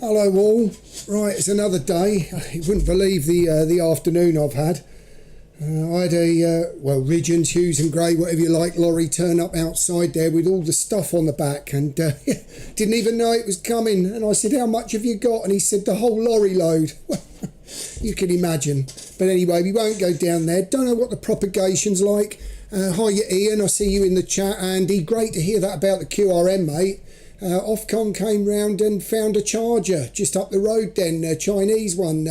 Hello all. Right, it's another day. You wouldn't believe the afternoon I've had. I had a, Ridgeons, Hughes and Gray, whatever you like, lorry turn up outside there with all the stuff on the back and didn't even know it was coming. And I said, how much have you got? And he said, the whole lorry load. You can imagine. But anyway, we won't go down there. Don't know what the propagation's like. Hi, Ian. I see you in the chat, Andy. Great to hear that about the QRM, mate. Ofcom came round and found a charger just up the road then, a Chinese one,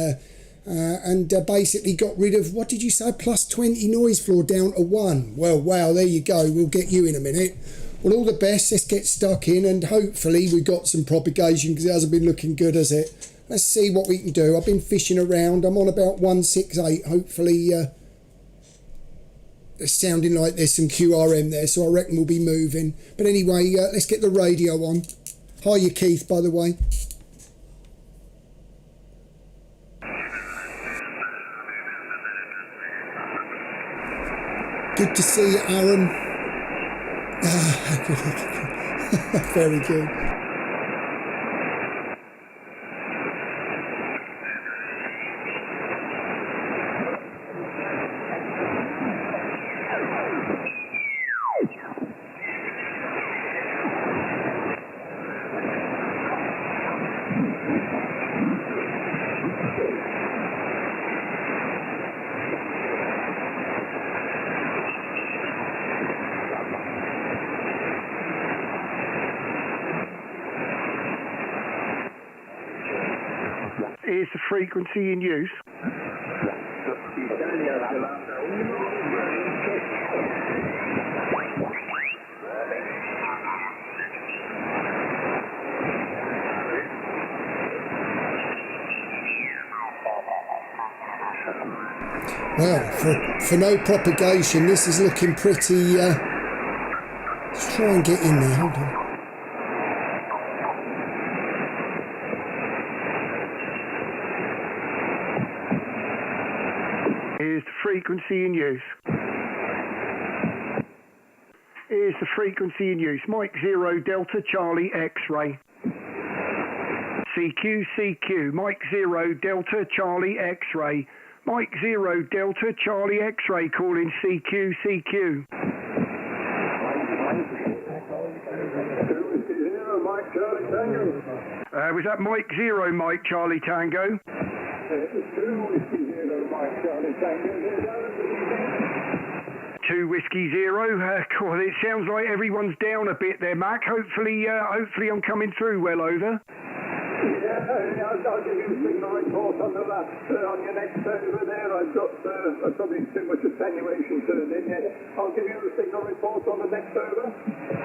and basically got rid of, what did you say, plus 20 noise floor down to 1. Well, wow, there you go. We'll get you in a minute. Well, all the best. Let's get stuck in and hopefully we got some propagation because it hasn't been looking good, has it? Let's see what we can do. I've been fishing around. I'm on about 168. Hopefully it's sounding like there's some QRM there, so I reckon we'll be moving. But anyway, let's get the radio on. Hiya, Keith, by the way. Good to see you, Aaron. Very good. Is the frequency in use? Well, for no propagation, this is looking pretty... let's try and get in there, hold on. Is the frequency in use? Is the frequency in use? Mike 0 Delta Charlie X-ray. CQ, CQ. Mike 0 Delta Charlie X-ray. Mike 0 Delta Charlie X-ray calling CQ, CQ. Was that Mike 0 Mike Charlie Tango? 2 Whiskey 0. God, it sounds like everyone's down a bit there, Mac. Hopefully I'm coming through well, over. Yeah, I'll give you a signal report on the last, on your next server there. I've got probably too much attenuation turned in yet. I'll give you a signal report on the next server.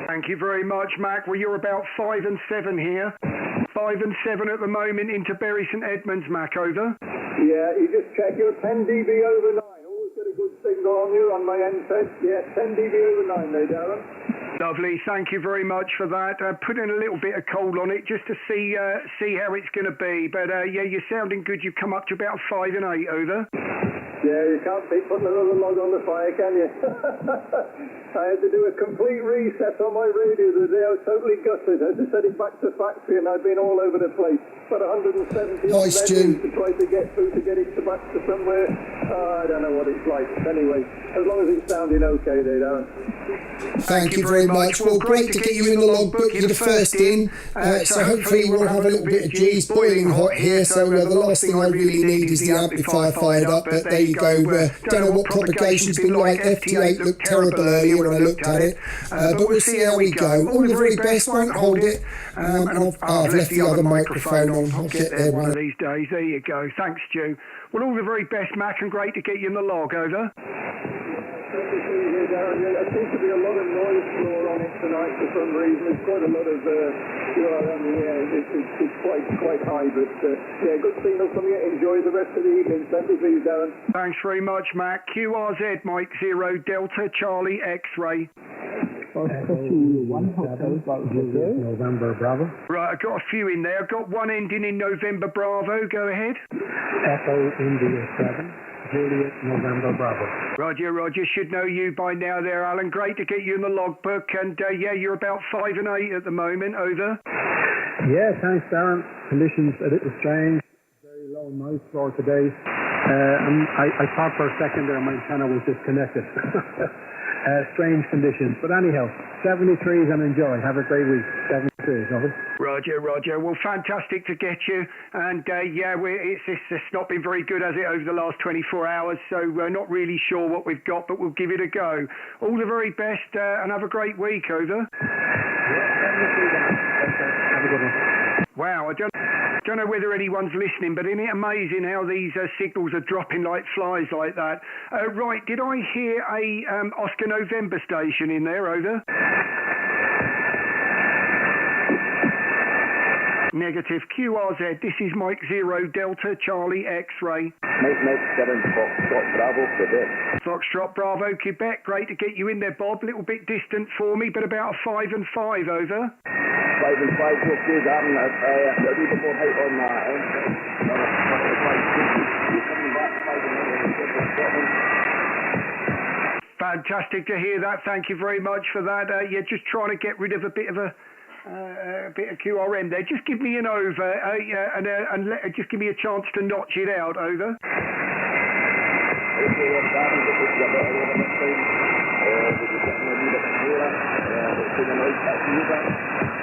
Thank you very much, Mac. Well, you're about 5 and 7 here. 5 and 7 at the moment into Bury St Edmunds, Mac, over. Yeah, you just check your 10 dB over 9. Always get a good signal on you on my end test. Yeah, 10 dB over 9 there, Darren. Lovely, thank you very much for that. Put in a little bit of coal on it just to see how it's going to be. But yeah, you're sounding good. You've come up to about 5 and 8, over. Yeah, you can't keep putting another log on the fire, can you? I had to do a complete reset on my radio the day. I was totally gutted. I had to set it back to factory and I'd been all over the place. About 170 nice, Stu. to try to get through to get it back to somewhere. I don't know what it's like. Anyway, as long as it's sounding okay there, Darren. Thank you very much. Well, great to get you in the logbook. You're the first in. So hopefully we'll have a little bit of G's boiling hot here. So the last thing I really need is the amplifier fired up. But there you go. Don't know what propagation's been like. FT8 looked terrible earlier when I looked at it. But we'll see how we go. All the very best. Won't hold it. And I've left the other microphone on. I'll get there one of these days. There you go. Thanks, Stu. Well, all the very best, Mac, and great to get you in the log, over. There seems to be a lot of noise floor on it tonight for some reason. There's quite a lot of it's quite high, but yeah, good signal from you. Enjoy the rest of the evening. Send it to you, Darren. Thanks very much, Mac. QRZ, Mike 0 Delta Charlie X-ray. November Bravo. Right, I've got a few in there. I've got one ending in November Bravo. Go ahead. Echo India 7. Juliet November Bravo. Roger. Should know you by now there, Alan. Great to get you in the logbook. And yeah, you're about 5 and 8 at the moment, over. Yeah, thanks, Darren. Conditions a little strange. Very low noise floor today. I thought for a second there my antenna was disconnected. Strange conditions. But anyhow, 73s and enjoy. Have a great week. 73s, over. Roger, Roger. Well, fantastic to get you. And it's not been very good, has it, over the last 24 hours? So we're not really sure what we've got, but we'll give it a go. All the very best and have a great week, over. Have a good one. Wow, I don't know whether anyone's listening, but isn't it amazing how these signals are dropping like flies like that? Right, did I hear a Oscar November station in there, over? Negative. QRZ, this is Mike 0 Delta Charlie X-ray. Mike 7 Foxtrot Bravo, Quebec. Foxtrot Bravo, Quebec. Great to get you in there, Bob. Little bit distant for me, but about a 5 and 5, over. 5 and 5, okay, Darren. A wee bit more height on that, Fantastic to hear that. Thank you very much for that. Just trying to get rid of a bit of QRM there. Just give me an over and just give me a chance to notch it out, over.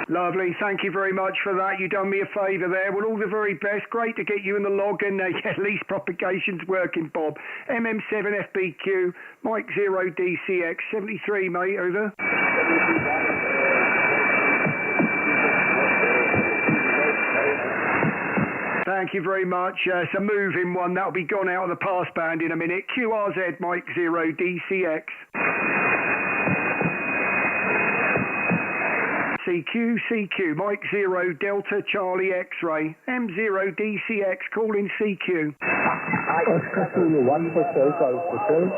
Lovely, thank you very much for that. You done me a favour there. Well, all the very best. Great to get you in the log, and at least propagation's working, Bob. MM7FBQ, Mike 0 DCX, 73, mate, over. Thank you very much. It's a moving one. That'll be gone out of the passband in a minute. QRZ, Mike 0 DCX. CQ, Mike 0 Delta Charlie X-ray. M0 DCX, calling CQ. Oscar Zulu 1 Hotel Golf Hotel.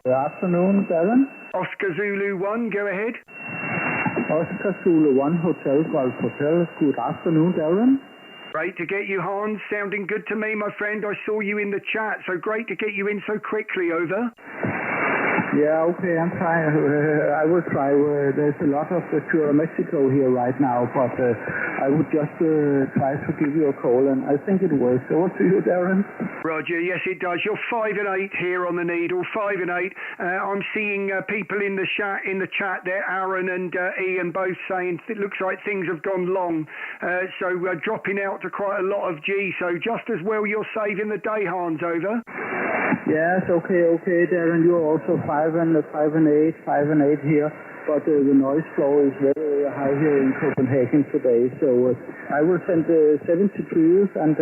Good afternoon, Darren. Oscar Zulu 1, go ahead. Oscar Zulu 1 Hotel Golf Hotel. Good afternoon, Darren. Great to get you, Hans. Sounding good to me, my friend. I saw you in the chat, so great to get you in so quickly, over. Yeah, okay, I'm trying. I will try. There's a lot of Pure Mexico here right now, but I would just try to give you a call, and I think it works. Over to you, Darren. Roger, yes, it does. You're 5 and 8 here on the needle. 5 and 8. I'm seeing people in the chat there, Aaron and Ian, both saying it looks like things have gone long. So dropping out to quite a lot of G. So just as well you're saving the day, Hans, over. Yes, okay, Darren. You're also 5 and 8 here. But the noise floor is very high here in Copenhagen today. So I will send 70 to you, and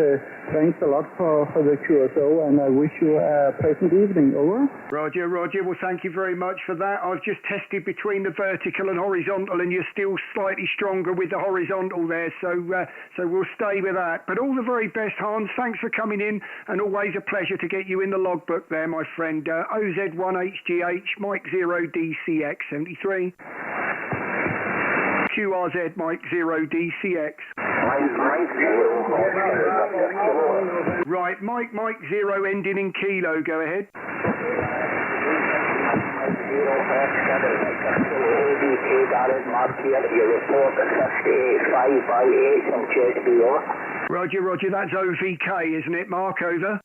thanks a lot for the QSO, and I wish you a pleasant evening. Over. Roger. Well, thank you very much for that. I've just tested between the vertical and horizontal, and you're still slightly stronger with the horizontal there. So we'll stay with that. But all the very best, Hans. Thanks for coming in, and always a pleasure to get you in the logbook there, my friend. OZ1HGH, Mike 0 DCX 73. QRZ, Mike 0 DCX. Right, Mike 0 ending in kilo, go ahead. Roger, that's OVK, isn't it, Mark, over?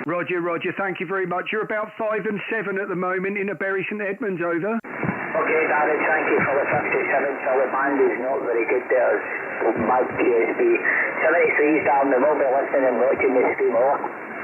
Roger, thank you very much. You're about 5 and 7 at the moment in a Bury St Edmunds, over. Okay, Darren, thank you for the 57. So the band is not very good there. Mike QSB. 73's down. They will be listening and watching this stream more.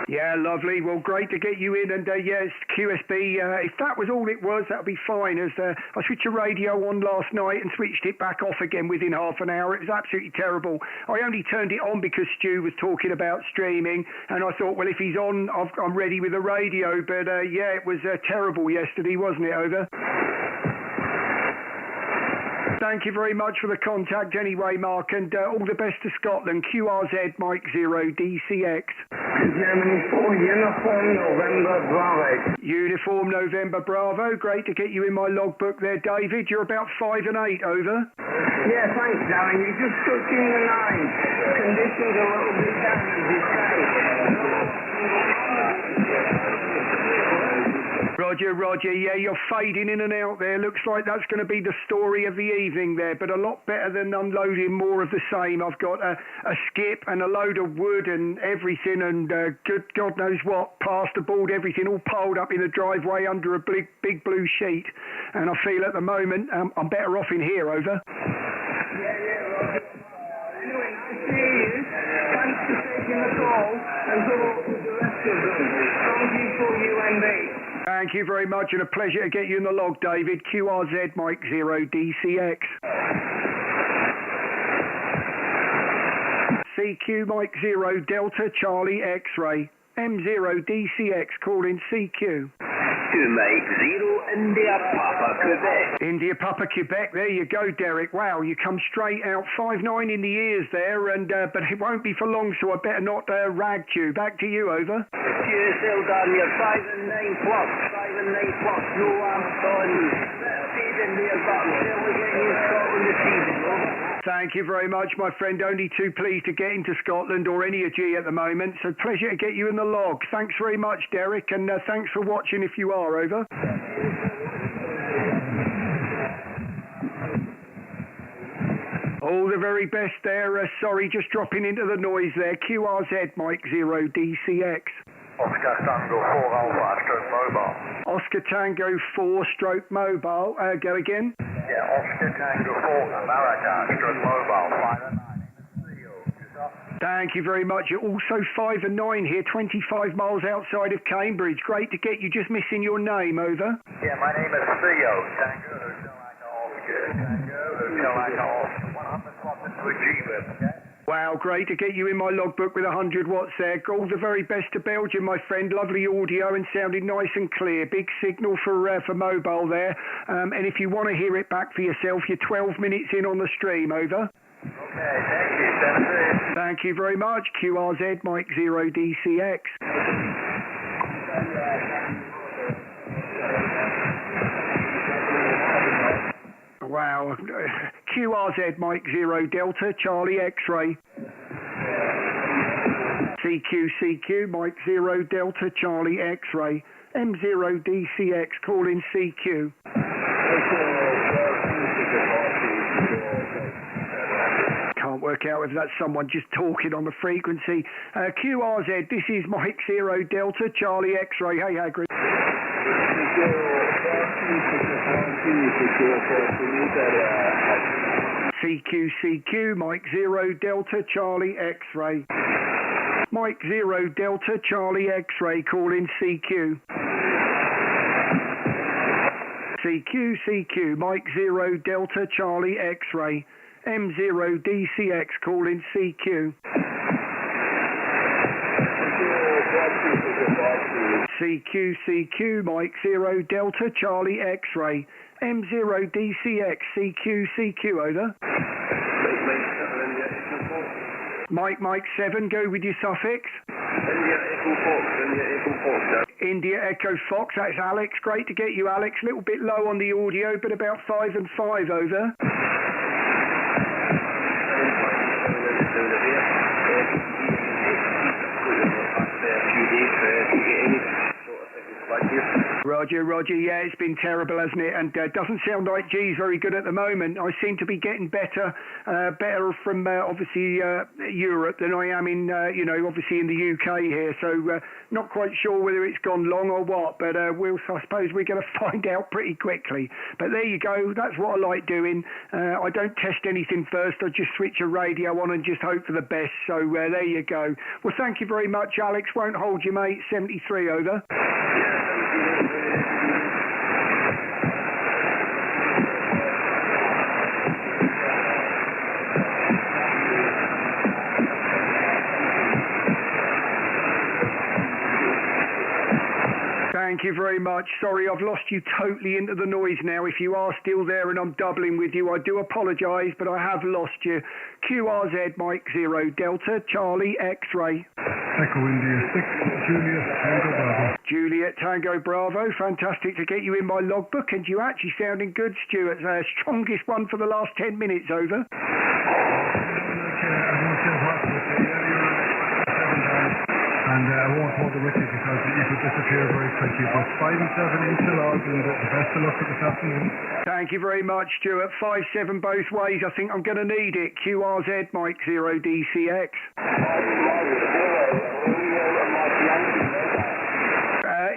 Yeah, lovely. Well, great to get you in. And yes, QSB, if that was all it was, that would be fine. As I switched the radio on last night and switched it back off again within half an hour. It was absolutely terrible. I only turned it on because Stu was talking about streaming. And I thought, well, if he's on, I'm ready with the radio. But yeah, it was terrible yesterday, wasn't it, over? Thank you very much for the contact anyway, Mark, and all the best to Scotland. QRZ, Mike 0 DCX. Germany 4, Uniform November Bravo. Uniform November Bravo. Great to get you in my logbook there, David. You're about 5 and 8, over. Yeah, thanks, Darren. You just took in the 9. Conditions a little bit down, as you say. Roger, Roger. Yeah, you're fading in and out there. Looks like that's going to be the story of the evening there, but a lot better than unloading more of the same. I've got a skip and a load of wood and everything, and good God knows what, plasterboard, everything all piled up in the driveway under a big blue sheet. And I feel at the moment I'm better off in here, over. Anyway, nice to hear you. Thanks for taking the call, and good luck with the rest of them. Thank you for UNB. Thank you very much, and a pleasure to get you in the log, David. QRZ Mike 0 DCX. CQ Mike 0 Delta Charlie X-Ray. M0 DCX calling CQ. To Mike 0 India Papa Quebec. India Papa Quebec, there you go, Derek. Wow, you come straight out 5'9" in the ears there, and but it won't be for long, so I better not rag you. Back to you, over. QSL down here, 5 and 9 plus, 5 and 9 plus, no amps on. Season there, but I'm still getting in Scotland this season, over. Thank you very much, my friend. Only too pleased to get into Scotland or any of G at the moment, so pleasure to get you in the log. Thanks very much, Derek, and thanks for watching if you are, over. All the very best there. Sorry, just dropping into the noise there. QRZ Mike 0 DCX. Oscar Tango 4 Alpha stroke mobile. Oscar Tango 4 stroke mobile. Go again. Yeah, Oscar Tango 4 America stroke mobile. 5 and 9. Thank you very much. You're also 5 and 9 here, 25 miles outside of Cambridge. Great to get you. Just missing your name, over. Yeah, my name is Theo. Tango Hotel Echo Oscar. Tango Hotel Echo Oscar. 100 watts into a G-Web, okay? Wow, great to get you in my logbook with 100 watts there. All the very best to Belgium, my friend. Lovely audio and sounding nice and clear. Big signal for mobile there. And if you want to hear it back for yourself, you're 12 minutes in on the stream, over. Okay, thank you. Tennessee. Thank you very much. QRZ Mike 0 DCX. Wow. QRZ Mike 0 Delta Charlie X-Ray. CQ Mike 0 Delta Charlie X-Ray. M0 DCX calling CQ. Can't work out if that's someone just talking on the frequency. QRZ, this is Mike 0 Delta Charlie X-Ray. Hey, Hagrid. CQ Mike 0 Delta Charlie X-Ray. Mike 0 Delta Charlie X-Ray calling CQ. CQ Mike 0 Delta Charlie X-Ray. M0 DCX calling CQ. CQ Mike 0 Delta Charlie X-Ray. M0 DCX CQ over. Mike 7, go with your suffix. India Echo Fox, that's Alex. Great to get you, Alex. A little bit low on the audio, but about 5 and 5 over. Roger, yeah, it's been terrible, hasn't it? And doesn't sound like G's very good at the moment. I seem to be getting better from obviously Europe than I am in, obviously in the UK here. So not quite sure whether it's gone long or what, but I suppose we're going to find out pretty quickly. But there you go. That's what I like doing. I don't test anything first. I just switch a radio on and just hope for the best. So there you go. Well, thank you very much, Alex. Won't hold you, mate. 73 over. Thank you very much. Sorry, I've lost you totally into the noise now. If you are still there and I'm doubling with you, I do apologise, but I have lost you. QRZ Mike 0 Delta Charlie X-Ray. Echo India 6 Juliet Tango Bravo. Juliet Tango Bravo. Fantastic to get you in my logbook, and you actually sounding good, Stuart. Strongest one for the last 10 minutes over. and I won't hold it with you because you could disappear very quickly. But 5 and 7 into log, and the best of luck for this afternoon. Thank you very much, Stuart. 5-7 both ways. I think I'm going to need it. QRZ, Mike 0 DCX.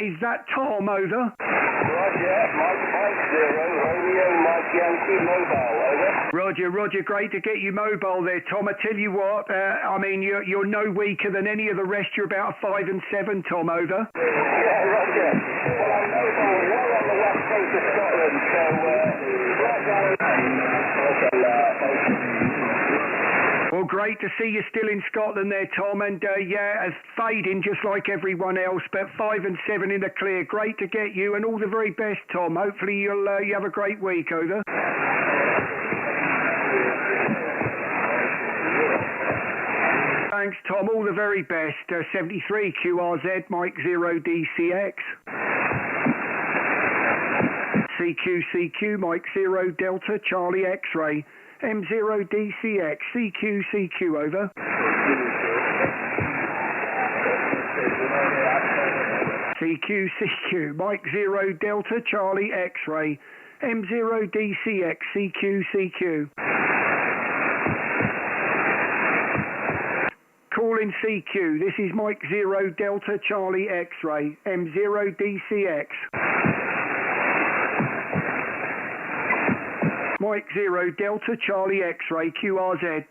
Is that Tom, over? Roger, Mike 0, Romeo, Mike Yankee, mobile, over. Roger, great to get you mobile there, Tom. I tell you what, I mean, you're no weaker than any of the rest. You're about 5 and 7, Tom, over. Yeah, Roger. Well, I'm mobile well on the west coast of Scotland, so right down Well, great to see you still in Scotland there, Tom, and as fading just like everyone else, but 5 and 7 in the clear. Great to get you, and all the very best, Tom. Hopefully you have a great week, over. Thanks, Tom. All the very best. 73 QRZ, Mike 0 DCX. CQ, Mike 0 Delta, Charlie X-Ray. M0 DCX, CQ, over. CQ, Mike 0 Delta, Charlie X-Ray. M0 DCX, CQ. Calling CQ, this is Mike 0 Delta, Charlie X-Ray. M0 DCX. Mike 0 Delta Charlie X-Ray QRZ.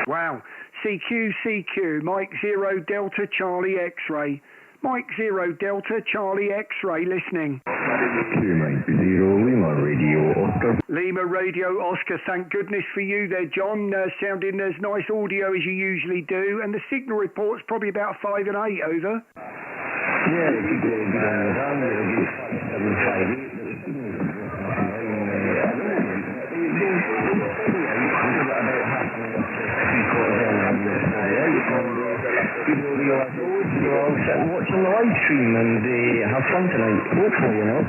Wow. CQ, Mike 0 Delta Charlie X-Ray. Mike 0 Delta Charlie X-Ray listening. Lima Radio Oscar. Lima Radio Oscar, thank goodness for you there, John. Sounding as nice audio as you usually do. And the signal report's probably about 5 and 8, over. Yeah, if you go down there, it'll be 758. Watch the live stream and have fun tonight, hopefully, you know.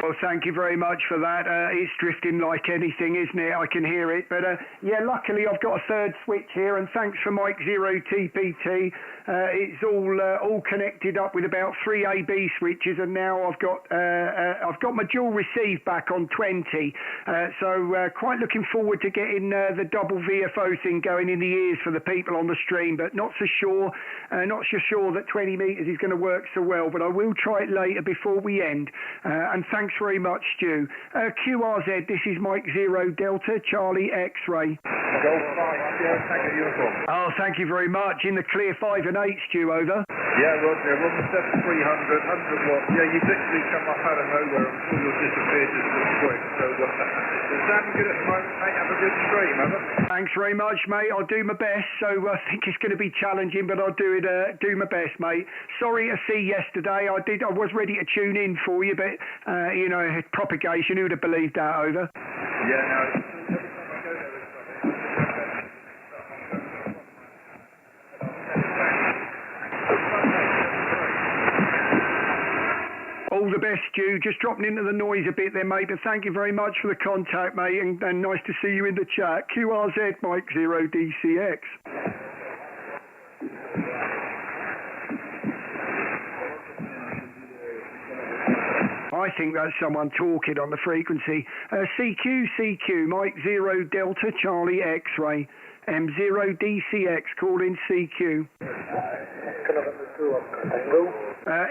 Well, thank you very much for that. It's drifting like anything, isn't it? I can hear it. But luckily I've got a third switch here, and thanks for Mike 0 TPT. It's all connected up with about 3 AB switches, and now I've got my dual receive back on 20. So quite looking forward to getting the double VFO thing going in the ears for the people on the stream, but not so sure that 20 metres is going to work so well. But I will try it later before we end. And thanks very much, Stu. QRZ, this is Mike 0 Delta Charlie X-Ray. Oh, thank you very much. In the clear 5 and 8, Stu, over. Yeah, Roger. Run the 7300, 100 watts. Yeah, you literally come up out of nowhere and pull your disappear just as quick. So, sounding good at the moment, mate. Have a good stream, over. Thanks very much, mate. I'll do my best. So I think it's going to be challenging, but I'll do my best, mate. Sorry to see yesterday. I was ready to tune in for you, but propagation. Who'd have believed that, over? Yeah, no. All the best, Stu. Just dropping into the noise a bit there, mate. But thank you very much for the contact, mate, and nice to see you in the chat. QRZ, Mike 0 DCX. I think that's someone talking on the frequency. CQ, Mike 0 Delta Charlie X-Ray. M0 DCX, calling CQ.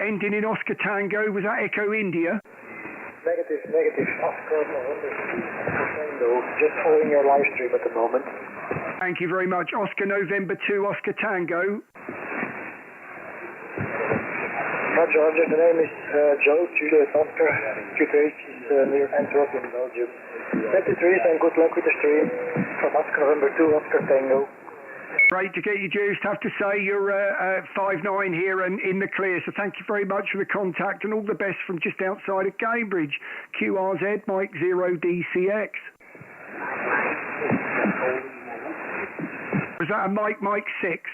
Ending in Oscar Tango, was that Echo India? Negative. Oscar Tango, just following your live stream at the moment. Thank you very much. Oscar November 2, Oscar Tango. Roger, the name is Joe, Julius Oscar, QTH is near Antwerp in Belgium. 23, and good luck with the stream from Oscar November 2, Oscar Tango. Great to get you, Juiced. Have to say you're 5'9" here and in the clear, so thank you very much for the contact and all the best from just outside of Cambridge. QRZ, Mike 0 DCX. Was that a Mike 6?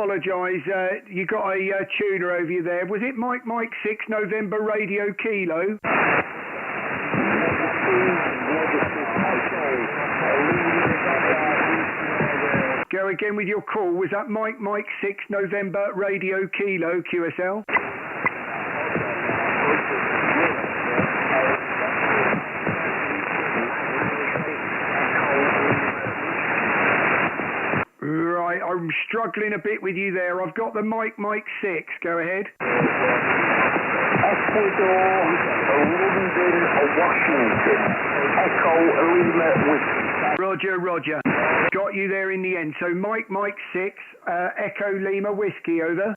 apologise. You got a tuner over you there. Was it Mike 6 November Radio Kilo? Go again with your call. Was that Mike 6 November Radio Kilo QSL? Right, I'm struggling a bit with you there. I've got the Mike 6. Go ahead. Ecuador, London, Washington, Echo Lima Whiskey. Roger. Got you there in the end. So Mike 6, Echo Lima Whiskey, over.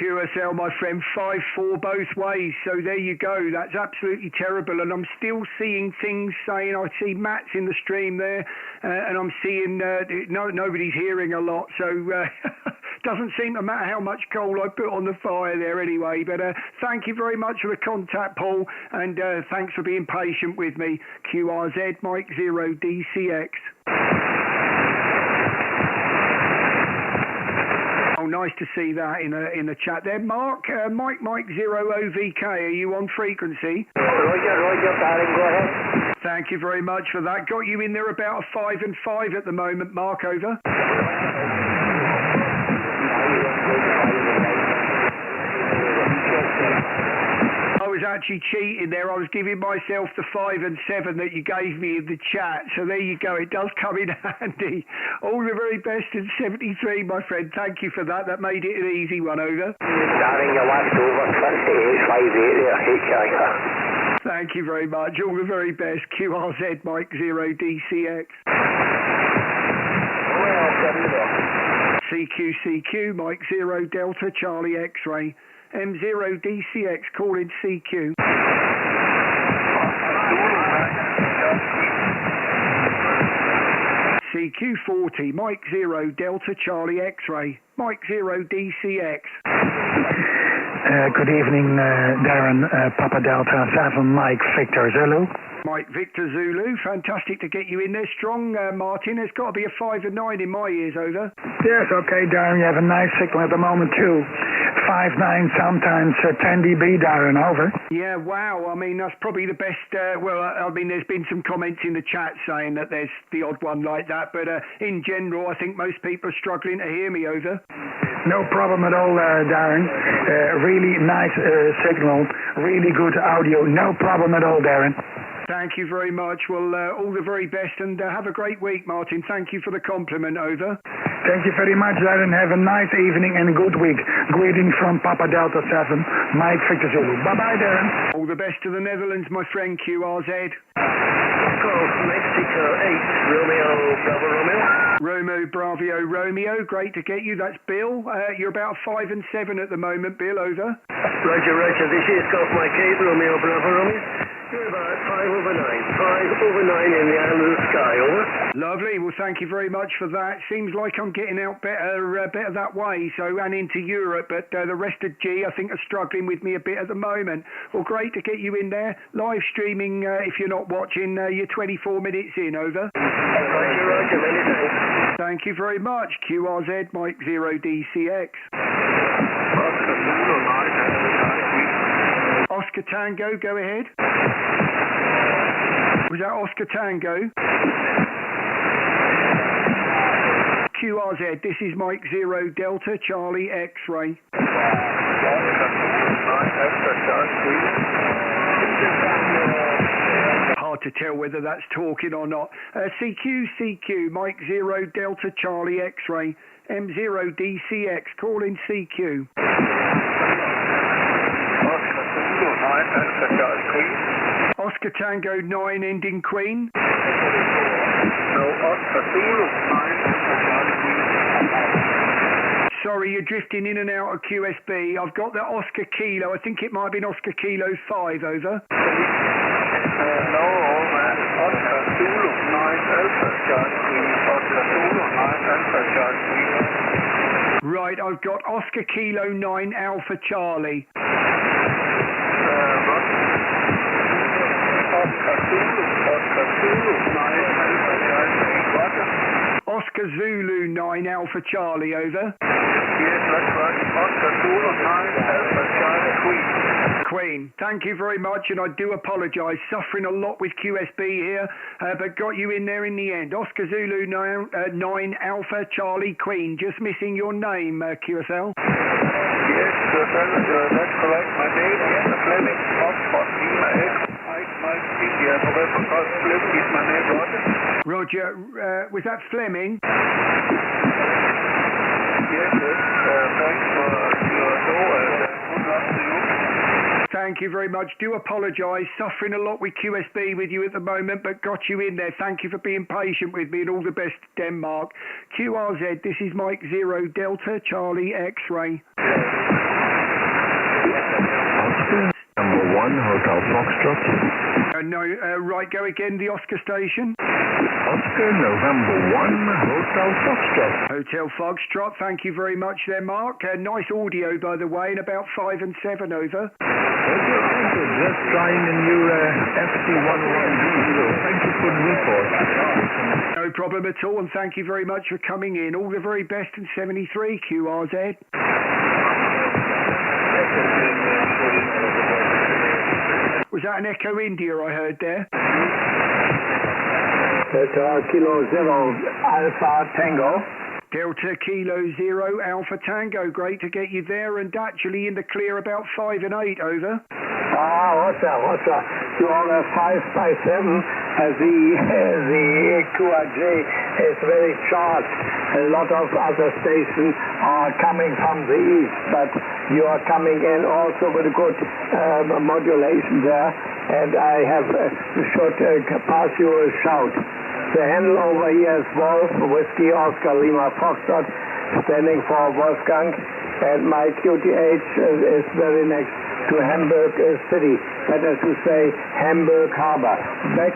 QSL, my friend, 5-4 both ways. So there you go. That's absolutely terrible. And I'm still seeing things saying, I see Matt's in the stream there, and I'm seeing nobody's hearing a lot. So doesn't seem to matter how much coal I put on the fire there anyway. But thank you very much for the contact, Paul, and thanks for being patient with me. QRZ Mike 0 DCX. Oh, nice to see that in the chat there. Mark, Mike 0 OVK, are you on frequency? Roger, darling, go ahead. Thank you very much for that. Got you in there about a 5 and 5 at the moment, Mark, over. I was actually cheating there. I was giving myself the 5 and 7 that you gave me in the chat. So there you go. It does come in handy. All the very best in 73, my friend. Thank you for that. That made it an easy one, over. Darling, you left over 5858 there, hitchhiker. Thank you very much. All the very best. QRZ Mike 0 DCX. CQ Mike 0 Delta Charlie X-Ray. M0 DCX calling CQ. CQ40 Mike 0 Delta Charlie X-Ray. Mike 0 DCX. Good evening, Darren. Papa Delta 7 Mike Victor Zulu. Mike Victor Zulu, fantastic to get you in there strong, Martin. There's got to be a 5 and 9 in my ears, over. Yes, okay, Darren, you have a nice signal at the moment too. 5-9, sometimes 10 dB, Darren, over. Yeah, wow, I mean, that's probably the best, there's been some comments in the chat saying that there's the odd one like that, but in general, I think most people are struggling to hear me, over. No problem at all, Darren. Really nice signal, really good audio, no problem at all, Darren. Thank you very much. Well, all the very best, and have a great week, Martin. Thank you for the compliment, over. Thank you very much, Darren. Have a nice evening and a good week. Greetings from Papa Delta 7, Mike Victor Zulu. Bye-bye, Darren. All the best to the Netherlands, my friend, QRZ. Mexico 8, Romeo, Bravo Romeo. Romeo, Bravo, Romeo. Great to get you. That's Bill. You're about 5 and 7 at the moment, Bill, over. Roger. This is Golf Mike 8, Romeo, Bravo Romeo. You're about 5 over 9. 5 over 9 in the island of the sky, over. Lovely. Well, thank you very much for that. Seems like I'm getting out better that way, and into Europe, but the rest of G, I think, are struggling with me a bit at the moment. Well, great to get you in there. Live streaming, if you're not watching, you're 24 minutes in, over. Roger, many thanks. Thank you very much. QRZ, Mike 0 DCX. Oscar Tango, go ahead. Was that Oscar Tango? QRZ, this is Mike 0 Delta Charlie X-Ray. Hard to tell whether that's talking or not. CQ, Mike 0 Delta Charlie X-Ray. M0 DCX, calling CQ. Oscar Tango 9 ending Queen. Sorry, you're drifting in and out of QSB. I've got the Oscar Kilo. I think it might have been Oscar Kilo 5, over. No, man. Oscar Zulu 9 Alpha Charlie Queen. Oscar Zulu 9 Alpha Charlie Queen. Right, I've got Oscar Kilo 9 Alpha Charlie. Oscar Zulu 9 Alpha Charlie Queen. Oscar Zulu 9 Alpha Charlie, over. Yes, that's right. Oscar Zulu 9 Alpha Charlie Queen. Queen, thank you very much, and I do apologise. Suffering a lot with QSB here, but got you in there in the end. Oscar Zulu 9 Alpha Charlie Queen. Just missing your name, QSL. Yes, that's correct. My name is Fleming Oxford Lima X. Mike India November Golf Fleming is my name, Roger. Roger, was that Fleming? Yes, thanks for your show and good luck to you. Thank you very much. Do apologise. Suffering a lot with QSB with you at the moment, but got you in there. Thank you for being patient with me, and all the best, Denmark. QRZ, this is Mike 0 Delta Charlie X-Ray. Number 1, Hotel Foxtrot. No, right, go again, the Oscar station. Oscar November 1, Hotel Foxtrot. Hotel Foxtrot, thank you very much there, Mark. Nice audio, by the way, in about 5 and 7, over. Thank you. Just trying a new FC11D, so thank you for the report. No problem at all, and thank you very much for coming in. All the very best in 73, QRZ. Was that an Echo India I heard there? Delta Kilo 0 Alpha Tango. Delta Kilo 0 Alpha Tango. Great to get you there, and actually in the clear about 5 and 8, over. What's that? You are a 5 by 7. The QRJ is very charged. A lot of other stations are coming from the east, but you are coming in also with a good modulation there, and I should pass you a shout. The handle over here is Wolf, Whiskey Oscar Lima Foxtrot, standing for Wolfgang, and my QTH is very next to Hamburg City, better to say Hamburg Harbor. Back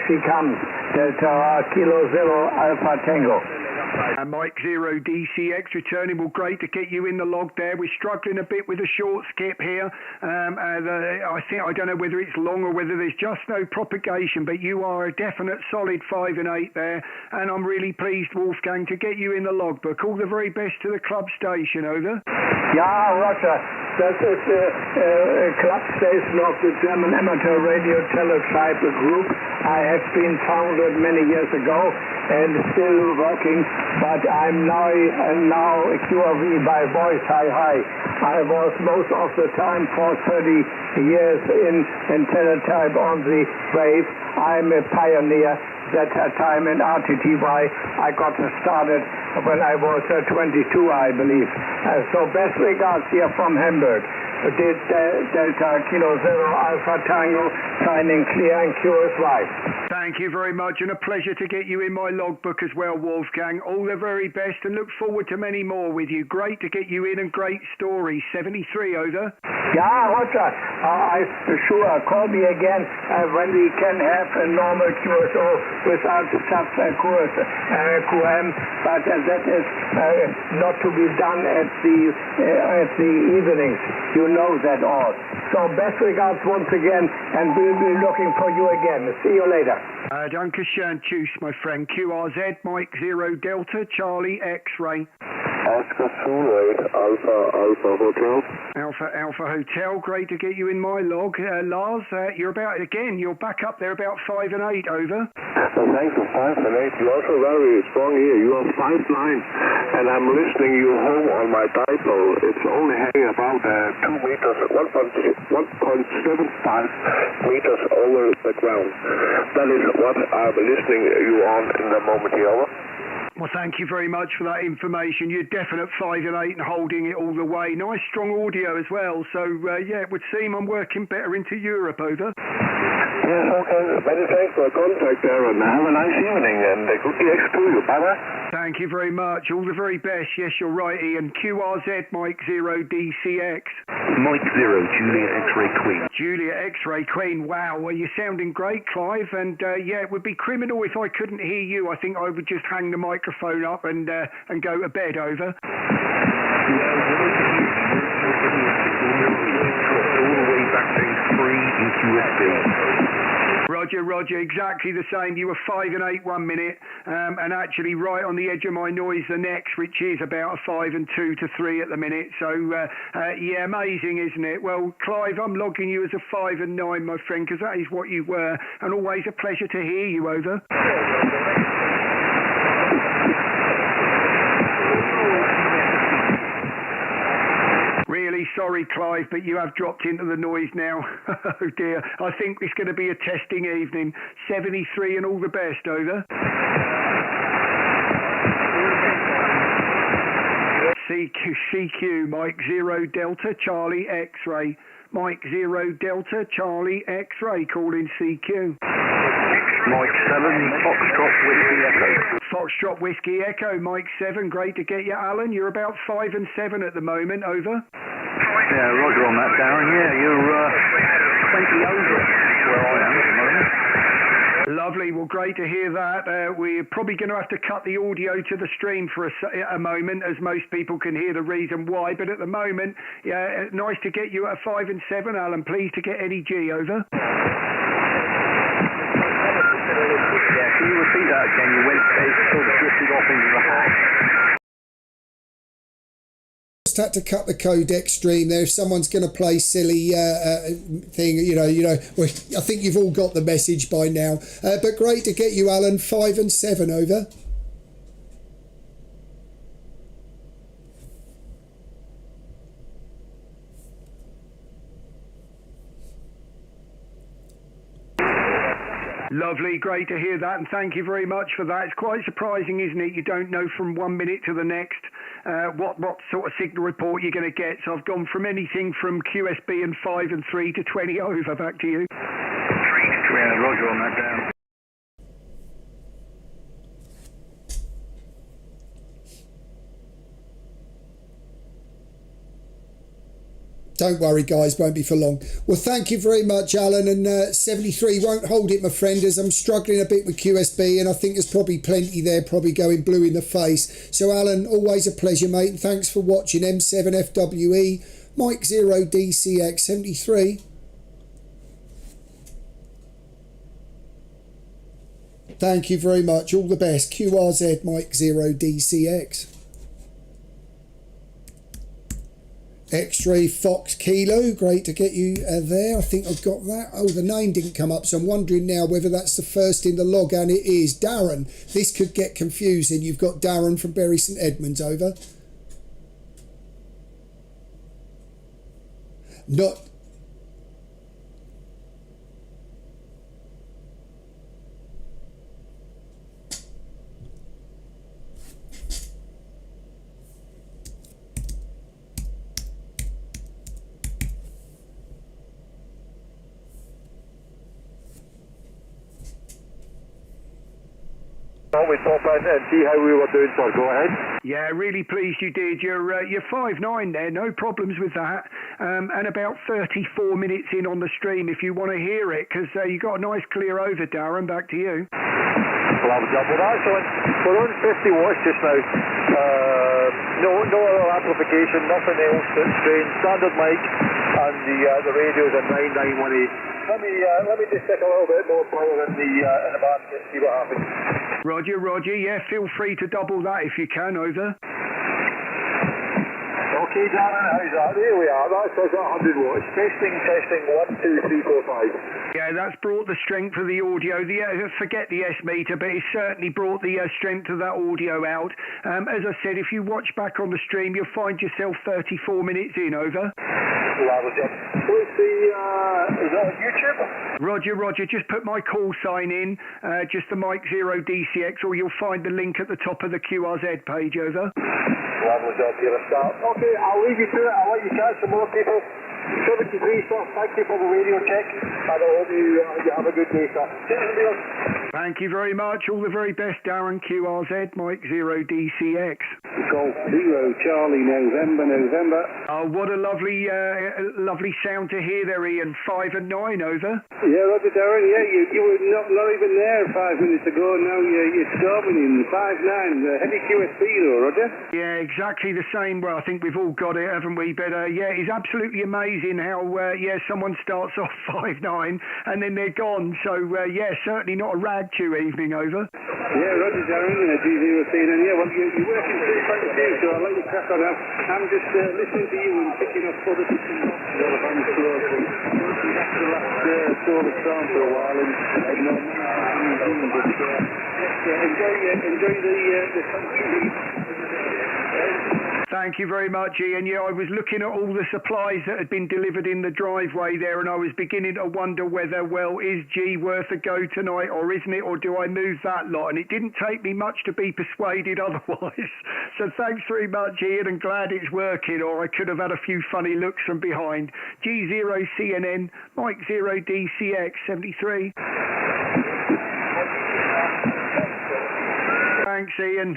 she comes, Delta Kilo 0 Alpha Tango. And Mike 0 DCX returning. Well, great to get you in the log there. We're struggling a bit with a short skip here. I don't know whether it's long or whether there's just no propagation, but you are a definite solid 5 and 8 there, and I'm really pleased, Wolfgang, to get you in the logbook. All the very best to the club station, over. Yeah, Roger. That is a club station of the German Amateur Radio Teletype Group. I have been founded many years ago and still working, but I'm now a QRV by voice. Hi. I was most of the time for 30 years in teletype on the wave. I'm a pioneer. That time in RTTY, I got started when I was 22, I believe. So best regards here from Hamburg. Delta Kilo 0 Alpha Tango, signing clear and QSY. Thank you very much, and a pleasure to get you in my logbook as well, Wolfgang. All the very best, and look forward to many more with you. Great to get you in, and great story. 73, over. Yeah, Roger. Sure, call me again when we can have a normal QSO without sub-course QM, but that is not to be done at the evenings. You know that all. So best regards once again, and we'll be looking for you again. See you later. Danke schön. Tschüss, my friend. QRZ, Mike 0 Delta Charlie X-Ray. Oscar Zulu 8 Alpha Hotel. Alpha Hotel. Great to get you in my log. Lars, you're back up there about 5 and 8, over. Well, thanks for 5 and 8. You're also very strong here. You are 5 lines, and I'm listening you home on my dipole. It's only hanging about 2 meters, 1.75 meters over the ground. That is what I'm listening you on in the moment here, over. Well, thank you very much for that information. You're definite 5 and 8 and holding it all the way. Nice strong audio as well. So, yeah, it would seem I'm working better into Europe, over. Yes, okay. Many thanks for the contact, Darren. Have a nice evening and good DX to you. Bye-bye. Thank you very much. All the very best. Yes, you're right, Ian. QRZ, Mike 0 DCX. Mike 0, Julia X-Ray Queen. Julia X-Ray Queen. Wow, well, you're sounding great, Clive. And, yeah, it would be criminal if I couldn't hear you. I think I would just hang the microphone up and go to bed, over. All the way back to 3 in QSB. Roger, exactly the same. You were 5 and 8 1 minute, and actually right on the edge of my noise the next, which is about a 5 and 2 to 3 at the minute. So, yeah, amazing, isn't it? Well, Clive, I'm logging you as a 5 and 9, my friend, because that is what you were, and always a pleasure to hear you, over. Really sorry, Clive, but you have dropped into the noise now. Oh dear, I think it's going to be a testing evening. 73 and all the best, over. CQ, Mike 0 Delta Charlie X-Ray. Mike 0 Delta Charlie X-Ray, calling CQ. Mike 7, Foxtrot Whiskey Echo. Foxtrot Whiskey Echo, Mike 7, great to get you, Alan. You're about 5 and 7 at the moment, over. Yeah, roger on that, Darren. Yeah, you're 20 over where I am at the moment. Lovely, well, great to hear that. We're probably going to have to cut the audio to the stream for a moment, as most people can hear the reason why. But at the moment, yeah, nice to get you at a 5 and 7, Alan. Pleased to get Eddie G, over. Yeah, can you repeat that again? You went, sort of drifted off into the hash. Just had to cut the codec stream there. If someone's going to play silly thing, well, I think you've all got the message by now. But great to get you, Alan. 5 and 7, over. Lovely, great to hear that, and thank you very much for that. It's quite surprising, isn't it? You don't know from 1 minute to the next what sort of signal report you're going to get. So I've gone from anything from QSB and 5 and 3 to 20 over. Back to you. Yeah, roger on that, down. Don't worry, guys, won't be for long. Well, thank you very much, Alan. And 73 won't hold it, my friend, as I'm struggling a bit with QSB, and I think there's probably plenty there, probably going blue in the face. So, Alan, always a pleasure, mate, and thanks for watching. M7FWE, Mike 0 DCX 73. Thank you very much. All the best. QRZ, Mike 0 DCX. X-Ray Fox Kilo, great to get you there. I think I've got that. Oh, the name didn't come up, so I'm wondering now whether that's the first in the log, and it is. Darren. This could get confusing. You've got Darren from Bury St Edmunds, over. Not... We pop in and see how we were doing, sir. Go ahead. Yeah, really pleased you did. You're 5'9" there, no problems with that. And about 34 minutes in on the stream if you want to hear it, because you got a nice clear over, Darren. Back to you. Well, actually, we're on 50 watts just now. No other amplification, nothing else that's strange. Standard mic, and the radio's a 9918. Let me just stick a little bit more power in the basket, see what happens. Roger. Yeah, feel free to double that if you can, over. Okay, Darren, how's that? There we are. That's us at 100 watts. Testing. 1, 2, 3, 4, 5. Yeah, that's brought the strength of the audio. Forget the S meter, but it's certainly brought the strength of that audio out. As I said, if you watch back on the stream, you'll find yourself 34 minutes in, over. Where's the, is that on YouTube? Roger, just put my call sign in, just the Mike Zero DCX, or you'll find the link at the top of the QRZ page, over. Lovely job, you're a start. Okay, I'll leave you to it. I'll let you catch some more people. 73, sir. Thank you for the radio check. And I hope you have a good day, sir. Cheers, Neil. Thank you very much. All the very best, Darren. QRZ, Mike Zero DCX. Golf Zero, Charlie, November. Oh, what a lovely sound to hear there, Ian. 5 and 9, over. Yeah, Roger, Darren. Yeah, you were not even there 5 minutes ago. Now you're storming in 5-9. Heavy QSB, though, Roger. Yeah, exactly the same. Well, I think we've all got it, haven't we? But yeah, it's absolutely amazing how someone starts off 5-9 and then they're gone. So yeah, certainly not a rag chew evening, over. Yeah, Roger, Darren. G0 and yeah, well, you're working 322, so I'll let you crack on now. I'm just listening to you and picking up other bits and bobs all around the road. Working after the last solar storm for a while and enjoy the country. Thank you very much, Ian. Yeah, I was looking at all the supplies that had been delivered in the driveway there, and I was beginning to wonder whether, well, is G worth a go tonight, or isn't it, or do I move that lot? And it didn't take me much to be persuaded otherwise. So thanks very much, Ian, and glad it's working, or I could have had a few funny looks from behind. G0CNN, Mike Zero DCX 73. Thanks, Ian.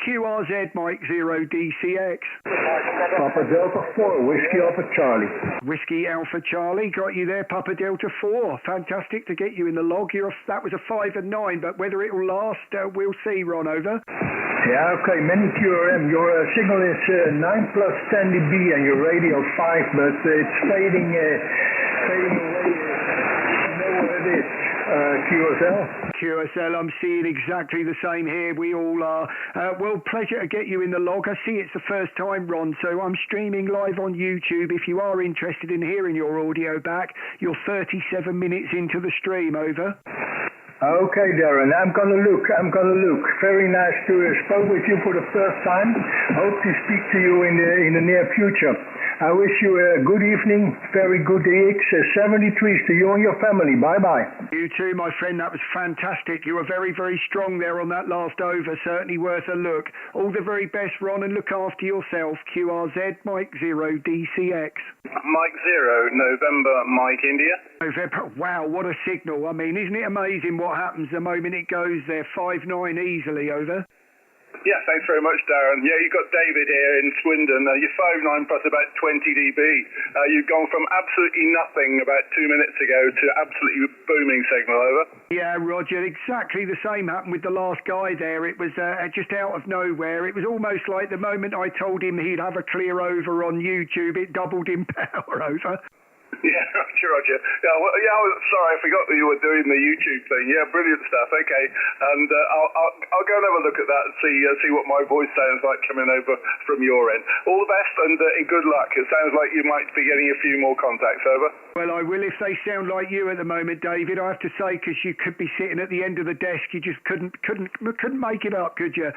QRZ, Mike Zero DCX. Papa Delta 4, Whiskey Alpha Charlie. Whiskey Alpha Charlie, got you there, Papa Delta 4. Fantastic to get you in the log. That was a 5 and 9, but whether it will last, we'll see, Ron, over. Yeah, okay, many QRM. Your signal is 9 plus 10 dB and your radio 5, but it's fading away. You know what it is. QSL, I'm seeing exactly the same here. We all are. Well, pleasure to get you in the log. I see it's the first time, Ron, so I'm streaming live on YouTube. If you are interested in hearing your audio back, you're 37 minutes into the stream, over. Okay, Darren, I'm gonna look. Very nice to spoke with you for the first time. Hope to speak to you in the near future. I wish you a good evening, very good DX, 73s to you and your family. Bye-bye. You too, my friend. That was fantastic. You were very, very strong there on that last over. Certainly worth a look. All the very best, Ron, and look after yourself. QRZ, Mike Zero DCX. Mike Zero, November, Mike India. November. Wow, what a signal. I mean, isn't it amazing what happens the moment it goes there? 5-9 easily, over. Yeah, thanks very much, Darren. Yeah, you've got David here in Swindon. You're 5-9 plus about 20 dB. You've gone from absolutely nothing about 2 minutes ago to absolutely booming signal, over. Yeah, Roger, exactly the same happened with the last guy there. It was just out of nowhere. It was almost like the moment I told him he'd have a clear over on YouTube, it doubled in power, over. Yeah, Roger. Yeah, sorry, I forgot that you were doing the YouTube thing. Yeah, brilliant stuff. Okay, and I'll go and have a look at that and see what my voice sounds like coming over from your end. All the best and good luck. It sounds like you might be getting a few more contacts, over. Well, I will if they sound like you at the moment, David. I have to say, because you could be sitting at the end of the desk, you just couldn't make it up, could you?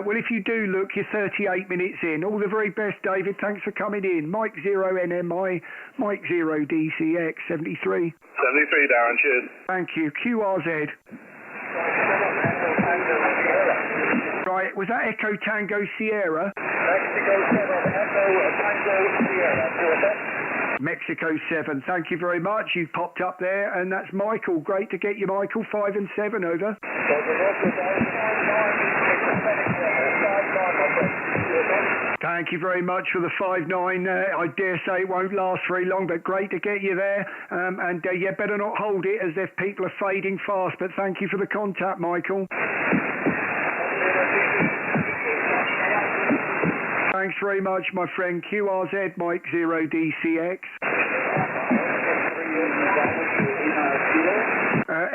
Well, if you do look, you're 38 minutes in. All the very best, David. Thanks for coming in. Mike Zero NMI, Mike Zero DCX 73. 73, Darren. Cheers. Thank you. QRZ. Right, was that Echo Tango Sierra? Mexico 7, Echo Tango Sierra. Mexico 7. Thank you very much. You've popped up there, and that's Michael. Great to get you, Michael. 5 and 7, over. Thank you very much for the 5-9. I dare say it won't last very long, but great to get you there. And you better not hold it as if people are fading fast, but thank you for the contact, Michael. Thanks very much, my friend. QRZ, Mike Zero DCX.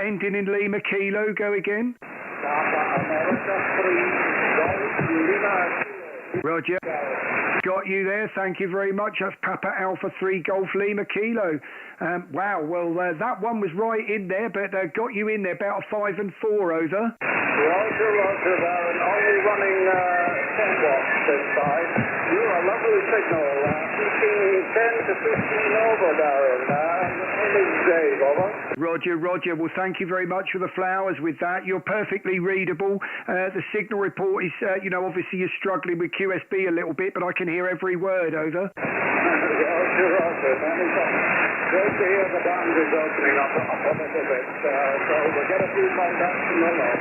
Ending in Lima Kilo, go again. Roger. Got you there. Thank you very much. That's Papa Alpha 3 Golf Lima Kilo. Wow, well, that one was right in there, but got you in there about a 5 and 4, over. Roger, Darren. Only running 10 watts this side. You're a lovely signal. Keeping 10 to 15 Dave, over. Roger. Well, thank you very much for the flowers with that. You're perfectly readable. The signal report is, obviously you're struggling with QSB a little bit, but I can hear every word, over. Roger. Great to hear the band is opening up a little bit, so we'll get a few contacts from the lot.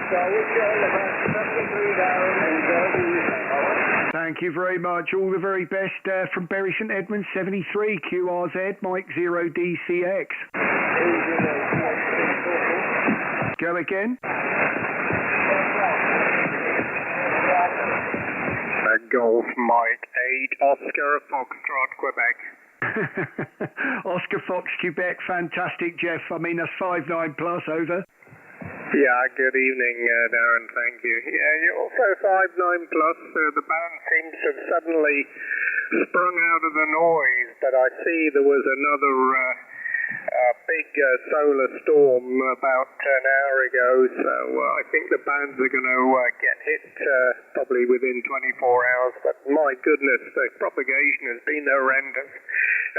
So I wish you all the best. 73 Darren, enjoy the evening, over. Thank you very much. All the very best from Bury St Edmunds, 73 QRZ, Mike 0 DCX. Go again. Golf Mike 8, Oscar Foxtrot, Quebec. Oscar Fox, Quebec, fantastic, Jeff. I mean, that's 5-9 plus, over. Yeah, good evening, Darren, thank you. Yeah, you're also 5-9 plus. The band seems to have suddenly sprung out of the noise, but I see there was another big solar storm about an hour ago, so I think the bands are going to get hit probably within 24 hours, but my goodness, the propagation has been horrendous.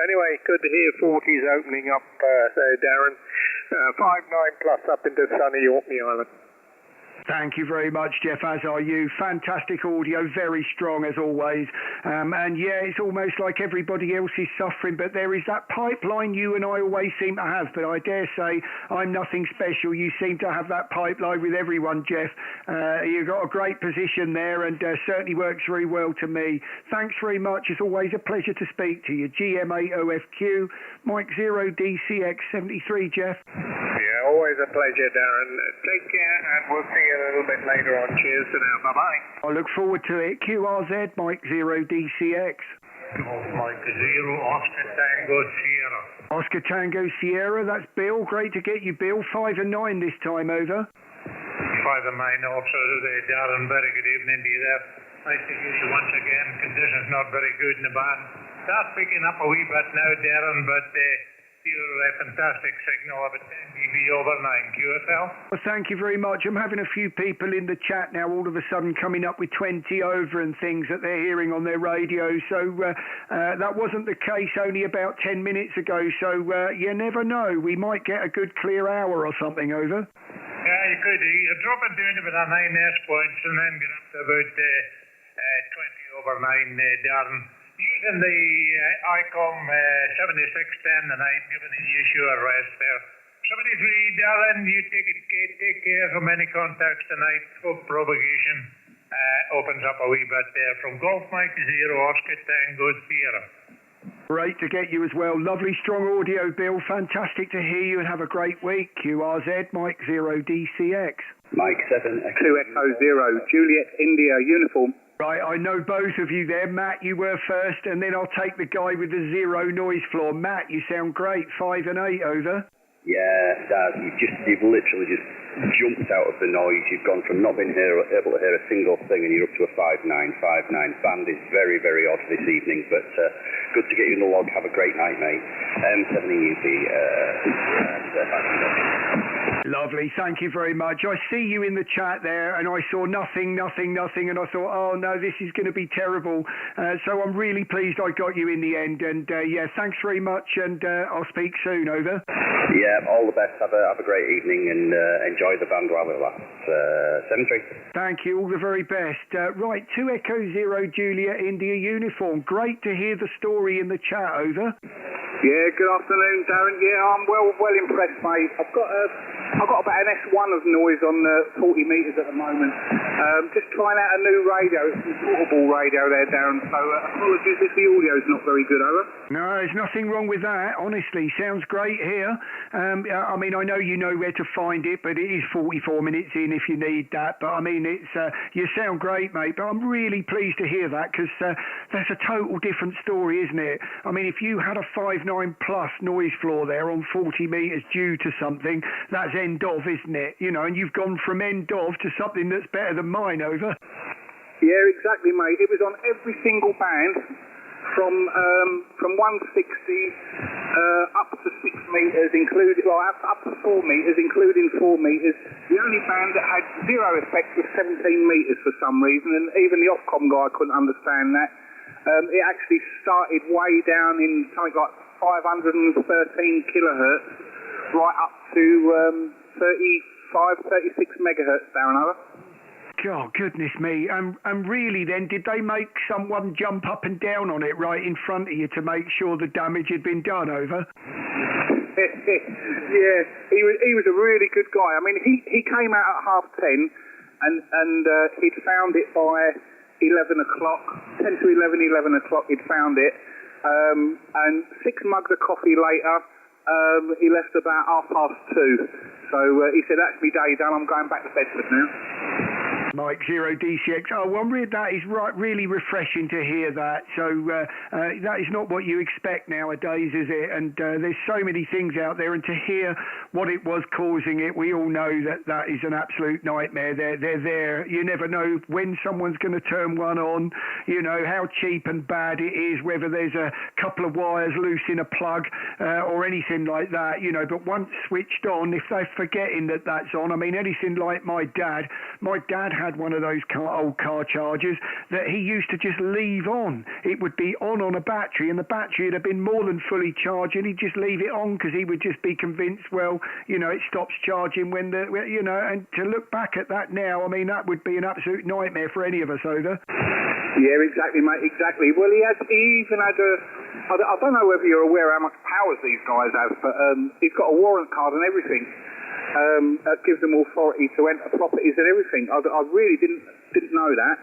Anyway, good to hear 40s opening up there, Darren. 5-9 plus up into sunny Orkney Island. Thank you very much, Jeff, as are you. Fantastic audio, very strong as always. And yeah, it's almost like everybody else is suffering, but there is that pipeline you and I always seem to have. But I dare say I'm nothing special. You seem to have that pipeline with everyone, Jeff. You've got a great position there and certainly works very well to me. Thanks very much. It's always a pleasure to speak to you. GM8OFQ, Mike 0 DCX 73, Jeff. Yeah, always a pleasure, Darren. Take care, and we'll see you a little bit later on. Cheers for now. Bye-bye. I look forward to it. QRZ, Mike 0 DCX. Golf Mike 0, Oscar Tango Sierra. Oscar Tango Sierra, that's Bill. Great to get you, Bill. 5 and 9 this time, over. 5 and 9 also today, Darren. Very good evening to you there. Nice to hear you once again. Conditions not very good in the band. Start picking up a wee bit now, Darren, but you're a fantastic signal of a 10 dB over 9 QSL. Well, thank you very much. I'm having a few people in the chat now all of a sudden coming up with 20 over and things that they're hearing on their radio. So that wasn't the case only about 10 minutes ago. So you never know. We might get a good clear hour or something, over. Yeah, you could. You drop it down to about 9 S points and then get up to about 20 over 9, Darren. Using the ICOM 7610 tonight, giving the issue a rest there. 73, Darren, you take care from any contacts tonight. Hope propagation opens up a wee bit there. From Golf Mike 0, Oscar Tango Sierra. Great to get you as well. Lovely, strong audio, Bill. Fantastic to hear you and have a great week. QRZ, Mike 0 DCX. Mike 7, 2 Echo 0, Juliet India uniform. Right, I know both of you there. Matt, you were first, and then I'll take the guy with the 0 noise floor. Matt, you sound great. 5 and 8, over. Yeah, Dad, you've literally just jumped out of the noise. You've gone from not being able to hear a single thing, and you're up to a 5-9. Band is very, very odd this evening, but good to get you in the log. Have a great night, mate. 7 UP, Lovely, thank you very much. I see you in the chat there, and I saw nothing, and I thought, oh no, this is going to be terrible. So I'm really pleased I got you in the end, and yeah, thanks very much, and I'll speak soon, over. Yeah, all the best. Have a great evening, and enjoy the band while it lasts. 7-3. Thank you, all the very best. Right, 2 Echo 0 Julia India uniform. Great to hear the story in the chat, over. Yeah, good afternoon, Darren. Yeah, I'm well impressed, mate. I've got about an S1 of noise on 40 metres at the moment. Just trying out a new radio. It's a portable radio there, Darren. So apologies if the audio's not very good, over. No, there's nothing wrong with that. Honestly, sounds great here. I mean, I know you know where to find it, but it is 44 minutes in if you need that. But I mean, it's you sound great, mate. But I'm really pleased to hear that because that's a total different story, isn't it? I mean, if you had a 5.9 plus noise floor there on 40 metres due to something, that's end of, isn't it? You know, and you've gone from end of to something that's better than mine, over. Yeah, exactly, mate. It was on every single band from 160 up to 6 metres, including up to 4 metres, including 4 metres. The only band that had zero effect was 17 metres for some reason, and even the Ofcom guy couldn't understand that. It actually started way down in something like 513 kilohertz right up to 35, 36 megahertz, Darren, over. God, goodness me. And really then, did they make someone jump up and down on it right in front of you to make sure the damage had been done, over? Yeah, he was a really good guy. I mean, he came out at 10:30 and he'd found it by 11 o'clock, 10 to 11 o'clock he'd found it. And 6 mugs of coffee later, he left about 2:30. So he said, that's me day done, I'm going back to Bedford now. Mike Zero DCX. Oh, well, that is really refreshing to hear that. So that is not what you expect nowadays, is it? And there's so many things out there, and to hear what it was causing it, we all know that is an absolute nightmare. They're there. You never know when someone's going to turn one on, you know, how cheap and bad it is, whether there's a couple of wires loose in a plug or anything like that, you know. But once switched on, if they're forgetting that that's on, I mean, anything like my dad had one of those old car chargers that he used to just leave on. It would be on a battery, and the battery would have been more than fully charged, and he'd just leave it on because he would just be convinced, well, you know, it stops charging when you know. And to look back at that now, I mean, that would be an absolute nightmare for any of us, Over. Yeah, exactly, mate, exactly. Well, he even had I don't know whether you're aware how much powers these guys have, but he's got a warrant card and everything. That gives them authority to enter properties and everything. I really didn't know that,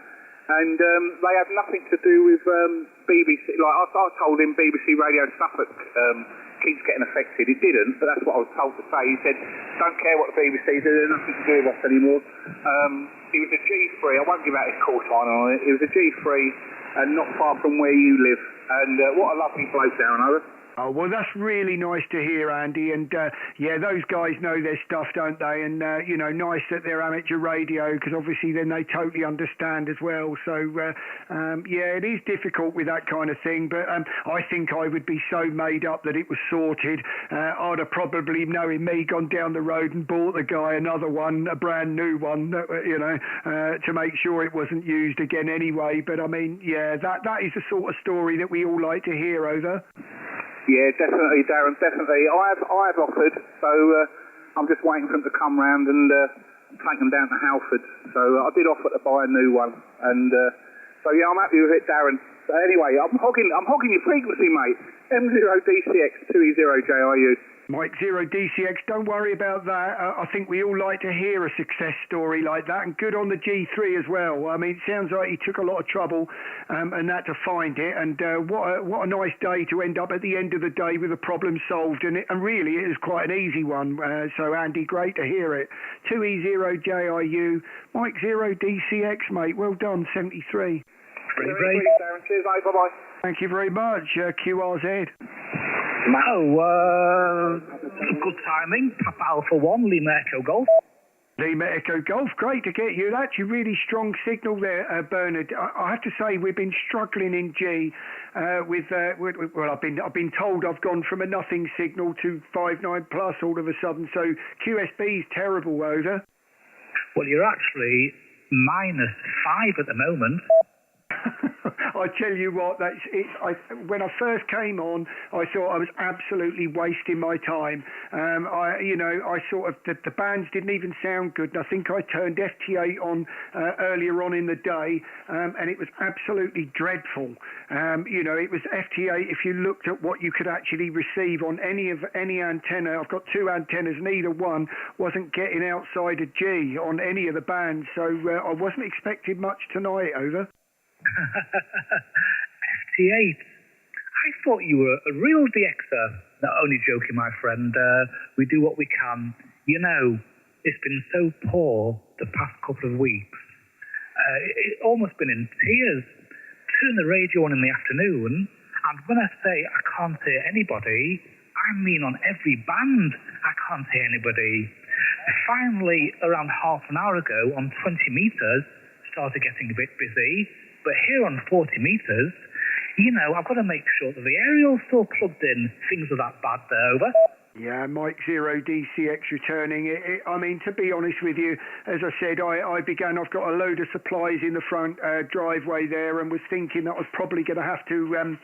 and they have nothing to do with BBC. Like I told him, BBC Radio Suffolk keeps getting affected. It didn't, but that's what I was told to say. He said, "Don't care what the BBC do. There's nothing to do with us anymore." He was a G3. I won't give out his call sign on it. He was a G3, and not far from where you live. And what a lovely bloke, Darren, over. Oh, well, that's really nice to hear, Andy. And, yeah, those guys know their stuff, don't they? And, you know, nice that they're amateur radio, because obviously then they totally understand as well. So, yeah, it is difficult with that kind of thing. But I think I would be so made up that it was sorted. I'd have probably, knowing me, gone down the road and bought the guy another one, a brand new one, you know, to make sure it wasn't used again anyway. But, I mean, yeah, that is the sort of story that we all like to hear, Over. Yeah, definitely, Darren, definitely. I've offered, so I'm just waiting for them to come round and take them down to Halford. So I did offer to buy a new one, and so yeah, I'm happy with it, Darren. So anyway, I'm hogging your frequency, mate. M0DCX 2E0JIU. Mike Zero DCX, don't worry about that. I think we all like to hear a success story like that, and good on the G3 as well. I mean, it sounds like he took a lot of trouble and that to find it, and what a nice day to end up at the end of the day with a problem solved, and really it is quite an easy one. So Andy, great to hear it. 2E0JIU, Mike Zero DCX, mate. Well done, 73. Pretty great, Darren. Cheers, mate. Bye-bye. Thank you very much, QRZ. Good timing. Papa Alpha 1, Lima Echo Golf. Lima Echo Golf, great to get you. That's a really strong signal there, Bernard. I have to say we've been struggling in G well, I've been told I've gone from a nothing signal to 5.9 plus all of a sudden. So QSB is terrible, Over. Well, you're actually -5 at the moment. I tell you what, when I first came on, I thought I was absolutely wasting my time. I sort of, the bands didn't even sound good, and I think I turned FT8 on earlier on in the day, and it was absolutely dreadful. It was FT8, if you looked at what you could actually receive on any antenna. I've got 2 antennas, and either one wasn't getting outside of G on any of the bands, so I wasn't expecting much tonight, Over. FT8. I thought you were a real DXer. Not only joking, my friend. We do what we can. You know, it's been so poor the past couple of weeks. It's almost been in tears. Turn the radio on in the afternoon, and when I say I can't hear anybody, I mean on every band I can't hear anybody. Finally, around half an hour ago, on 20 meters, started getting a bit busy. But here on 40 meters, you know, I've got to make sure that the aerial's still plugged in. Things are that bad there, Over. Yeah, Mike Zero DCX returning. I mean, to be honest with you, as I said, I've got a load of supplies in the front driveway there and was thinking that I was probably going to have to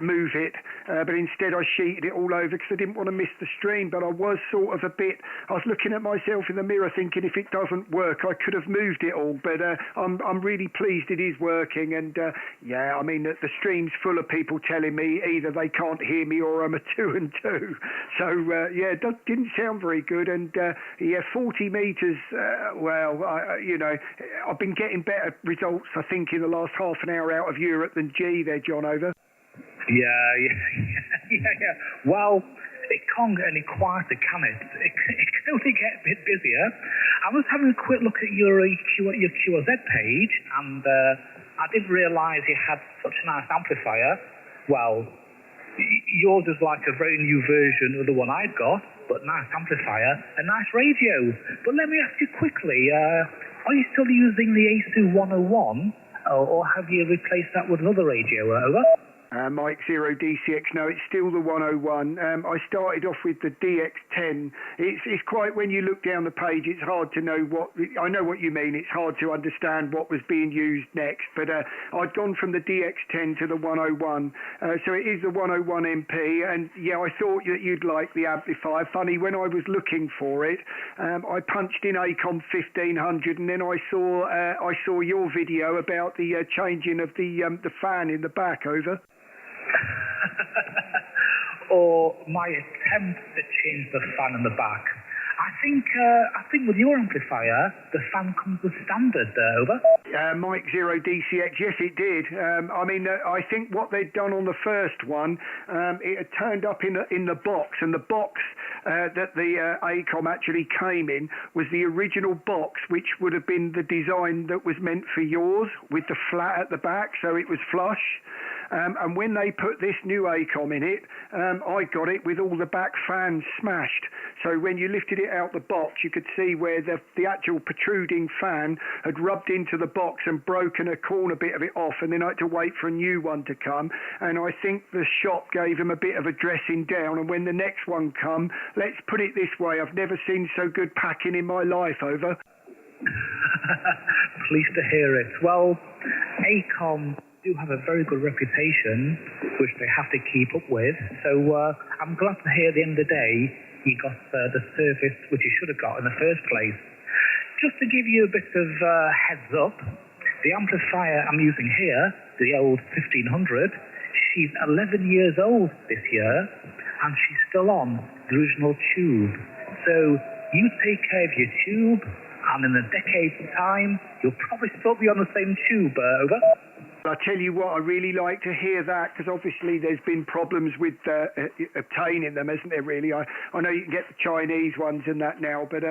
move it, but instead I sheeted it all over because I didn't want to miss the stream. But I was sort of I was looking at myself in the mirror thinking if it doesn't work, I could have moved it all. But I'm really pleased it is working. And yeah, I mean, the stream's full of people telling me either they can't hear me or I'm a 2 and 2. So yeah, it didn't sound very good. And yeah, 40 metres. I've been getting better results, I think, in the last half an hour out of Europe than G there, John. Over. Yeah. Well, it can't get any quieter, can it? It can only get a bit busier. I was having a quick look at your QRZ page, and I didn't realise you had such a nice amplifier. Well, yours is like a very new version of the one I've got, but nice amplifier, a nice radio. But let me ask you quickly, are you still using the ASU 101, or have you replaced that with another radio? Over? Mike Zero DCX, no, it's still the 101. I started off with the DX10. It's quite, when you look down the page, it's hard to know I know what you mean. It's hard to understand what was being used next, but I'd gone from the DX10 to the 101. So it is the 101 MP, and yeah, I thought that you'd like the amplifier. Funny, when I was looking for it, I punched in ACOM 1500, and then I saw your video about the changing of the fan in the back. Over. Or my attempt to change the fan in the back. I think with your amplifier, the fan comes with standard. Over. Mike Zero DCX, yes, it did. I think what they'd done on the first one, it had turned up in the box, and the box that the ACOM actually came in was the original box, which would have been the design that was meant for yours, with the flat at the back, so it was flush. And when they put this new ACOM in it, I got it with all the back fans smashed. So when you lifted it out the box, you could see where the actual protruding fan had rubbed into the box and broken a corner bit of it off, and then I had to wait for a new one to come. And I think the shop gave them a bit of a dressing down, and when the next one come, let's put it this way, I've never seen so good packing in my life. Over. Pleased to hear it. Well, ACOM do have a very good reputation, which they have to keep up with. So I'm glad to hear at the end of the day you got the service which you should have got in the first place. Just to give you a bit of heads up, the amplifier I'm using here, the old 1500, she's 11 years old this year, and she's still on the original tube. So you take care of your tube, and in a decade's time, you'll probably still be on the same tube. Over. I tell you what, I really like to hear that, because obviously there's been problems with obtaining them, isn't there, really? I know you can get the Chinese ones and that now, but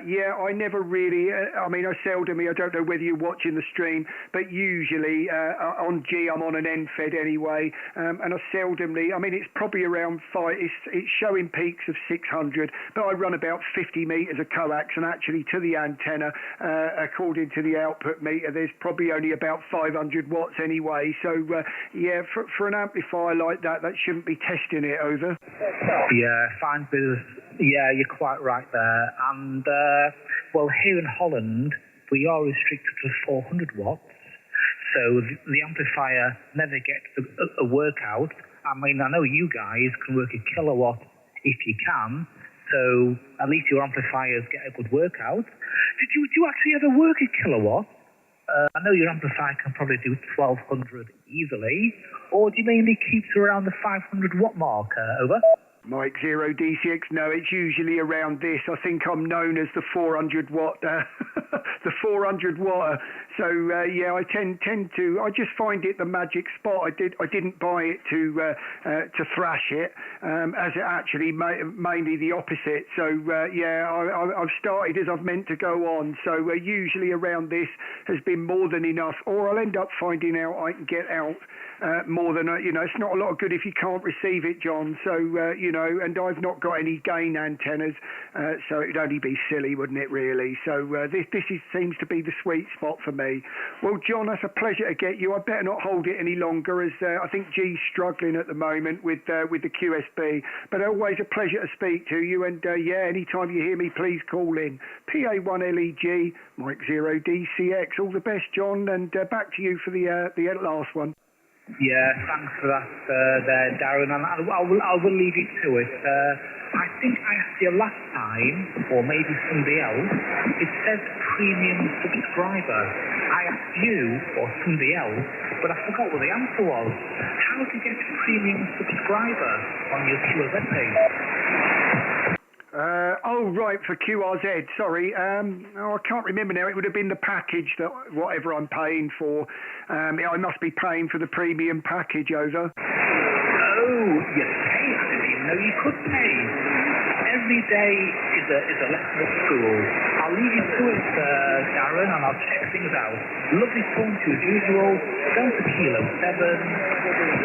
yeah, I never really, I don't know whether you're watching the stream, but usually on G I'm on an end-fed anyway, and I seldomly, it's probably around 5, it's showing peaks of 600, but I run about 50 metres of coax, and actually to the antenna, according to the output meter, there's probably only about 500 watts anyway, so yeah, for an amplifier like that shouldn't be testing it. Over. Yeah, fine business. Yeah, you're quite right there. And well, here in Holland we are restricted to 400 watts, so the amplifier never gets a workout. I know you guys can work a kilowatt if you can, so at least your amplifiers get a good workout. Do you actually ever work a kilowatt? I know your amplifier can probably do 1200 easily, or do you mainly keep to around the 500 watt mark? Over. Mike Zero DCX, no, it's usually around this. I think I'm known as the 400 watt, the 400 watt. So yeah, I tend to. I just find it the magic spot. I didn't buy it to thrash it, as it actually mainly the opposite. So yeah, I've started as I've meant to go on. So usually around this has been more than enough, or I'll end up finding out I can get out more than, it's not a lot of good if you can't receive it, John. So, and I've not got any gain antennas, so it'd only be silly, wouldn't it, really? So this seems to be the sweet spot for me. Well, John, that's a pleasure to get you. I better not hold it any longer, as I think G's struggling at the moment with the QSB. But always a pleasure to speak to you. And anytime you hear me, please call in. PA1LEG, Mike 0 DCX. All the best, John. And back to you for the last one. Yeah, thanks for that there, Darren, and I will leave you to it. I think I asked you last time, or maybe somebody else, it says premium subscriber. I asked you, or somebody else, but I forgot what the answer was. How to get a premium subscriber on your QRZ page? Right, for QRZ, sorry. I can't remember now. It would have been the package, that whatever I'm paying for. I must be paying for the premium package, over. Oh, you pay? I didn't even know you could pay. Every day is a lesson at school. I'll leave you to it, Darren, and I'll check things out. Lovely talking to you as usual. Delta Kilo 7.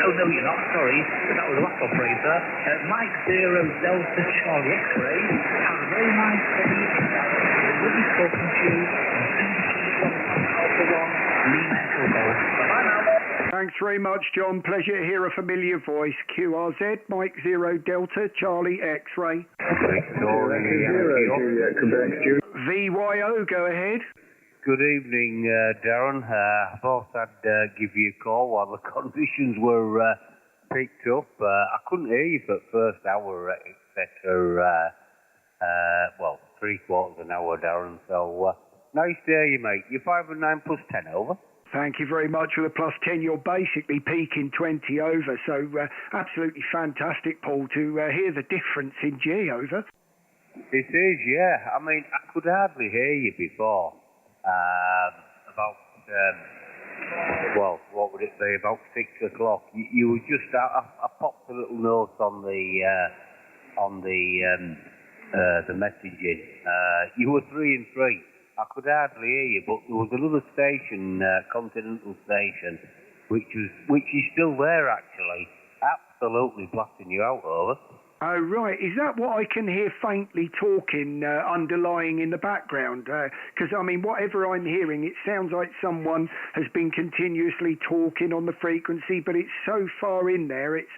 Oh, no, you're not. Sorry. That was a last operator. Mike 0 Delta Charlie X-Ray. Have a very nice day. Lovely talking to you. And send you Alpha 1, Lima Echo Golf. Bye-bye now. Thanks very much, John. Pleasure to hear a familiar voice. QRZ, Mike 0 Delta Charlie X-Ray. VYO, go ahead. Good evening, Darren. I thought I'd give you a call while the conditions were picked up. I couldn't hear you for the first hour, etc. 3/4 an hour, Darren. So nice to hear you, mate. You're 5 and 9 plus 10, over. Thank you very much for the plus 10. You're basically peaking 20 over. So absolutely fantastic, Paul, to hear the difference in G, over. It is, yeah. I mean, I could hardly hear you before. What would it be? About 6 o'clock. You were just. I popped a little note on the messaging. You were 3 and 3. I could hardly hear you, but there was another station, Continental Station, which is still there actually, absolutely blasting you out, over. Oh, right. Is that what I can hear faintly talking, underlying in the background? Because, I mean, whatever I'm hearing, it sounds like someone has been continuously talking on the frequency, but it's so far in there. It's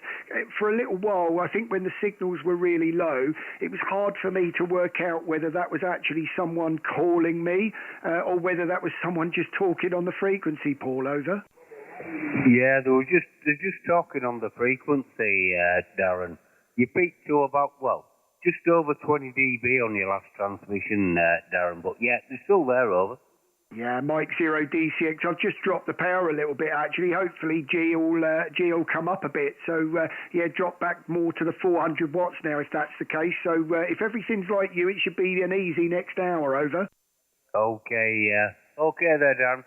for a little while, I think when the signals were really low, it was hard for me to work out whether that was actually someone calling me or whether that was someone just talking on the frequency, Paul, over. Yeah, they're just talking on the frequency, Darren. You peaked to about, just over 20 dB on your last transmission, Darren, but yeah, they're still there, over. Yeah, Mike 0 DCX. I've just dropped the power a little bit, actually. Hopefully G will come up a bit. So, drop back more to the 400 watts now, if that's the case. So, if everything's like you, it should be an easy next hour, over. Okay there, Darren.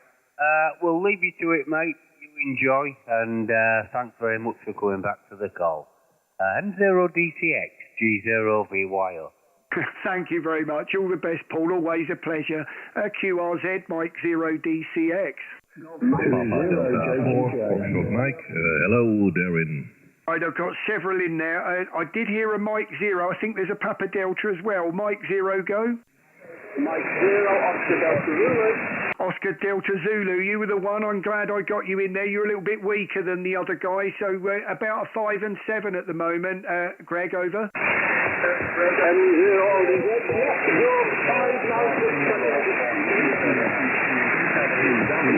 We'll leave you to it, mate. You enjoy, and thanks very much for coming back to the call. M0 DCX, G0VYO. Thank you very much. All the best, Paul. Always a pleasure. QRZ, Mike 0 DCX. Mike, hello, Darren. Right, I've got several in there. I did hear a Mike 0. I think there's a Papa Delta as well. Mike 0, go. Mike 0, Oscar Delta Zulu. Oscar Delta Zulu, you were the one. I'm glad I got you in there. You're a little bit weaker than the other guy, so about a 5 and 7 at the moment. Greg, over.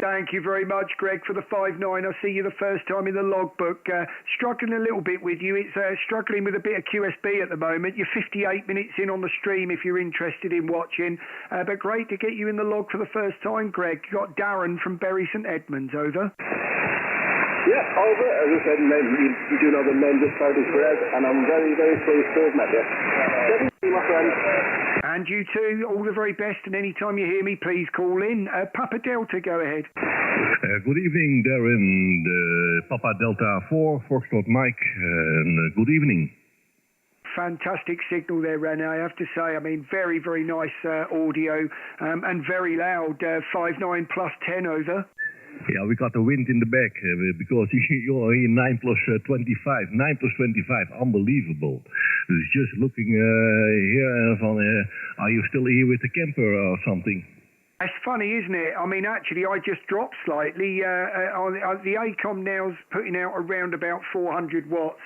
Thank you very much, Greg, for the 5-9. I see you the first time in the logbook. Struggling a little bit with you. It's struggling with a bit of QSB at the moment. You're 58 minutes in on the stream if you're interested in watching. But great to get you in the log for the first time, Greg. You got Darren from Bury St Edmunds, over. Yeah, over. As I said, you do know the name just called is Greg, and I'm very, very pleased to have met you. Good evening, my friend. And you too, all the very best, and anytime you hear me, please call in. Papa Delta, go ahead. Good evening, Darren. Papa Delta 4, Foxtrot Mike, and good evening. Fantastic signal there, Rene, I have to say. I mean, very, very nice audio and very loud. 5-9 plus 10, over. Yeah, we got the wind in the back because you're here 9 plus 25. 9 plus 25, unbelievable. Dus just looking here van, are you still here with the camper or something? That's funny, isn't it? I mean, actually, I just dropped slightly. The ACOM now's putting out around about 400 watts.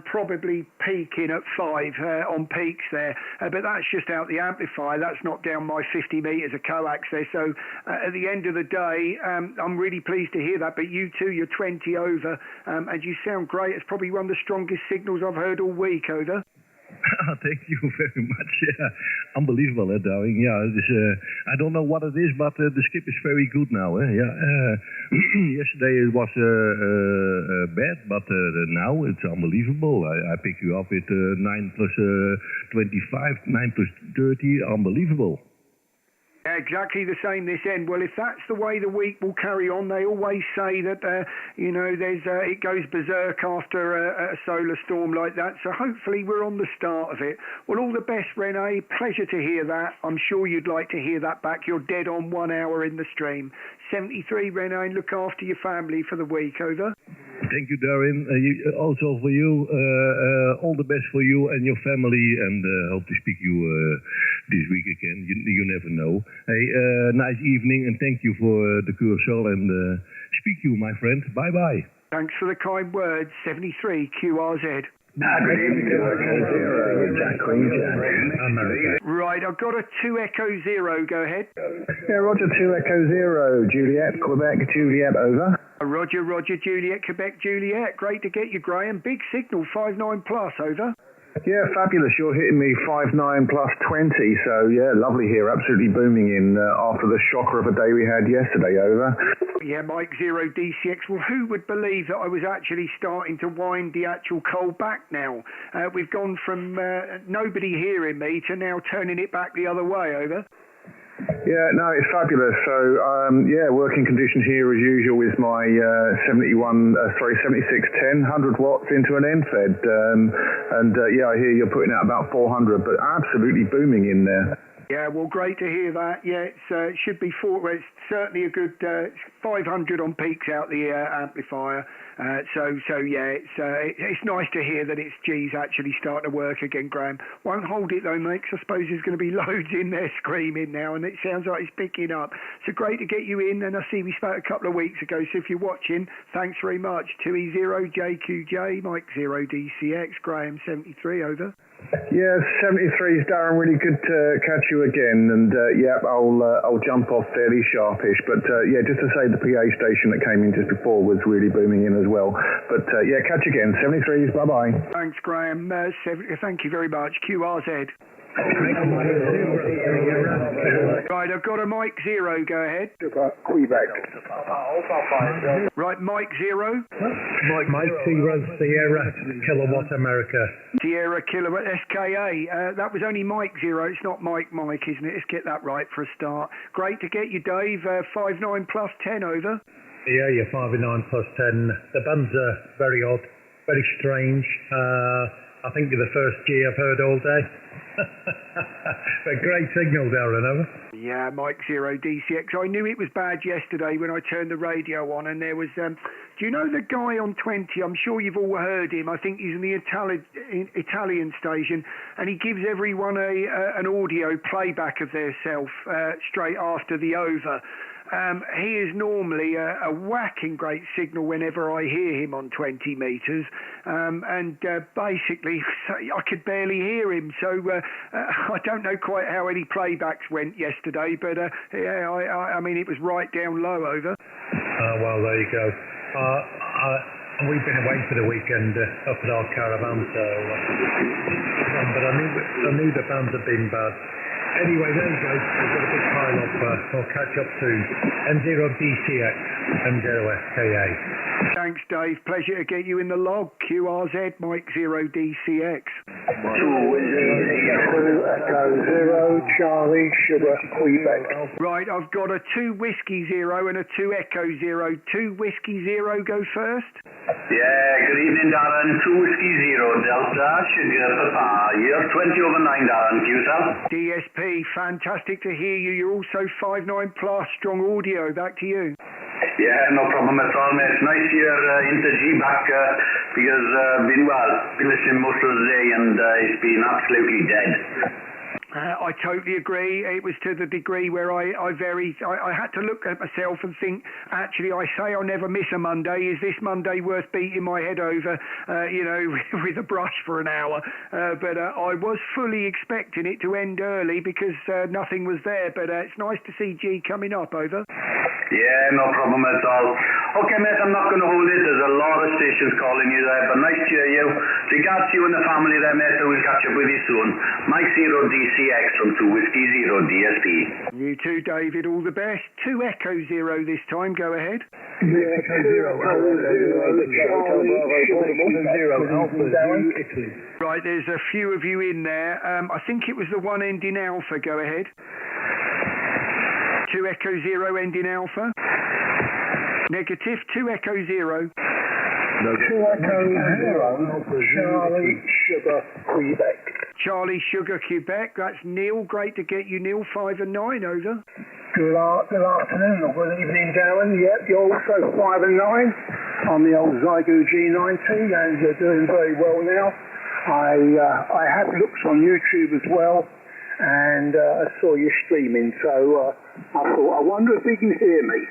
Probably peaking at 5 on peaks there, but that's just out the amplifier. That's not down my 50 metres of coax there. So at the end of the day, I'm really pleased to hear that. But you too, you're 20 over, and you sound great. It's probably one of the strongest signals I've heard all week, over. Thank you very much. Yeah, unbelievable, darling. Yeah, I don't know what it is, but the skip is very good now. Yeah, yesterday it was bad, but now it's unbelievable. I pick you up with 9 plus 25, 9 plus 30. Unbelievable. Exactly the same this end. Well, if that's the way the week will carry on, they always say that, it goes berserk after a solar storm like that. So hopefully we're on the start of it. Well, all the best, Rene. Pleasure to hear that. I'm sure you'd like to hear that back. You're dead on 1 hour in the stream. 73, Rene. Look after your family for the week, over. Thank you, Darren. Also for you, all the best for you and your family, and hope to speak you this week again. You never know. Hey, nice evening, and thank you for the Curacao, and speak you, my friend. Bye-bye. Thanks for the kind words. 73 QRZ. Right, I've got a 2 Echo 0. Go ahead. Yeah, Roger, 2 Echo 0. Juliet, Quebec, Juliet, over. Roger, Juliet, Quebec, Juliet. Great to get you, Graham. Big signal, 59 plus, over. Yeah, fabulous. You're hitting me 59 plus 20. So, yeah, lovely here. Absolutely booming in after the shocker of a day we had yesterday, over. Yeah, Mike 0 DCX. Well, who would believe that I was actually starting to wind the actual coal back now? We've gone from nobody hearing me to now turning it back the other way, over. Yeah, no, it's fabulous. So, working conditions here as usual with my 7610, 100 watts into an end-fed. I hear you're putting out about 400, but absolutely booming in there. Yeah, well, great to hear that. Yeah, it should be it's certainly a good 500 on peaks out the amplifier. It's nice to hear that it's G's actually starting to work again, Graham. Won't hold it though, mate, 'cause I suppose there's going to be loads in there screaming now, and it sounds like it's picking up. So great to get you in, and I see we spoke a couple of weeks ago, so if you're watching, thanks very much. 2E0 JQJ, Mike 0 DCX, Graham 73, over. Yeah, 73 is Darren. Really good to catch you again, and I'll jump off fairly sharpish. But just to say, the PA station that came in just before was really booming in as well. But catch you again. 73s. Bye bye. Thanks, Graham. Thank you very much. QRZ. Right, I've got a Mike 0. Go ahead. Quebec. Right, Mike 0. Mike 0 Sierra Kilowatt America. Sierra Kilowatt SKA. That was only Mike 0. It's not Mike, isn't it? Let's get that right for a start. Great to get you, Dave. 59 plus 10, over. Yeah, you're 59 plus 10. The bands are very odd, very strange. I think you're the first G I've heard all day. But great signal, Darren, over. Yeah, Mike 0 DCX. I knew it was bad yesterday when I turned the radio on, and there was... do you know the guy on 20? I'm sure you've all heard him. I think he's in the Italian station, and he gives everyone an audio playback of their self straight after the over. He is normally a whacking great signal whenever I hear him on 20 metres, basically I could barely hear him, so I don't know quite how any playbacks went yesterday, but I mean it was right down low, over. Well, there you go. We've been away for the weekend up at our caravan, so but I knew the bands had been bad. Anyway, there you go. We've got a big pile up. We'll catch up soon. M0DCX, M0SKA. Thanks, Dave. Pleasure to get you in the log. QRZ, Mike 0 DCX. 2 Echo 0 Charlie Sugar Quebec. Right, I've got a 2 Whiskey 0 and a 2 Echo 0. 2 Whiskey 0 go first. Yeah, good evening, Darren. 2 Whiskey 0 Delta Sugar Papa. You're 20 over 9, Darren. QSL. DSP, fantastic to hear you. You're also 59 plus, strong audio. Back to you. Yeah, no problem at all, mate. Nice year into G back because been listening most of the day and it's been absolutely dead. I totally agree. It was to the degree where I had to look at myself and think, actually, I say I'll never miss a Monday. Is this Monday worth beating my head over, with a brush for an hour? But I was fully expecting it to end early because nothing was there. But it's nice to see G coming up, over. Yeah, no problem at all. Okay, mate, I'm not going to hold it. There's a lot of stations calling you there, but nice to hear you. Regards to you and the family there, mate. I will catch up with you soon. Mike 0 DCX from 2 Whiskey 0 DSP. You too, David. All the best. 2 Echo 0 this time. Go ahead. Echo 0. Right, there's a few of you in there. I think it was the one ending Alpha. Go ahead. 2 Echo 0 ending Alpha. Negative. 2 Echo 0. No. 2 Echo 0. Charlie Sugar Quebec. Charlie Sugar Quebec. That's Neil. Great to get you, Neil. 5 and 9. Over. Good afternoon or good evening, Darren. Yep, you're also 5 and 9 on the old Zygo G90 and you're doing very well now. I have looks on YouTube as well. And I saw you streaming, so I thought, I wonder if he can hear me.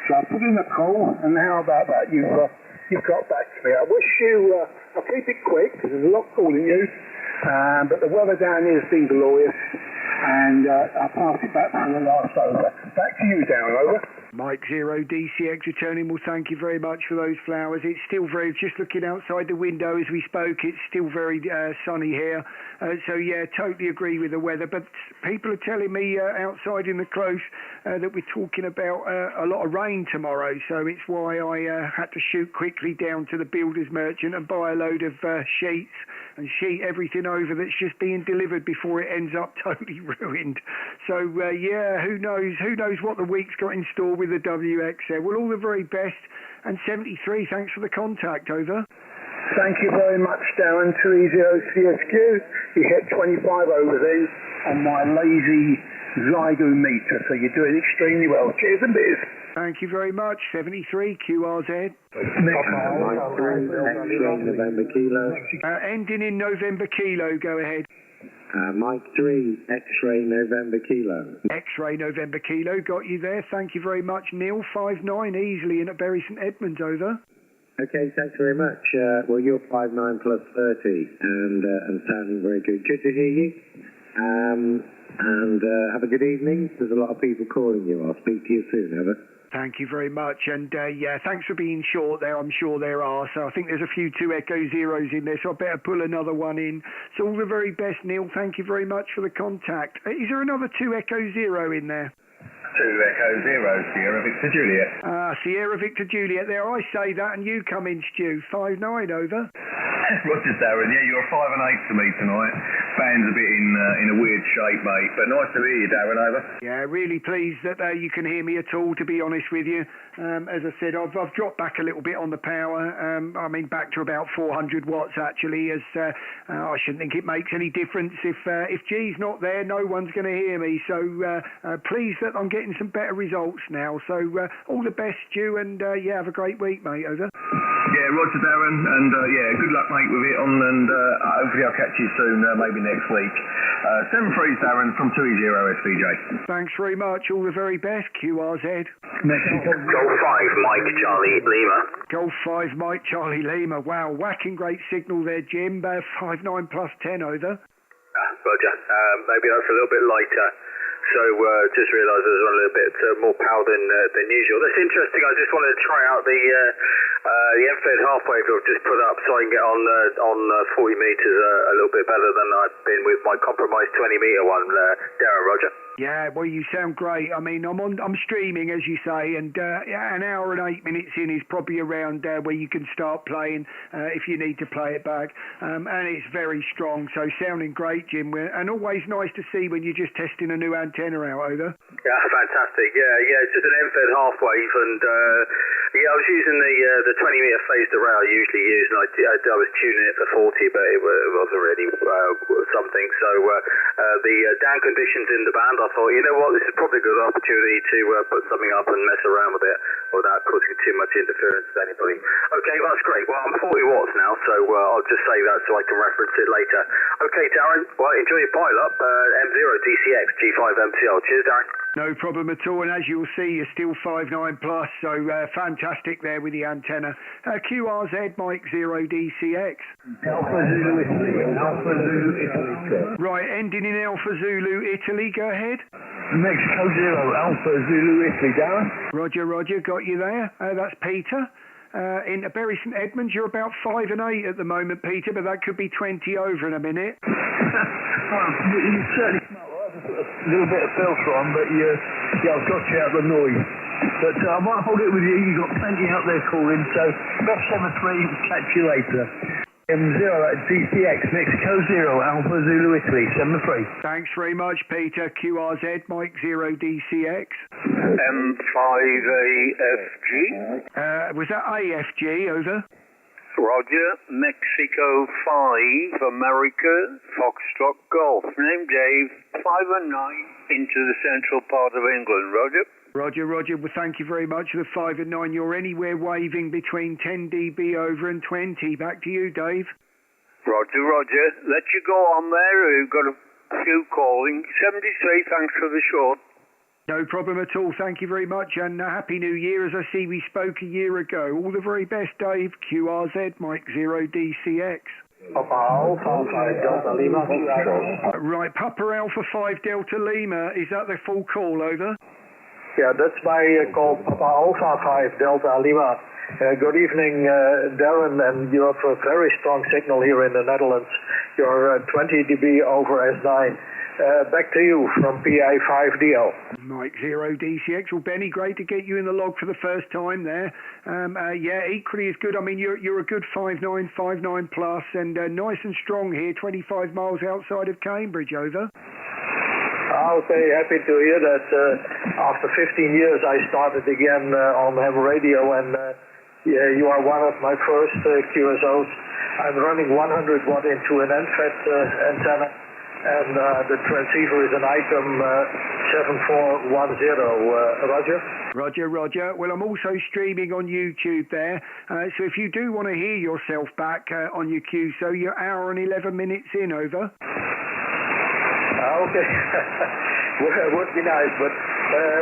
So I put in a call, and how about that? You've got back to me. I wish you, I'll keep it quick, because there's a lot calling you, but the weather down here has been glorious, and I'll pass it back to the last over. Back to you, Darren, over. Mike 0 DCX returning. Well, thank you very much for those flowers. It's still very, just looking outside the window as we spoke, it's still very sunny here. So yeah, totally agree with the weather. But people are telling me outside in the close that we're talking about a lot of rain tomorrow. So it's why I had to shoot quickly down to the builder's merchant and buy a load of sheets and sheet everything over that's just being delivered before it ends up totally ruined. So yeah, who knows what the week's got in store with the WXL. Well, all the very best. And 73, thanks for the contact, over. Thank you very much, Darren. 30 CSQ. You hit 25 over then on my lazy Zygo meter, so you're doing extremely well. Cheers and biz. Thank you very much. 73 QRZ. November Kilo. Ending in November Kilo. Go ahead. Mike 3, X-Ray November Kilo. X-Ray November Kilo, got you there. Thank you very much, Neil. 5-9 easily in at Bury St Edmunds, over. Okay, thanks very much. Well, you're 5-9 plus 30 and sounding very good. Good to hear you. And have a good evening. There's a lot of people calling you. I'll speak to you soon, over. Thank you very much. And yeah, thanks for being short there. I'm sure there are. So I think there's a few 2 Echo 0s in there, so I better pull another one in. So all the very best, Neil. Thank you very much for the contact. Is there another 2 Echo 0 in there? 2 Echo 0, Sierra Victor Juliet. Sierra Victor Juliet there. I say that and you come in, Stu. 5-9, over. Roger, Darren. Yeah, you're 5 and 8 to me tonight. Band's a bit in a weird shape, mate. But nice to hear you, Darren, over. Yeah, really pleased that you can hear me at all, to be honest with you. As I said, I've dropped back a little bit on the power. I mean, back to about 400 watts, actually, as I shouldn't think it makes any difference. If G's not there, no one's going to hear me. So pleased that I'm getting some better results now. So all the best, Stu, and yeah, have a great week, mate, over. Yeah, Roger, Darren, and yeah, good luck, mate, with it on, and hopefully I'll catch you soon, maybe next week. 7-3's Darren from 2-0 SVJ. Thanks very much. All the very best, QRZ. Golf 5, Mike Charlie Lima. Golf 5, Mike Charlie Lima. Wow, whacking great signal there, Jim. 5-9 plus 10, over. Roger. Maybe that's a little bit lighter. So just realised there's a little bit more power than usual. That's interesting. I just wanted to try out the MFed half wave I've just put up so I can get on 40 metres a little bit better than I've been with my compromised 20 metre one. Darren, Roger. Yeah, well, you sound great. I mean, I'm streaming, as you say, and an hour and 8 minutes in is probably around where you can start playing if you need to play it back. And it's very strong, so sounding great, Jim. And always nice to see when you're just testing a new antenna out, over. Yeah, fantastic. Yeah, it's just an MFed half wave, and Yeah, I was using the 20 metre phased array I usually use, and I was tuning it for 40, but it wasn't really something. So the down conditions in the band, I thought, you know what, this is probably a good opportunity to put something up and mess around with it without causing too much interference to anybody. Okay, well, that's great. Well, I'm 40 watts now, so I'll just say that so I can reference it later. Okay, Darren, well, enjoy your pile-up. M0 DCX G5 MTL. Cheers, Darren. No problem at all, and as you'll see, you're still 5.9 plus, so fantastic there with the antenna. QRZ Mike 0 DCX. Alpha Zulu Italy. Alpha Zulu Italy. Right, ending in Alpha Zulu Italy, go ahead. Mexico 0, Alpha Zulu Italy, Darren. Roger, got you there. That's Peter. In Bury St Edmunds, you're about 5 and 8 at the moment, Peter, but that could be 20 over in a minute. You certainly smell a little bit of filter on, but I've got you out of the noise. But I might hold it with you. You've got plenty out there calling, so best 7-3, catch you later. M0 at DCX, Mexico 0, Alpha Zulu Italy, 7-3. Thanks very much, Peter. QRZ Mike 0 DCX. M5AFG. Was that AFG, over? Roger, Mexico 5, America, Foxtrot Golf. Name Dave, 5 and 9 into the central part of England. Roger. Roger. Well, thank you very much for the 5 and 9. You're anywhere waving between 10 dB over and 20. Back to you, Dave. Roger. Let you go on there. You've got a few calling. 73, thanks for the short. No problem at all. Thank you very much, and Happy New Year, as I see we spoke a year ago. All the very best, Dave. QRZ, Mike 0 DCX. Papa Alpha 5 Delta Lima. Right, Papa Alpha 5 Delta Lima. Is that the full call, over? Yeah, that's my call, Papa Alpha 5 Delta Lima. Good evening, Darren, and you have a very strong signal here in the Netherlands. You're 20 dB over S9. Back to you from PA5DL. Mike 0 DCX. Well, Benny, great to get you in the log for the first time there. Yeah, equally as good. I mean, you're a good 5.9 plus, and nice and strong here, 25 miles outside of Cambridge, over. Okay, happy to hear that. After 15 years, I started again on ham radio, and you are one of my first QSOs. I'm running 100 watt into an NFET antenna. And the transceiver is an item 7410, Roger. Well, I'm also streaming on YouTube there, so if you do want to hear yourself back on your QSO, you're hour and 11 minutes in, over. Okay. Would be nice, but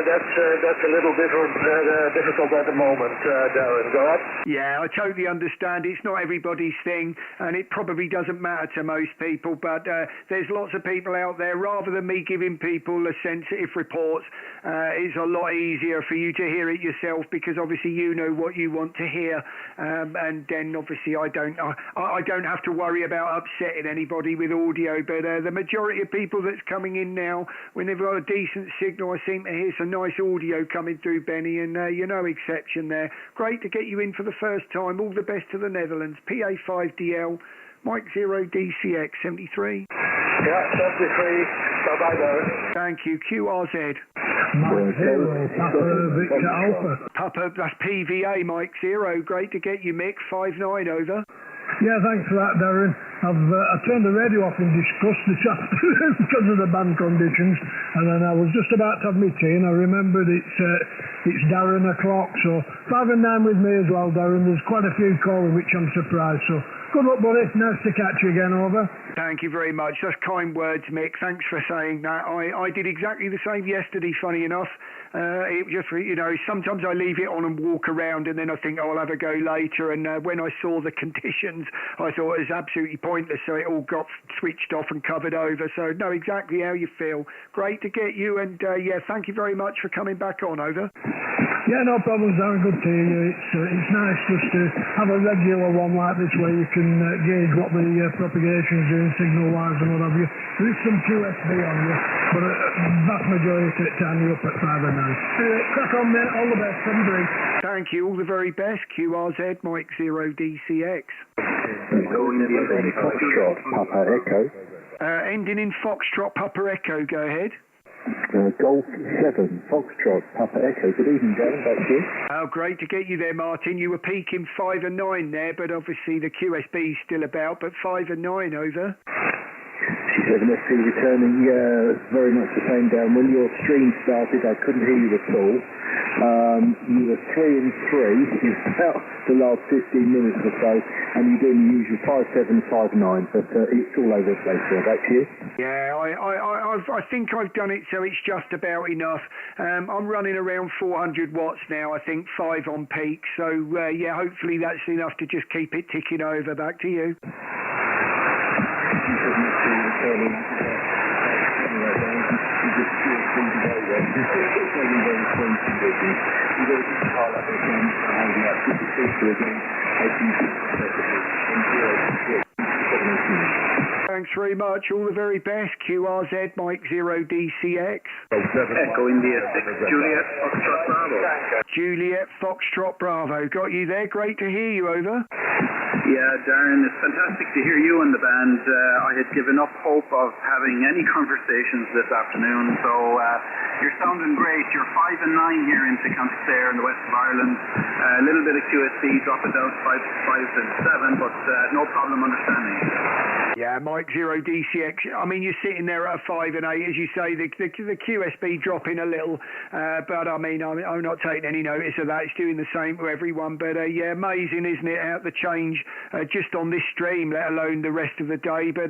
that's a little difficult at the moment, Darren. Go ahead. Yeah, I totally understand. It's not everybody's thing, and it probably doesn't matter to most people, but there's lots of people out there. Rather than me giving people a sensitive reports, it's a lot easier for you to hear it yourself, because obviously you know what you want to hear, and then obviously I don't have to worry about upsetting anybody with audio, but the majority of people that's coming in now, when they've got a decent signal, I seem to hear some nice audio coming through, Benny, and you're no exception there. Great to get you in for the first time. All the best to the Netherlands. PA5DL, Mike 0 DCX 73. Yeah, 73. Bye-bye, Darren. Thank you. QRZ. Mike 0, Papa Victor Alpha. Papa, that's PVA, Mike 0. Great to get you, Mick. 5.9, over. Yeah, thanks for that, Darren. I turned the radio off in disgust this afternoon because of the band conditions, and then I was just about to have my tea, and I remembered it's Darren o'clock, so 5 and 9 with me as well, Darren. There's quite a few calling, which I'm surprised, so good luck, buddy. Nice to catch you again, over. Thank you very much. That's kind words, Mick. Thanks for saying that. I did exactly the same yesterday, funny enough. It just, sometimes I leave it on and walk around, and then I think, I'll have a go later, and when I saw the conditions, I thought it was absolutely pointless, so it all got switched off and covered over. So know exactly how you feel. Great to get you, and thank you very much for coming back on, over. Yeah, no problems, Darren. Good to hear you. It's nice just to have a regular one like this where you can gauge what the propagation's doing signal-wise and what have you. There is some QSB on you, but vast majority of the time you're up at 5 and 9. Anyway, crack on, mate. All the best. 7-3. Thank you. All the very best. QRZ, Mike 0 DCX. Foxtrot, Papa Echo. Ending in Foxtrot, Papa Echo. Go ahead. Golf 7, Foxtrot, Papa Echo. Good evening, Darren. Back to you. Oh, great to get you there, Martin. You were peaking 5 and 9 there, but obviously the QSB's still about, but 5 and 9 over. C7FP returning, very much the same, Darren. When your stream started, I couldn't hear you at all. You were 3 and 3 in about the last 15 minutes or so, and you're doing the usual 5-7, 5-9, but it's all over the place there. Back to you. Yeah, I think I've done it, so it's just about enough. I'm running around 400 watts now, I think, 5 on peak, so yeah, hopefully that's enough to just keep it ticking over. Back to you. Thanks very much. All the very best. QRZ Mike 0 DCX. Echo India 6 Juliet Foxtrot Bravo. Juliet Foxtrot Bravo. Got you there. Great to hear you. Over. Yeah, Darren, it's fantastic to hear you and the band. I had given up hope of having any conversations this afternoon, so you're sounding great. You're 5 and 9 here into County Clare in the west of Ireland. A little bit of QSB, drop it down to 5 and 7, but no problem understanding. Yeah, Mike 0 DCX. I mean, you're sitting there at a 5 and 8, as you say. The QSB dropping a little, but I mean, I'm not taking any notice of that. It's doing the same to everyone. But yeah, amazing, isn't it? Out the change just on this stream, let alone the rest of the day. But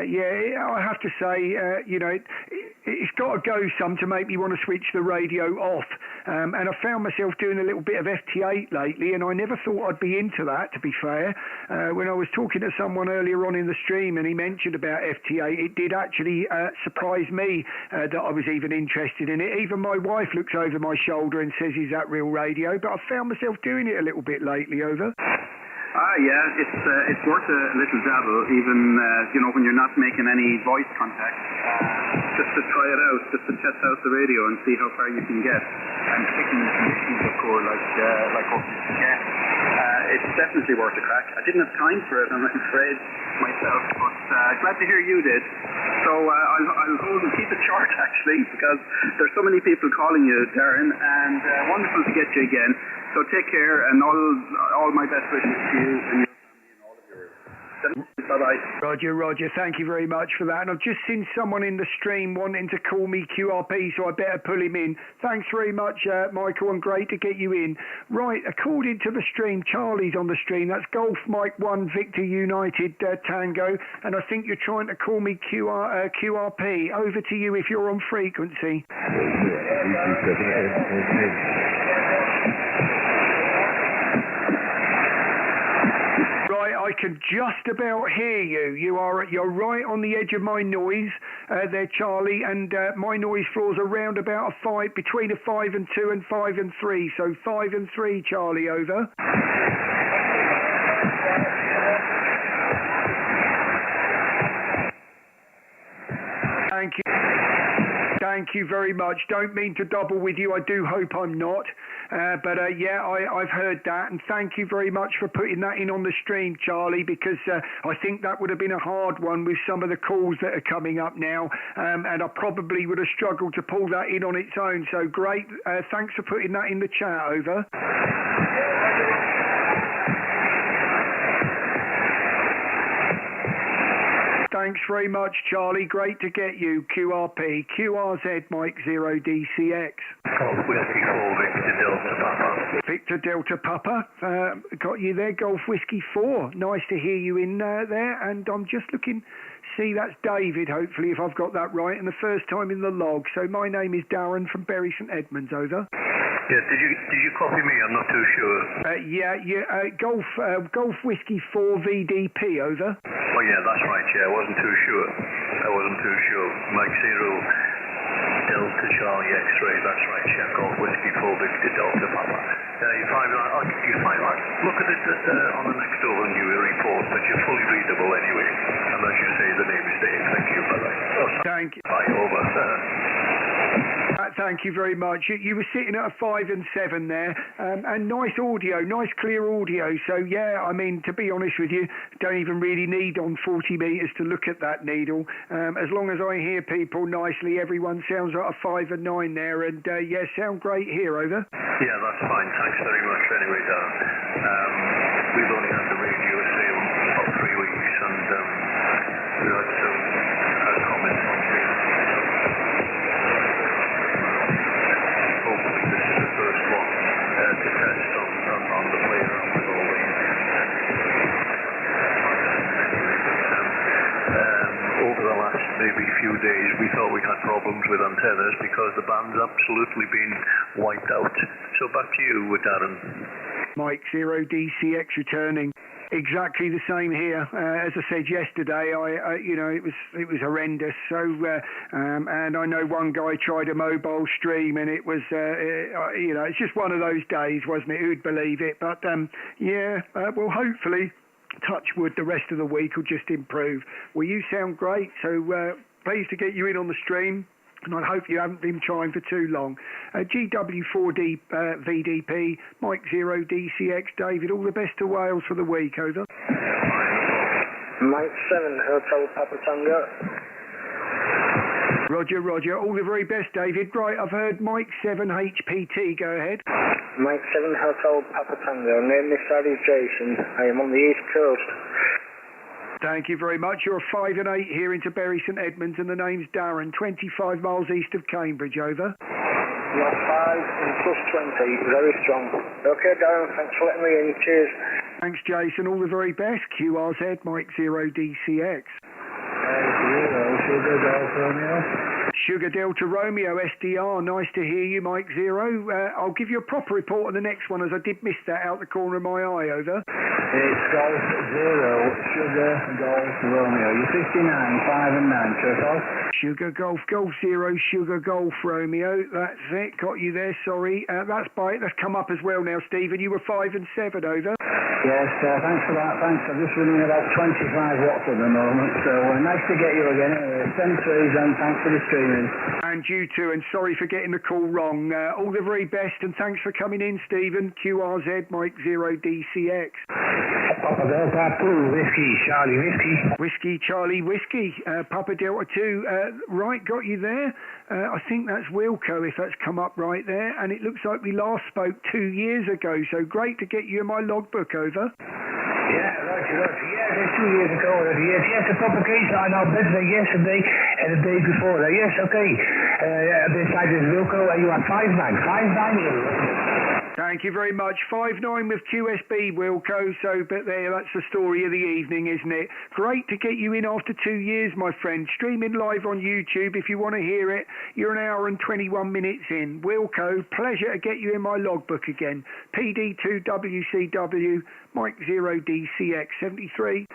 yeah, I have to say, you know, it's got to go some to make me want to switch the radio off. And I found myself doing a little bit of FT8 lately, and I never thought I'd be into that, to be fair. When I was talking to someone earlier on in the stream and he mentioned about FT8, it did actually surprise me that I was even interested in it. Even my wife looks over my shoulder and says, is that real radio? But I found myself doing it a little bit lately. Over. Yeah, it's worth a little dabble, even you know, when you're not making any voice contact, just to try it out, just to test out the radio and see how far you can get, and picking the conditions, of course, like what you can get. It's definitely worth a crack. I didn't have time for it, I'm afraid, myself, but glad to hear you did. So I'll hold and keep it short, actually, because there's so many people calling you, Darren, and wonderful to get you again. So take care, and all my best wishes to you and your family and all of yours. Bye-bye. Roger. Thank you very much for that. And I've just seen someone in the stream wanting to call me QRP, so I better pull him in. Thanks very much, Michael, and great to get you in. Right, according to the stream, Charlie's on the stream. That's Golf Mike 1 Victor United Tango, and I think you're trying to call me QRP. Over to you if you're on frequency. Right, I can just about hear you. You're right on the edge of my noise there, Charlie, and my noise floor's around about a 5, between a 5 and 2 and 5 and 3. So 5 and 3, Charlie, over. Thank you. Thank you very much. Don't mean to double with you. I do hope I'm not. But yeah, I've heard that. And thank you very much for putting that in on the stream, Charlie, because I think that would have been a hard one with some of the calls that are coming up now. And I probably would have struggled to pull that in on its own. So great. Thanks for putting that in the chat. Over. Thanks very much, Charlie. Great to get you. QRP. QRZ Mike 0 DCX. Golf Whiskey 4 Victor Delta Papa. Victor Delta Papa. Got you there. Golf Whiskey 4. Nice to hear you in there. And I'm just looking. See, that's David, hopefully, if I've got that right. And the first time in the log. So my name is Darren from Bury St Edmunds. Over. Yeah, did you copy me? I'm not too sure. Golf Whiskey 4 VDP, over. Oh yeah, that's right, yeah, I wasn't too sure. Mike 0 Delta Charlie X-ray, that's right, yeah, Golf Whiskey 4 Victor Delta Papa. You find look at it on the next overview report, but you're fully readable anyway. And as you say, the name is Dave. Thank you, brother. Thank you. Bye, over. thank you very much. You were sitting at a 5 and 7 there, and nice audio, nice clear audio. So yeah, I mean, to be honest with you, don't even really need on 40 metres to look at that needle. As long as I hear people nicely, everyone sounds like a 5 and 9 there, and yeah, sound great here, over. Yeah, that's fine. Thanks very much anyway, Darren. We've only had the radio sale about 3 weeks, and we had some comments on things. Hopefully this is the first one to test on the play around with all these. Over the last maybe few days, we thought we had problems with antennas because the band's absolutely been wiped out. So back to you, Darren. Mike 0 DCX returning. Exactly the same here. As I said yesterday, it was horrendous. So, and I know one guy tried a mobile stream, and it was, it's just one of those days, wasn't it? Who'd believe it? But well, hopefully, touch wood, the rest of the week will just improve. Well, you sound great. So pleased to get you in on the stream. And I hope you haven't been trying for too long. GW4D VDP, Mike 0 DCX, David, all the best to Wales for the week, over. Mike 7, Hotel Papa Tango. Roger, Roger. All the very best, David. Right, I've heard Mike 7 HPT. Go ahead. Mike 7, Hotel Papa Tango. Name this side is Jason. I am on the East Coast. Thank you very much. You're 5 and 8 here into Bury St Edmunds, and the name's Darren, 25 miles east of Cambridge, over. Not 5 and plus 20, very strong. Okay, Darren, thanks for letting me in. Cheers. Thanks, Jason. All the very best. QRZ, Mike 0 DCX. Sugar Delta Romeo. Sugar Delta Romeo, SDR. Nice to hear you, Mike 0. I'll give you a proper report on the next one, as I did miss that out the corner of my eye, over. It's Golf 0, Sugar Golf Romeo. You're 59, 5 and 9, Turtle. Sugar Golf, Golf 0, Sugar Golf Romeo. That's it. Got you there, sorry. That's come up as well now, Stephen. You were 5 and 7, over. Yes, thanks for that. Thanks. I'm just running about 25 watts at the moment, so nice to get you again. Send threes and thanks for the streaming. And you too, and sorry for getting the call wrong. All the very best, and thanks for coming in, Stephen. QRZ, Mike 0 DCX. Papa Delta 2, Whiskey, Charlie Whiskey. Whiskey, Charlie Whiskey. Papa Delta 2, right, got you there. I think that's Wilco, if that's come up right there. And it looks like we last spoke 2 years ago, so great to get you in my logbook, over. Yeah, Roger. Yeah, that's 2 years ago. Yes, the publication on our birthday yesterday and the day before that. Yes, okay. This side is Wilco, and you are 5'9". 5'9". Thank you very much. 5'9" with QSB, Wilco. So, but there, that's the story of the evening, isn't it? Great to get you in after 2 years, my friend. Streaming live on YouTube if you want to hear it. You're an hour and 21 minutes in. Wilco, pleasure to get you in my logbook again. PD2WCW, Mike 0 DCX 73.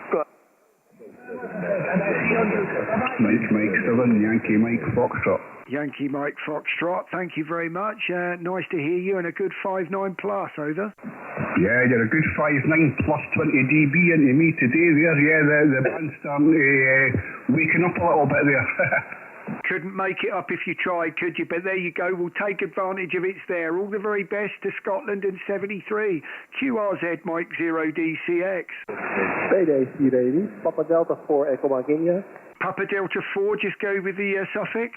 Mike 7, Yankee Mike Foxtrot. Yankee Mike Foxtrot, thank you very much. Nice to hear you, and a good 5'9" plus, over. Yeah, you're a good 5'9" plus 20 dB into me today there. Yeah, the band's starting to waking up a little bit there. Couldn't make it up if you tried, could you? But there you go. We'll take advantage of it's there. All the very best to Scotland and 73. QRZ Mike 0 DCX. Payday, baby. Papa Delta 4 Echo Mike India. Papa Delta 4, just go with the suffix.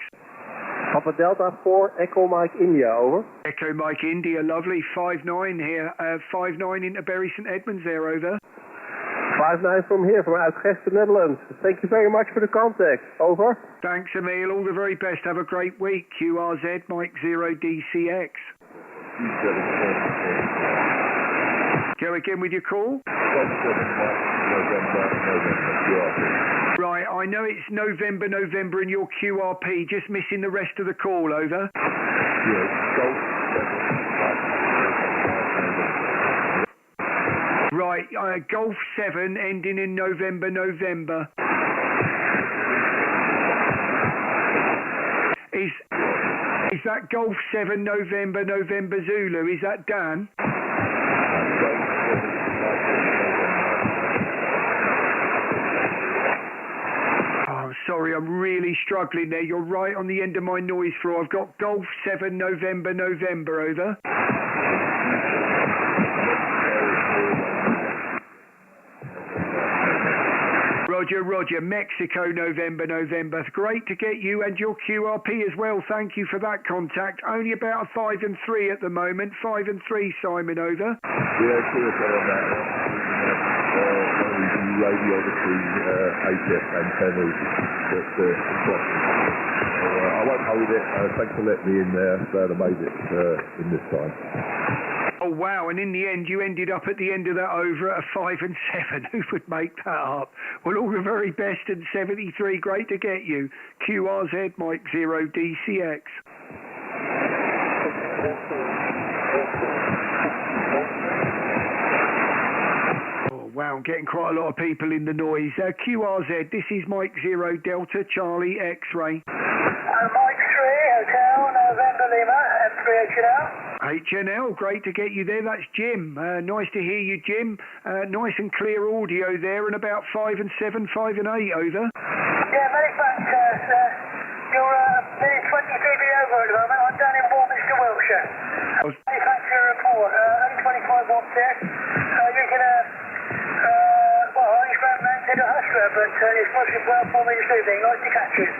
Papa Delta 4 Echo Mike India, over. Echo Mike India, lovely. 5'9" here. 5'9" into Bury St Edmunds there, over. 5'9" from here, from Utrecht, the Netherlands. Thank you very much for the contact. Over. Thanks, Emil. All the very best. Have a great week. QRZ Mike 0 DCX. Go again with your call. Right, I know it's November in your QRP, just missing the rest of the call, over. Right, Golf 7 ending in November. Is that Golf 7 November Zulu? Is that Dan? sorry, I'm really struggling there. You're right on the end of my noise floor. I've got Golf 7 November, over. Roger, Mexico, November. Great to get you and your QRP as well. Thank you for that contact. Only about a 5 and 3 at the moment. 5 and 3, Simon, over. Yeah, QSL on that one. Radio between HF antennas that I won't hold it. Thanks for letting me in there. Glad I made it in this time. Oh, wow, and in the end, you ended up at the end of that over at a 5 and 7. Who would make that up? Well, all the very best and 73. Great to get you. QRZ, Mike 0 DCX. Oh, wow, I'm getting quite a lot of people in the noise. QRZ, this is Mike 0 Delta Charlie X-Ray. Mike 3, Hotel November Lima, M3HNL. HNL, great to get you there. That's Jim. Nice to hear you, Jim. Nice and clear audio there, and about 5 and 7, 5 and 8, over. Yeah, many thanks, sir. You're nearly 20 dB over at the moment. I'm down in Warminster, Wiltshire. Many thanks for your report. Only 25 watts there. You can, he's round Manchester Hustler, but it's working well for me this evening. Nice to catch you.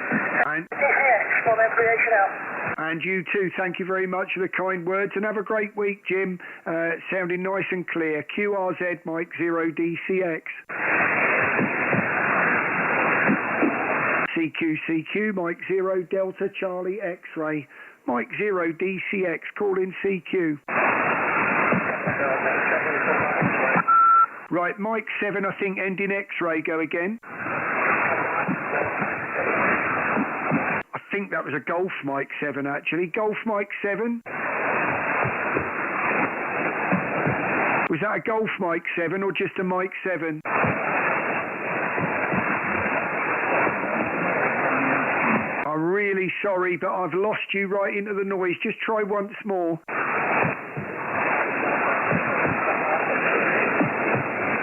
And DCX from M3HNL. And you too. Thank you very much for the kind words, and have a great week, Jim. Sounding nice and clear. QRZ, Mike 0 DCX. CQ, Mike 0 Delta Charlie X-Ray. Mike 0 DCX, calling CQ. Right, Mike 7, I think, ending X-ray, go again. I think that was a Golf Mike 7, actually. Golf Mike 7. Was that a Golf Mike 7 or just a Mike 7? I'm really sorry, but I've lost you right into the noise. Just try once more.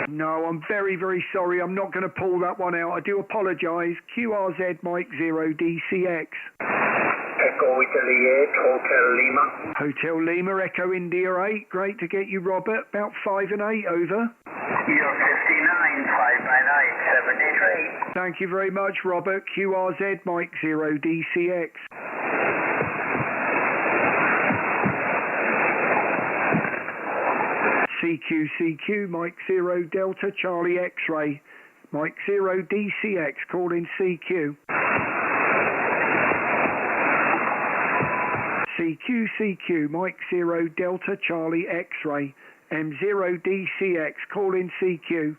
No, I'm very, very sorry. I'm not going to pull that one out. I do apologise. QRZ Mike 0 DCX. Echo Italy 8, Hotel Lima. Hotel Lima, Echo India 8. Great to get you, Robert. About 5 and 8, over. You're 59, 598, 73. Thank you very much, Robert. QRZ Mike 0 DCX. CQ, Mike 0 Delta Charlie X-Ray. Mike 0 DCX, calling CQ. CQ, Mike 0 Delta Charlie X-Ray. M0 DCX, calling CQ.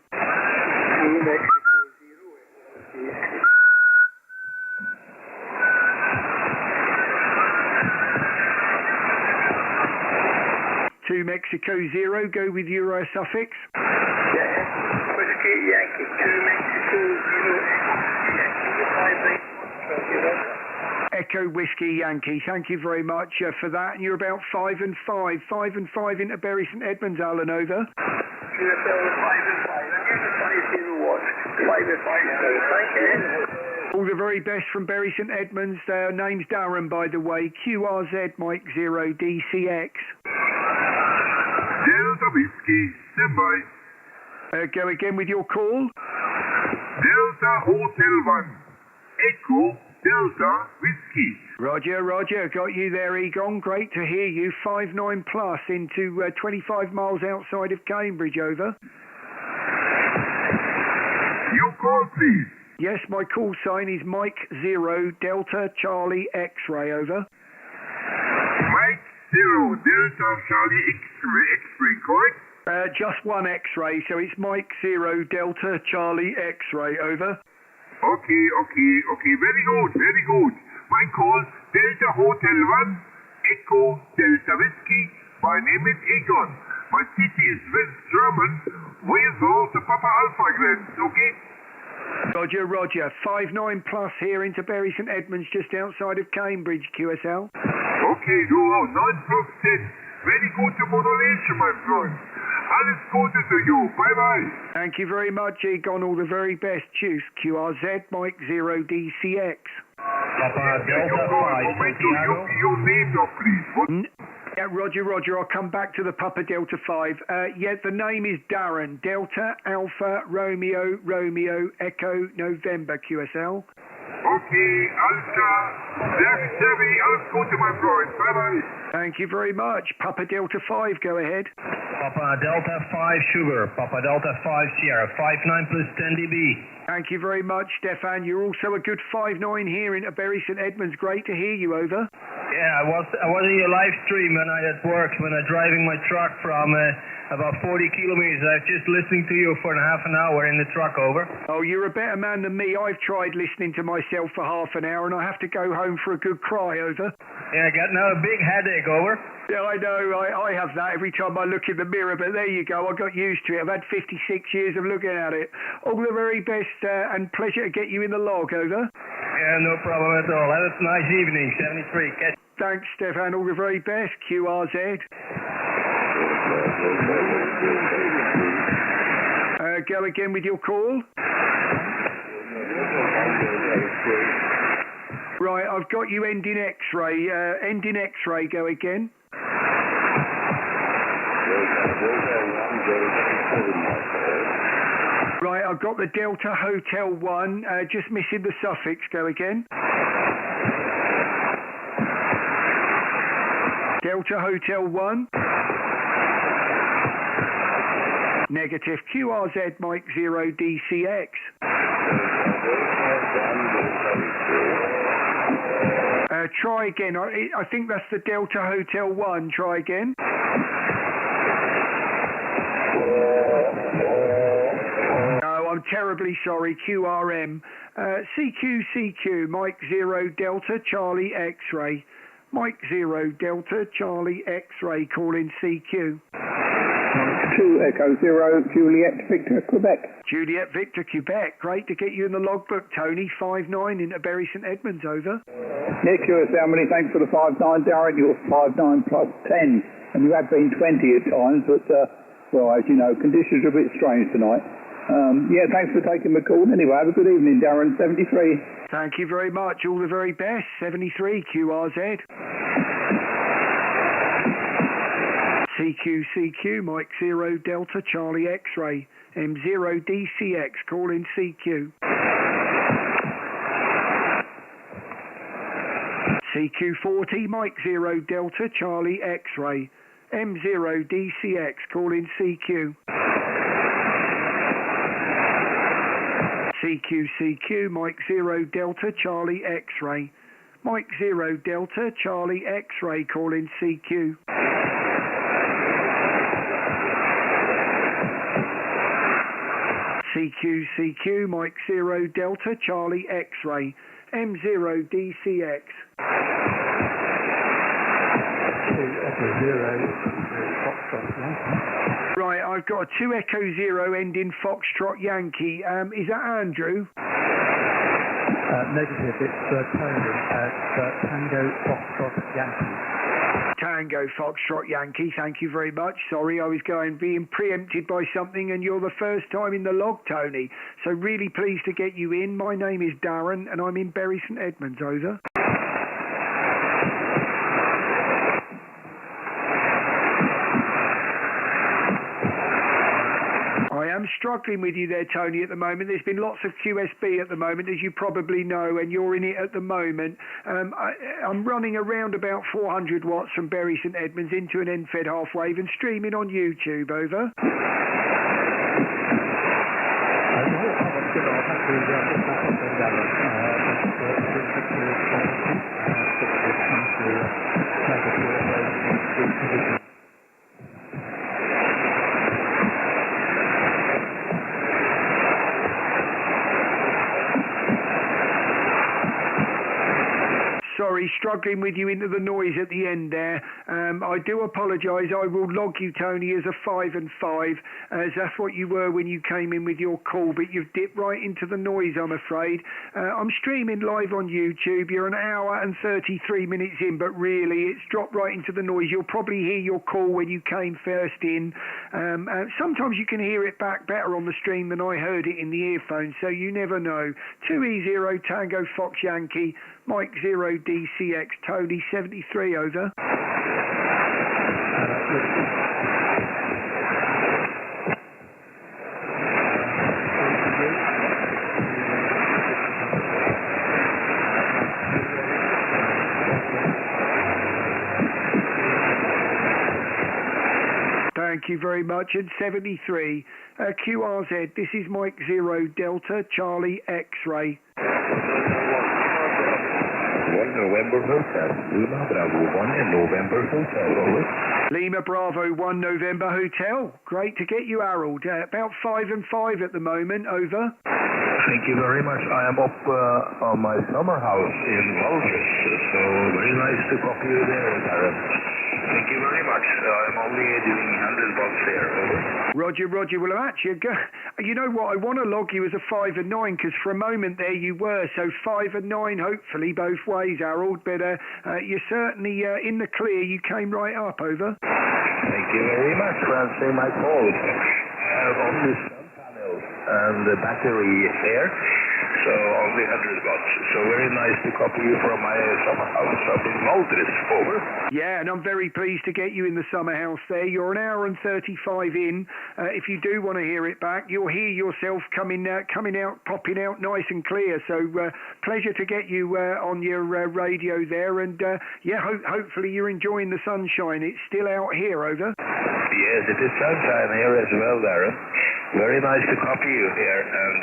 To Mexico 0, go with Euro suffix. Whiskey Yankee 2 Mexico 0. Echo Whiskey Yankee. Thank you very much for that. And you're about 5 and 5. 5 and 5 into Bury St Edmunds, Alan, over. QSL 5 and 5. And you 5 watts. 5 and 5. Thank you. All the very best from Bury St Edmunds. Name's Darren, by the way. QRZ Mike 0 DCX. Delta Whiskey, stand by. Go again with your call. Delta Hotel 1. Echo Delta Whiskey. Roger. Got you there, Egon. Great to hear you. 59 plus into 25 miles outside of Cambridge, over. Your call, please. Yes, my call sign is Mike 0 Delta Charlie X-Ray, over. Mike 0 Delta Charlie X-Ray, correct? Just one X-ray, so it's Mike 0 Delta Charlie X-Ray, over. Okay, very good. My call, Delta Hotel 1, Echo Delta Whiskey. My name is Egon. My city is West German, Weasel, the Papa Alpha Grand, okay? Roger. 59 plus here into Bury St Edmunds, just outside of Cambridge, QSL. Okay, 9 plus 10. Very good modulation, my friend. Alles Gute to you. Bye-bye. Thank you very much, Egon. All the very best. Choose QRZ, Mike 0 DCX. Papa Delta 5, Santiago. Your name though, please. Yeah, Roger. I'll come back to the Papa Delta 5. Yeah, the name is Darren. Delta, Alpha, Romeo, Echo, November, QSL. Okay, alles klar. Sehr Chevy, alles Gute, my friend. Bye-bye. Thank you very much. Papa Delta 5, go ahead. Papa Delta 5 Sugar, Papa Delta 5 Sierra, 59 plus 10 dB. Thank you very much, Stefan. You're also a good 5'9" here in Bury St Edmunds. Great to hear you, over. Yeah, I was in your live stream when I at work, when I'm driving my truck from about 40 kilometers. I was just listening to you for half an hour in the truck, over. Oh, you're a better man than me. I've tried listening to myself for half an hour and I have to go home for a good cry, over. Yeah, I got now a big headache, over. Yeah, I know. I have that every time I look in the mirror, but there you go. I got used to it. I've had 56 years of looking at it. All the very best and pleasure to get you in the log, over. Yeah, no problem at all. Have a nice evening, 73. Thanks, Stefan. All the very best. QRZ. Go again with your call. Right, I've got you ending X-ray. Ending X-ray, go again. Right, I've got the Delta Hotel 1, just missing the suffix, go again. Delta Hotel 1. Negative. QRZ Mike 0 DCX. Try again. I think that's the Delta Hotel 1. Try again. No, I'm terribly sorry. QRM. CQ, Mike 0 Delta Charlie X-ray. Mike 0 Delta Charlie X-ray calling CQ. 2 Echo 0 Juliet Victor Quebec. Juliet Victor Quebec. Great to get you in the logbook, Tony. 5'9" into Bury St Edmunds, over. Nick, QSL, many thanks for the 5'9", Darren. You're 5'9 plus 10, and you have been 20 at times, but, well, as you know, conditions are a bit strange tonight. Yeah, thanks for taking the call. Anyway, have a good evening, Darren, 73. Thank you very much. All the very best. 73 QRZ. CQ, Mike 0 Delta Charlie X-ray. M0 DCX, calling CQ. CQ40, Mike 0 Delta Charlie X-ray. M0 DCX, calling CQ. CQ, Mike 0 Delta Charlie X-ray. Mike 0 Delta Charlie X-ray, calling CQ. CQ, Mike 0 Delta Charlie X-ray. M0 DCX. Right, I've got a 2 Echo 0 ending Foxtrot Yankee. Is that Andrew? Negative, it's Tony at Tango Foxtrot Yankee. Tango Foxtrot Yankee, thank you very much. Sorry, I was being preempted by something and you're the first time in the log, Tony. So really pleased to get you in. My name is Darren and I'm in Bury St Edmunds, over. I am struggling with you there, Tony, at the moment. There's been lots of QSB at the moment, as you probably know, and you're in it at the moment. I'm running around about 400 watts from Bury St Edmunds into an end-fed half-wave and streaming on YouTube, over. Sorry, struggling with you into the noise at the end there. I do apologise. I will log you, Tony, as a 5 and 5, as that's what you were when you came in with your call, but you've dipped right into the noise, I'm afraid. I'm streaming live on YouTube. You're an hour and 33 minutes in, but really it's dropped right into the noise. You'll probably hear your call when you came first in. Sometimes you can hear it back better on the stream than I heard it in the earphones, so you never know. 2E0 Tango Fox Yankee, Mike 0 DCX, Tony 73, over. Thank you very much. And 73, QRZ, this is Mike 0 Delta, Charlie X-Ray. 1 November Hotel, Lima Bravo 1 in November Hotel, over. Lima Bravo 1 November Hotel. Great to get you, Harold. About 5 and 5 at the moment, over. Thank you very much. I am up on my summer house in Walters, so very nice to copy you there, Darren. Thank you very much. I'm only doing 100 bucks there, over. Roger. Well, actually, you know what? I want to log you as a 5 and 9 because for a moment there you were. So 5 and 9, hopefully both ways, Harold. But you're certainly in the clear. You came right up, over. Thank you very much for answering my call. I have only sun panels and the battery there, so only 100 bucks. So very nice to copy you from my summer house up in Walters, over. Yeah, and I'm very pleased to get you in the summer house there. You're an hour and 35 in. If you do want to hear it back, you'll hear yourself coming out, popping out nice and clear. So pleasure to get you on your radio there. And hopefully you're enjoying the sunshine. It's still out here, over. Yes, it is sunshine here as well, Darren. Very nice to copy you here, and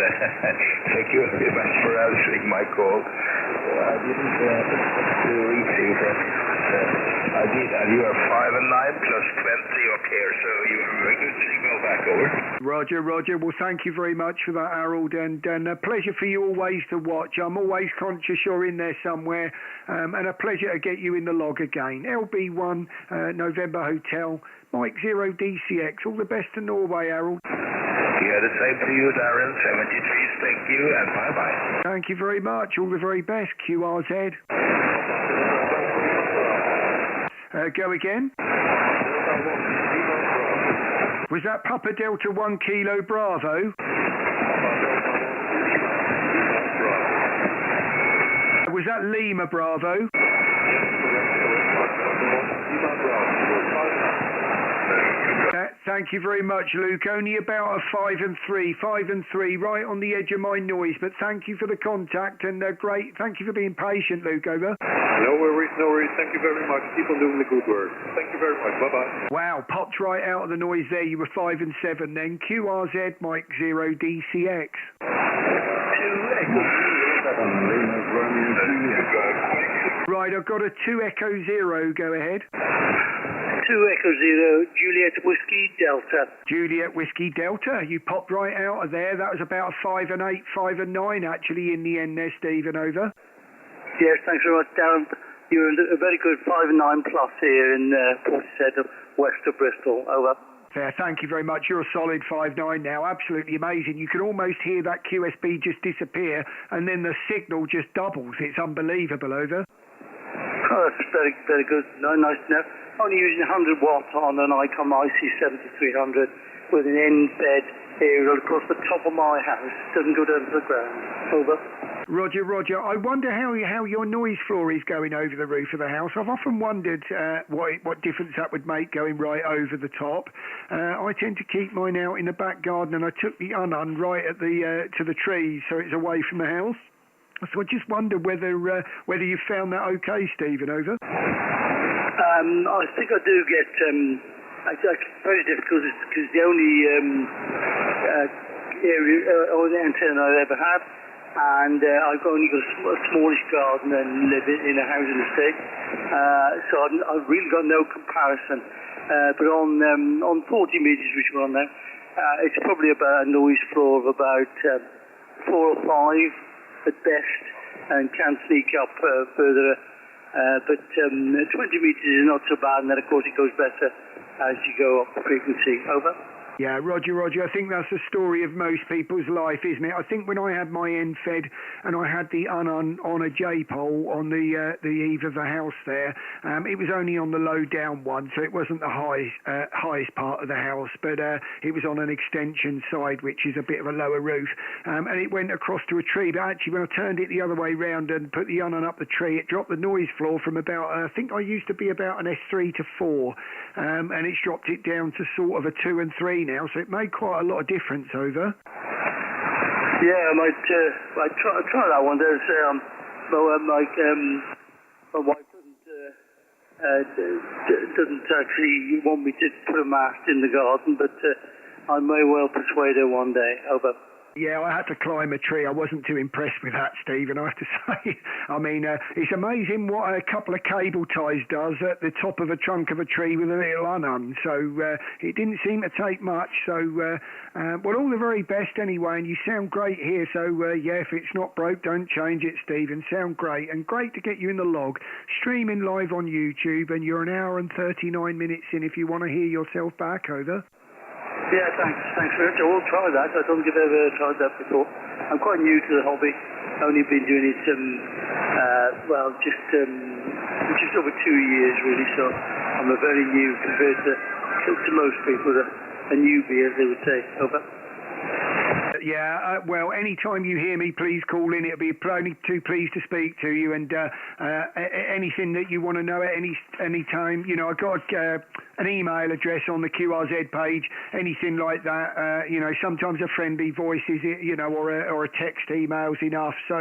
thank you very much for answering my call. I didn't expect to reach you, but I did, and you are 5 and 9 plus 20 up here, so you have a very good signal back, over. Roger. Well, thank you very much for that, Harold, and a pleasure for you always to watch. I'm always conscious you're in there somewhere, and a pleasure to get you in the log again. LB1 November Hotel, Mike 0 DCX. All the best to Norway, Harold. Yeah, the same to you, Darren. 73, thank you, and bye-bye. Thank you very much. All the very best, QRZ. Go again. Was that Papa Delta 1 Kilo Bravo? Was that Lima Bravo? Thank you very much, Luke. Only about a 5 and 3, right on the edge of my noise. But thank you for the contact and great. Thank you for being patient, Luke. Over. No worries. Thank you very much. Keep on doing the good work. Thank you very much. Bye-bye. Wow, popped right out of the noise there. You were 5 and 7 then. QRZ, Mike 0 DCX. Right, I've got a 2 Echo 0. Go ahead. 2 Echo 0, Juliet Whiskey Delta. Juliet Whiskey Delta, you popped right out of there. That was about a 5 and 8, 5 and 9 actually in the end there, Stephen, over. Yes, thanks very much, Darren. You're a very good 5 and 9 plus here in Portishead, west of Bristol, over. Fair, thank you very much. You're a solid 5-9 now. Absolutely amazing. You can almost hear that QSB just disappear and then the signal just doubles. It's unbelievable, over. Oh, that's very, very good. No, nice to know. Only using 100 watt on an ICOM IC7300 with an end bed aerial across the top of my house. Doesn't go down to the ground. Over. Roger. I wonder how your noise floor is going over the roof of the house. I've often wondered what difference that would make going right over the top. I tend to keep mine out in the back garden, and I took the unun right at the to the trees, so it's away from the house. So I just wonder whether you found that okay, Stephen, over. I think I do get. It's very difficult because the only area or the antenna I've ever had, and I've only got a smallish garden and live in a housing estate, so I've really got no comparison. But on 40 meters, which we're on now, it's probably about a noise floor of about 4 or 5 at best, and can sneak up further But 20 metres is not so bad, and then of course it goes better as you go up the frequency. Over. Yeah, Roger. I think that's the story of most people's life, isn't it? I think when I had my NFED and I had the on a J-pole on the eve of the house there, it was only on the low down one, so it wasn't the highest part of the house, but it was on an extension side, which is a bit of a lower roof, and it went across to a tree. But actually, when I turned it the other way round and put the on up the tree, it dropped the noise floor from about, I think I used to be about an S3 to 4, and it's dropped it down to sort of a 2 and 3 now, so it made quite a lot of difference. Over. Yeah, I might try that one. There's my wife doesn't actually want me to put a mast in the garden, but I may well persuade her one day. Over. Yeah, I had to climb a tree. I wasn't too impressed with that, Stephen, I have to say. I mean, it's amazing what a couple of cable ties does at the top of a trunk of a tree with a little un. So it didn't seem to take much. So, well, all the very best anyway, and you sound great here. So, yeah, if it's not broke, don't change it, Stephen. Sound great, and great to get you in the log. Streaming live on YouTube, and you're an hour and 39 minutes in if you want to hear yourself back. Over. Yeah, thanks very much. I will try that. I don't think I've ever tried that before. I'm quite new to the hobby. I've only been doing it, just over 2 years really, so I'm a very new compared to most people, a newbie as they would say. Over. Yeah, well, anytime you hear me, please call in. It'll be only too pleased to speak to you, and anything that you want to know at any time. You know, I've got an email address on the QRZ page, anything like that. You know, sometimes a friendly voice is, you know, or a text email's enough. So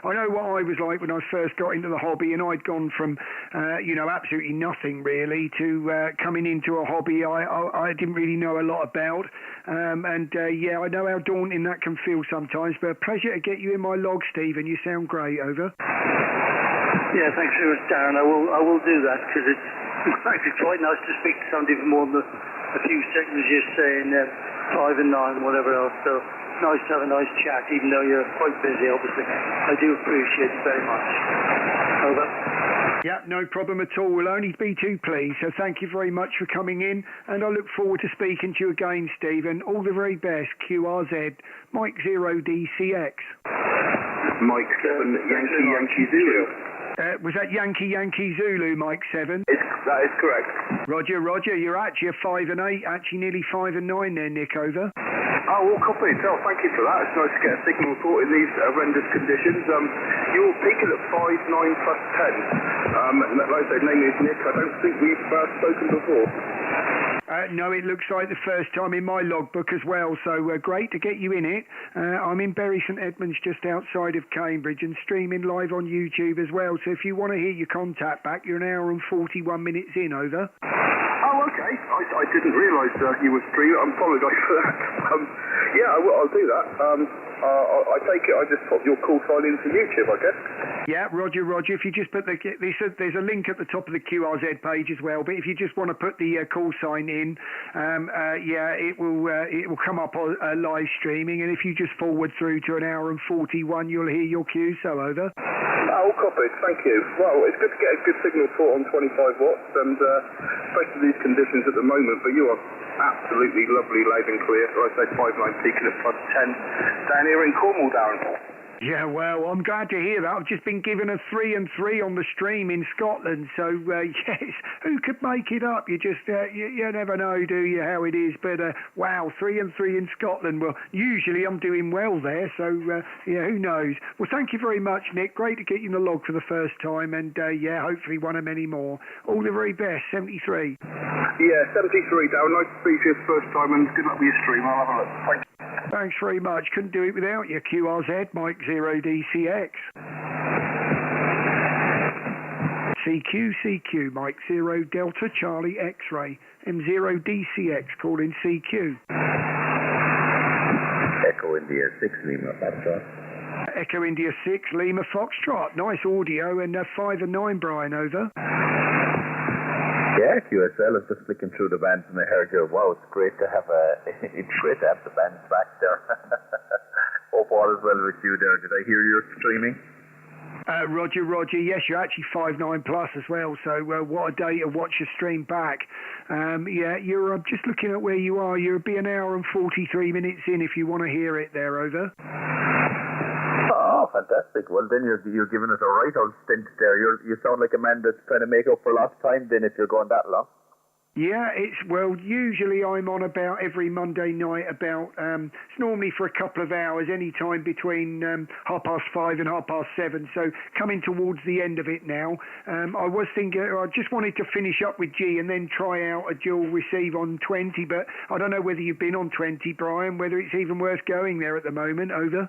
I know what I was like when I first got into the hobby, and I'd gone from, you know, absolutely nothing really to coming into a hobby I didn't really know a lot about. Yeah, I know how daunting that can feel sometimes, but a pleasure to get you in my log, Stephen. You sound great. Over. Yeah, thanks very much, Darren. I will do that, because it's actually quite nice to speak to somebody for more than a few seconds just saying 5 and 9, whatever else. So nice to have a nice chat, even though you're quite busy, obviously. I do appreciate it very much. Over. Yeah, no problem at all. We'll only be too pleased. So thank you very much for coming in, and I look forward to speaking to you again, Stephen. All the very best. QRZ, Mike 0 DCX. Mike 7, Yankee Zulu. Was that Yankee Zulu, Mike 7? That is correct. Roger. You're actually a 5 and 8, actually nearly 5 and 9 there, Nick. Over. Oh, well, copy. Oh, thank you for that. It's nice to get a signal report in these horrendous conditions. You're peaking at 5.9 plus 10. Like I said, name is Nick. I don't think we've spoken before. No, it looks like the first time in my logbook as well, so great to get you in it. I'm in Bury St Edmunds, just outside of Cambridge, and streaming live on YouTube as well, so if you want to hear your contact back, you're an hour and 41 minutes in. Over. Oh, okay. I didn't realise you were streaming. I apologise for that. Yeah, I'll do that. I take it I just pop your call sign into YouTube, I guess. Yeah, Roger. If you just put there's a link at the top of the QRZ page as well, but if you just want to put the call sign in, yeah, it will come up live streaming, and if you just forward through to an hour and 41, you'll hear your cue. So over. Oh, copied. Thank you. Well, it's good to get a good signal report on 25 watts, and especially these conditions at the moment, but you are absolutely lovely, loud and clear. Like I say, 5.9 peaking at plus 10 down here in Cornwall, Darren. Yeah, well, I'm glad to hear that. I've just been given a 3 and 3 on the stream in Scotland, so yes, who could make it up? You just you never know, do you, how it is? But wow, 3 and 3 in Scotland. Well, usually I'm doing well there, so yeah, who knows? Well, thank you very much, Nick. Great to get you in the log for the first time, and yeah, hopefully one of many more. All the very best. 73. Yeah, 73, Darren. Nice to speak to you the first time, and good luck with your stream. I'll have a look. Thank you. Thanks very much. Couldn't do it without you. QRZ, Mike 0 DCX. CQ, Mike 0 Delta Charlie X-Ray. M0 DCX, calling CQ. Echo India 6 Lima Foxtrot. Echo India 6 Lima Foxtrot. Nice audio, and 5 and 9, Brian. Over. Yeah, QSL is just flicking through the bands, and I heard you. Wow, it's great to have the bands back there. Hope all is well with you there. Did I hear you're streaming? Roger. Yes, you're actually 5'9" plus as well. So what a day to watch your stream back. You're just looking at where you are. You'll be an hour and 43 minutes in if you want to hear it there, over. Oh, fantastic. Well, then you're giving us a right old stint there. You sound like a man that's trying to make up for lost time then if you're going that long. Yeah, usually I'm on about every Monday night about, it's normally for a couple of hours, any time between 5:30 and 7:30, so coming towards the end of it now. I was thinking, I just wanted to finish up with G and then try out a dual receive on 20, but I don't know whether you've been on 20, Brian, whether it's even worth going there at the moment, over.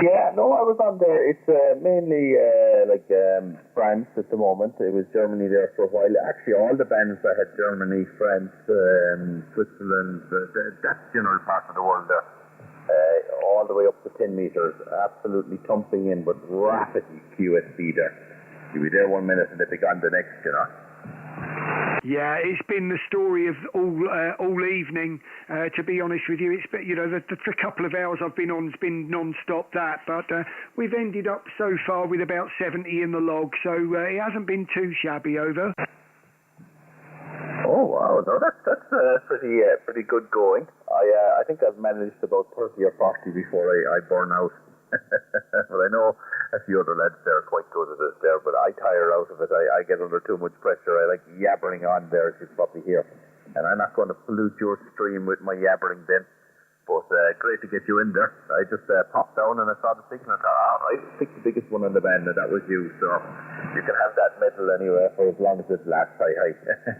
Yeah, no, I was on there. It's mainly France at the moment. It was Germany there for a while. Actually, all the bands I had Germany, France, Switzerland, that general part of the world there, all the way up to 10 meters, absolutely thumping in, but rapidly QSB there. You'll be there 1 minute and they'll be gone the next, you know. Yeah, it's been the story of all evening. To be honest with you, it's the couple of hours I've been on has been non-stop that. But we've ended up so far with about 70 in the log, so it hasn't been too shabby, over. Oh wow, no, that's pretty good going. I think I've managed about 30 or 40 before I burn out. But I know a few other lads there are quite good at it there, but I tire out of it. I get under too much pressure. I like yabbering on there, as you probably hear. And I'm not going to pollute your stream with my yabbering then. But great to get you in there. I just popped down and I saw the signal. I thought, all right, pick the biggest one on the band, and that was you. So you can have that medal anyway for as long as it lasts. Hi.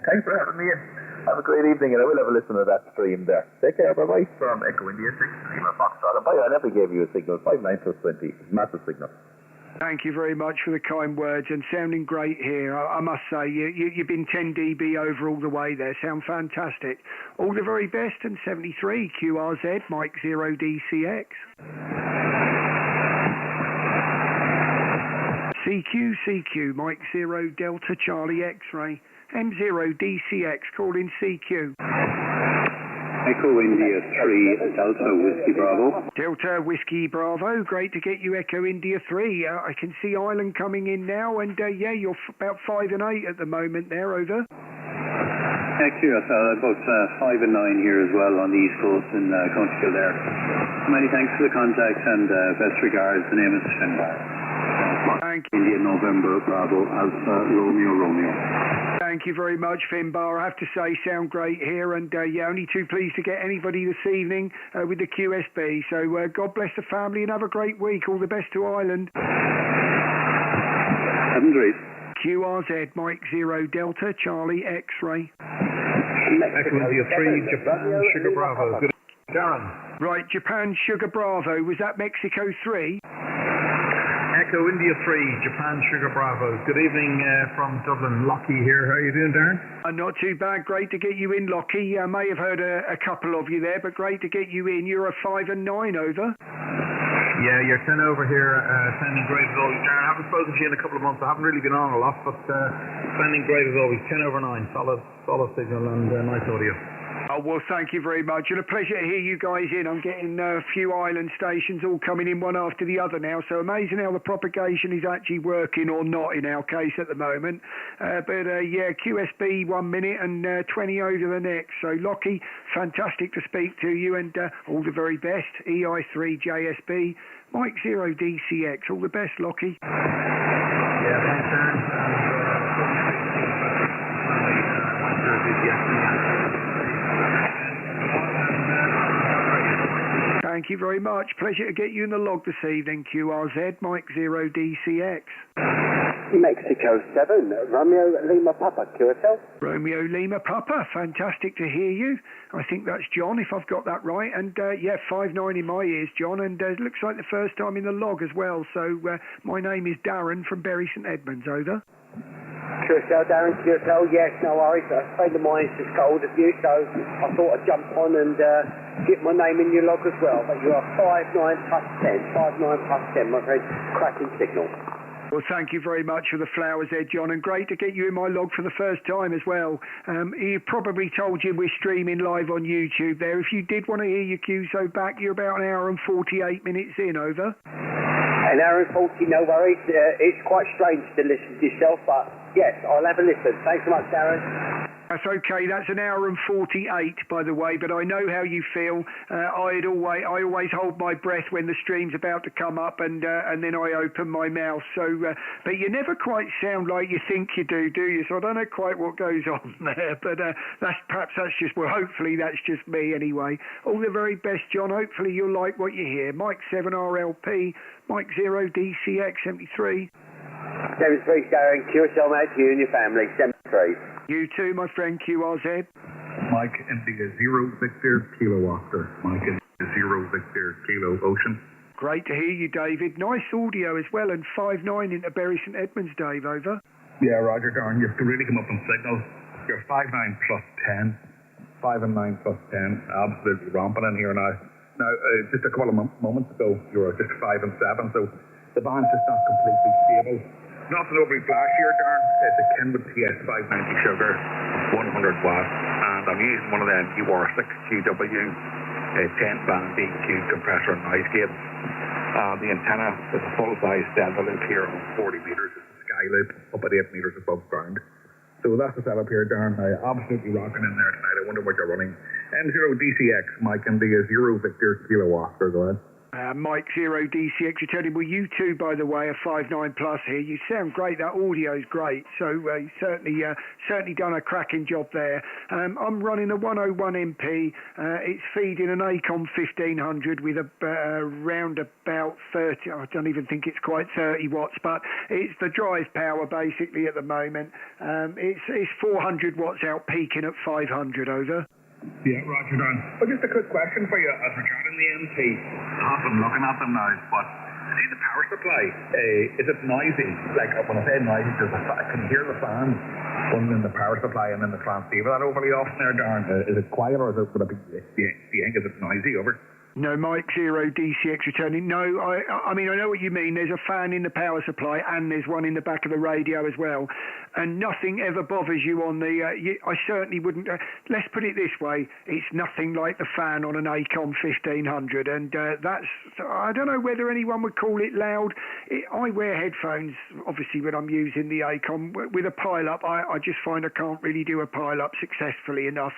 Thanks for having me in. Have a great evening, and I will have a listen to that stream there. Take care, bye-bye. From Echo India 6, Lima Foxtrot. And I never gave you a signal. 5'9" plus 20. Massive signal. Thank you very much for the kind words, and sounding great here. I must say, you've been 10 dB over all the way there. Sound fantastic. All the very best, and 73 QRZ, Mike 0 DCX. CQ, Mike 0 Delta Charlie X-Ray. M0 DCX, calling CQ. Echo India 3, Delta Whiskey Bravo. Delta Whiskey Bravo, great to get you Echo India 3. I can see Ireland coming in now, and you're about 5 and 8 at the moment there, over. QSL, about 5 and 9 here as well on the East Coast in County Kildare. Many thanks for the contact and best regards. The name is Finbar. Thank you. India November Bravo Alpha Romeo. Thank you very much, Finbar. I have to say, sound great here, and only too pleased to get anybody this evening with the QSB. So God bless the family and have a great week. All the best to Ireland. 7-3. QRZ, Mike 0 Delta Charlie X-Ray. Echo India 3, Japan Sugar Bravo. Good evening, Darren. Right, Japan Sugar Bravo. Was that Mexico 3? Echo India 3, Japan Sugar Bravo. Good evening from Dublin. Lockie here. How are you doing, Darren? Not too bad. Great to get you in, Lockie. I may have heard a couple of you there, but great to get you in. You're a 5 and 9, over. Yeah, you're 10 over here, sounding great as always. Darren, I haven't spoken to you in a couple of months. I haven't really been on a lot, but sounding great as always. 10 over 9, solid signal and nice audio. Oh, well, thank you very much. It's a pleasure to hear you guys in. I'm getting a few island stations all coming in one after the other now, so amazing how the propagation is actually working, or not in our case at the moment. QSB 1 minute and 20 over the next. So, Lockie, fantastic to speak to you, and all the very best. EI3 JSB, Mike 0 DCX. All the best, Lockie. Yeah, thanks, Darren. Thank you very much. Pleasure to get you in the log this evening, QRZ, Mike 0 DCX. Mexico 7, Romeo Lima Papa, QSL. Romeo Lima Papa, fantastic to hear you. I think that's John, if I've got that right. And 5'9" in my ears, John, and it looks like the first time in the log as well. So my name is Darren from Bury St Edmunds, over. QSL, Darren, QSL, yes, no worries. A friend of mine just got hold of you, so I thought I'd jump on and get my name in your log as well. But you are 5'9" plus 10, 5'9" plus 10, my friend. Cracking signal. Well, thank you very much for the flowers there, John, and great to get you in my log for the first time as well. He probably told you we're streaming live on YouTube there. If you did want to hear your QSO back, you're about an hour and 48 minutes in, over. An hour and 40, no worries. It's quite strange to listen to yourself, but yes, I'll have a listen. Thanks so much, Darren. That's okay. That's an hour and 48, by the way. But I know how you feel. I always hold my breath when the stream's about to come up, and then I open my mouth. So, but you never quite sound like you think you do you? So I don't know quite what goes on there. But hopefully that's just me anyway. All the very best, John. Hopefully you'll like what you hear. Mike 7RLP, Mike 0DCX 73. 73, Darren. QSL mate to you and your family. 73. You too, my friend QRZ. Mike India 0 Victor Kilo Oscar. Mike India 0 Victor Kilo Ocean. Great to hear you, David. Nice audio as well, and 5-9 into Bury St Edmunds, Dave, over. Yeah, Roger, darn, you've really come up on signal. You're 5-9 plus 10. 5 and 9 plus 10. Absolutely rampant in here now. Now, just a couple of moments ago, you were just 5 and 7, so the band's just not completely stable. Nothing overly flash here, darn. It's a Kenwood TS 590 sugar, 100 watts, and I'm using one of them UR6 GW 10 band EQ compressor and noise gates. The antenna is a full size Delta loop here on 40 meters. It's a sky loop up at 8 meters above ground. So that's the setup here, darn. Absolutely rocking in there tonight. I wonder what you're running. M0DCX, Mike India 0 Victor Kilo Oscar, go ahead. Mike 0DCX returning. Well, you too, by the way, are 5-9 plus here. You sound great. That audio's great. So certainly done a cracking job there. I'm running a 101 MP. It's feeding an ACOM 1500 with around about 30. I don't even think it's quite 30 watts, but it's the drive power basically at the moment. It's 400 watts out, peaking at 500 over. Yeah, Roger, Don. Well, just a quick question for you as regarding the MP. I've been looking at them now, but see the power supply, is it noisy? Like, when I say noisy, I can hear the fan running in the power supply and then the transceiver that overly often there, Darren. Is it quiet or is it, is it noisy over? No, Mike 0DCX returning. No, I mean, I know what you mean. There's a fan in the power supply and there's one in the back of the radio as well. And nothing ever bothers you on the... I certainly wouldn't... let's put it this way. It's nothing like the fan on an ACOM 1500. And that's... I don't know whether anyone would call it loud. I wear headphones, obviously, when I'm using the ACOM. With a pile-up, I just find I can't really do a pile-up successfully enough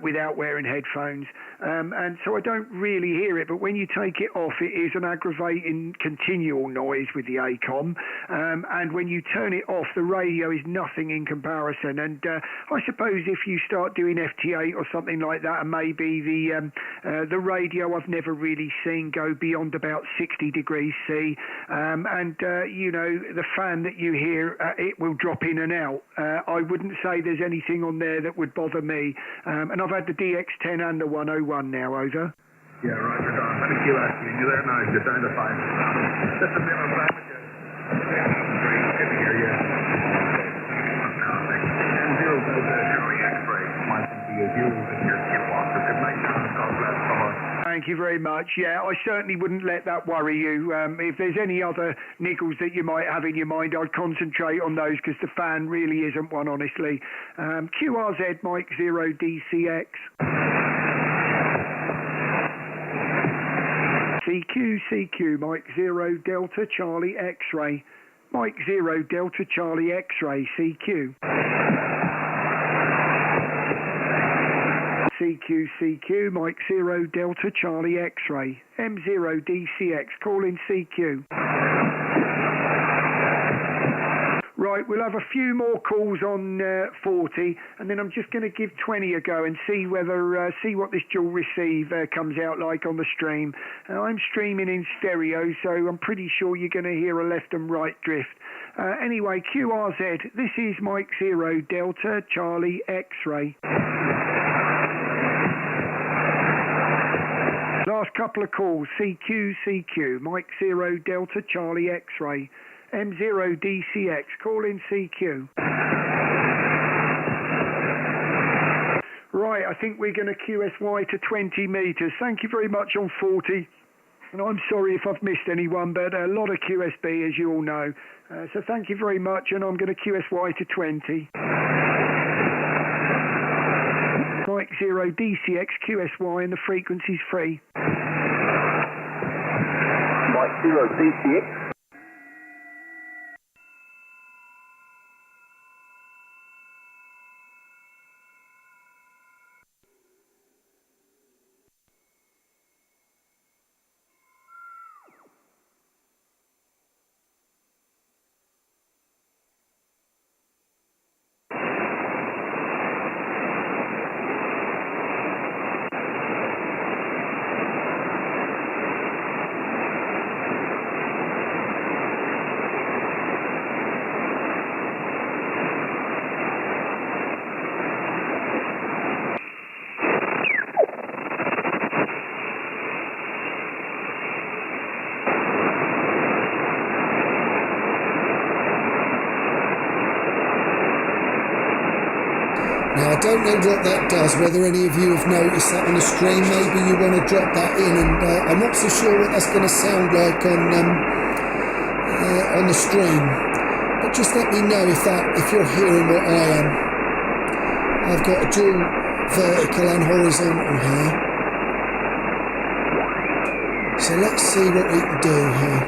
without wearing headphones. And so I don't really hear it, but when you take it off, it is an aggravating continual noise with the ACOM, and when you turn it off, the radio is nothing in comparison. And I suppose if you start doing FT8 or something like that, and maybe the radio I've never really seen go beyond about 60 degrees C, and you know, the fan that you hear, it will drop in and out. I wouldn't say there's anything on there that would bother me, and I've had the DX10 and the 101 now, over. Yeah, Roger, Don. Thank you, actually. You're there now. You're down to 5. Just a bit of time with you. Yeah, great. Good to hear you. Fantastic. M0 Charlie X-ray. My thank you. Good night, John. God bless. Bye-bye. Thank you very much. Yeah, I certainly wouldn't let that worry you. If there's any other niggles that you might have in your mind, I'd concentrate on those because the fan really isn't one, honestly. QRZ, Mike 0DCX. CQ, Mike 0 Delta Charlie X-ray. Mike 0 Delta Charlie X-ray, CQ. CQ, Mike 0 Delta Charlie X-ray. M0DCX, calling CQ. Right, we'll have a few more calls on 40, and then I'm just going to give 20 a go and see whether see what this dual receive comes out like on the stream. I'm streaming in stereo, so I'm pretty sure you're going to hear a left and right drift. Anyway, QRZ, this is Mike 0 Delta Charlie X-ray. Last couple of calls, CQ, Mike 0 Delta Charlie X-ray. M0DCX, call in CQ. Right, I think we're going to QSY to 20 metres. Thank you very much on 40. And I'm sorry if I've missed anyone, but a lot of QSB, as you all know. So thank you very much, and I'm going to QSY to 20. Mike 0DCX, QSY, and the frequency's free. Mike 0DCX. Now, I don't know what that does, whether any of you have noticed that on the stream. Maybe you want to drop that in, and I'm not so sure what that's going to sound like on the stream. But just let me know if you're hearing what I am. I've got a dual vertical and horizontal here. So let's see what we can do here.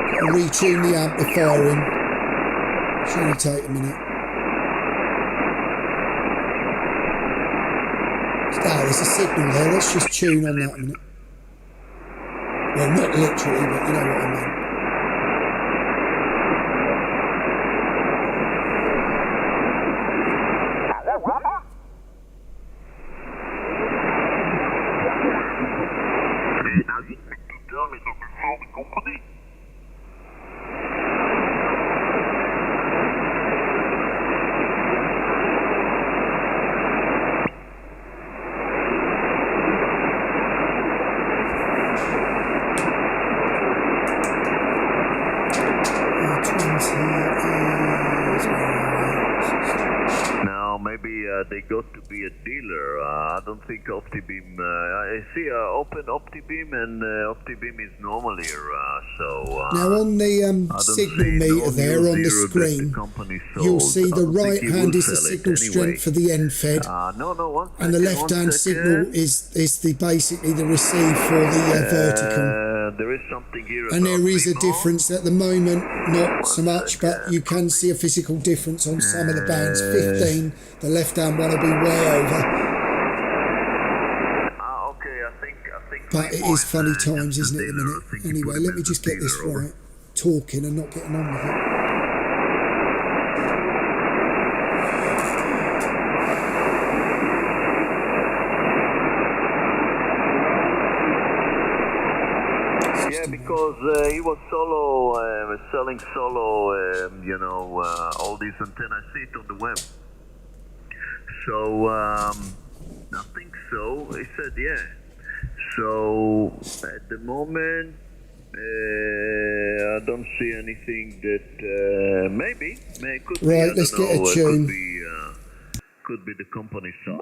Got to retune the amplifier in. Should only take a minute. There's a signal there. Let's just tune on that a minute. Well, not literally, but you know what I mean. They got to be a dealer. I don't think OptiBeam. I see OptiBeam, and OptiBeam is normal here. Now on the signal meter there on the screen, you'll see the right hand is the signal strength for the NFED, and the left hand signal is basically the receive for the vertical. There is something here, and there is a difference at the moment, not so much, but you can see a physical difference on some of the bands. 15, the left hand one will be way over. Okay, I think. But it is funny times, isn't it, at the minute? Anyway, let me just get this right. Talking and not getting on with it. Yeah, because he was solo, selling solo, all these antennas. I see it on the web. So, I think so. He said, yeah. So, at the moment, I don't see anything that maybe could be. Right, let's get a tune. Could be the company side.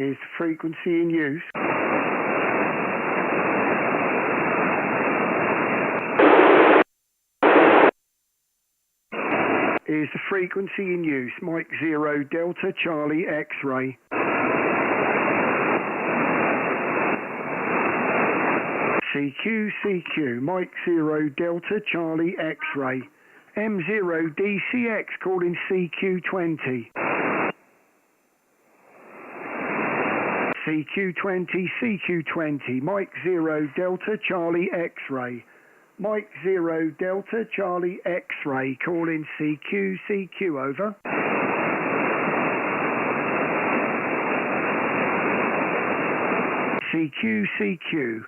Is frequency in use? Is the frequency in use? Mike 0 Delta Charlie X-ray. CQ, Mike 0 Delta Charlie X-ray. M0 DCX calling CQ20. CQ20, Mike 0 Delta Charlie X-ray. Mike 0 Delta Charlie X-ray, calling CQ, over. CQ,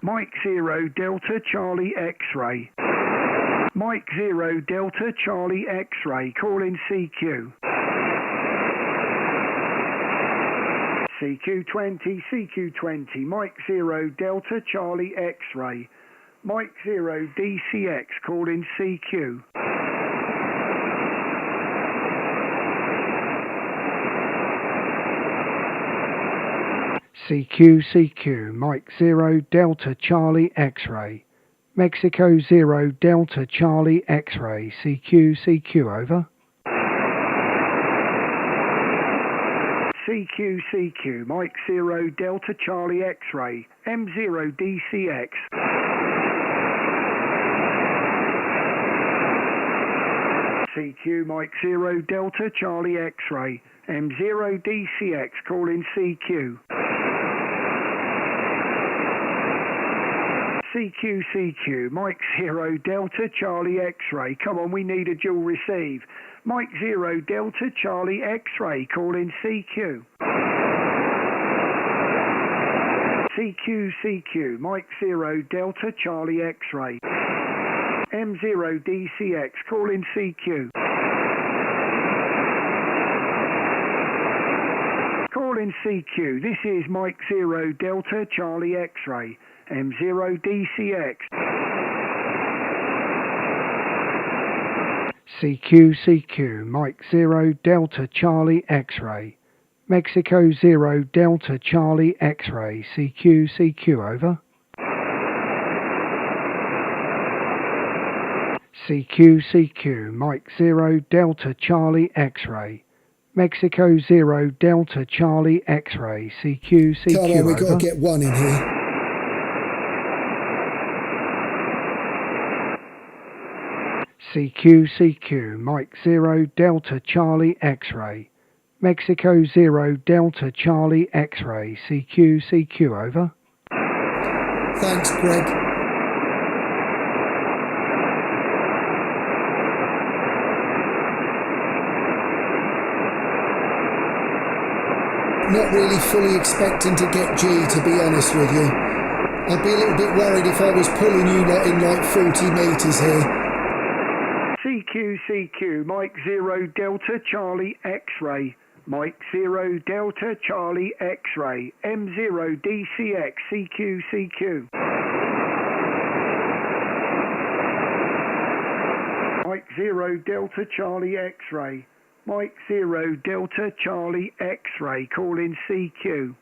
Mike 0 Delta Charlie X-ray. Mike 0 Delta Charlie X-ray, calling CQ. CQ20, Mike 0 Delta Charlie X-ray. Mike 0 DCX calling CQ. CQ, Mike 0 Delta Charlie X-ray. Mexico 0 Delta Charlie X-ray. CQ, over. CQ, Mike 0 Delta Charlie X-ray. M0 DCX. CQ, Mike 0 Delta Charlie X-ray. M0DCX, calling CQ. CQ, Mike 0 Delta Charlie X-ray. Come on, we need a dual receive. Mike 0 Delta Charlie X-ray, calling CQ. CQ, Mike 0 Delta Charlie X-ray. M0DCX, calling CQ. Calling CQ, this is Mike 0 Delta Charlie X-ray. M0DCX. CQ, Mike 0 Delta Charlie X-ray. Mexico 0 Delta Charlie X-ray. CQ, over. CQ, Mike 0 Delta Charlie X-ray. Mexico 0 Delta Charlie X-ray. CQ, Come on, we've over. got to get one in here. CQ, Mike 0 Delta Charlie X-ray. Mexico 0 Delta Charlie X-ray. CQ, over. Thanks, Greg. Not really fully expecting to get G, to be honest with you. I'd be a little bit worried if I was pulling you lot in like 40 metres here. CQ, Mike 0 Delta Charlie X-ray. Mike 0 Delta Charlie X-ray. M0DCX, CQ. Mike 0 Delta Charlie X-ray. Mike 0 Delta Charlie X-ray, calling CQ.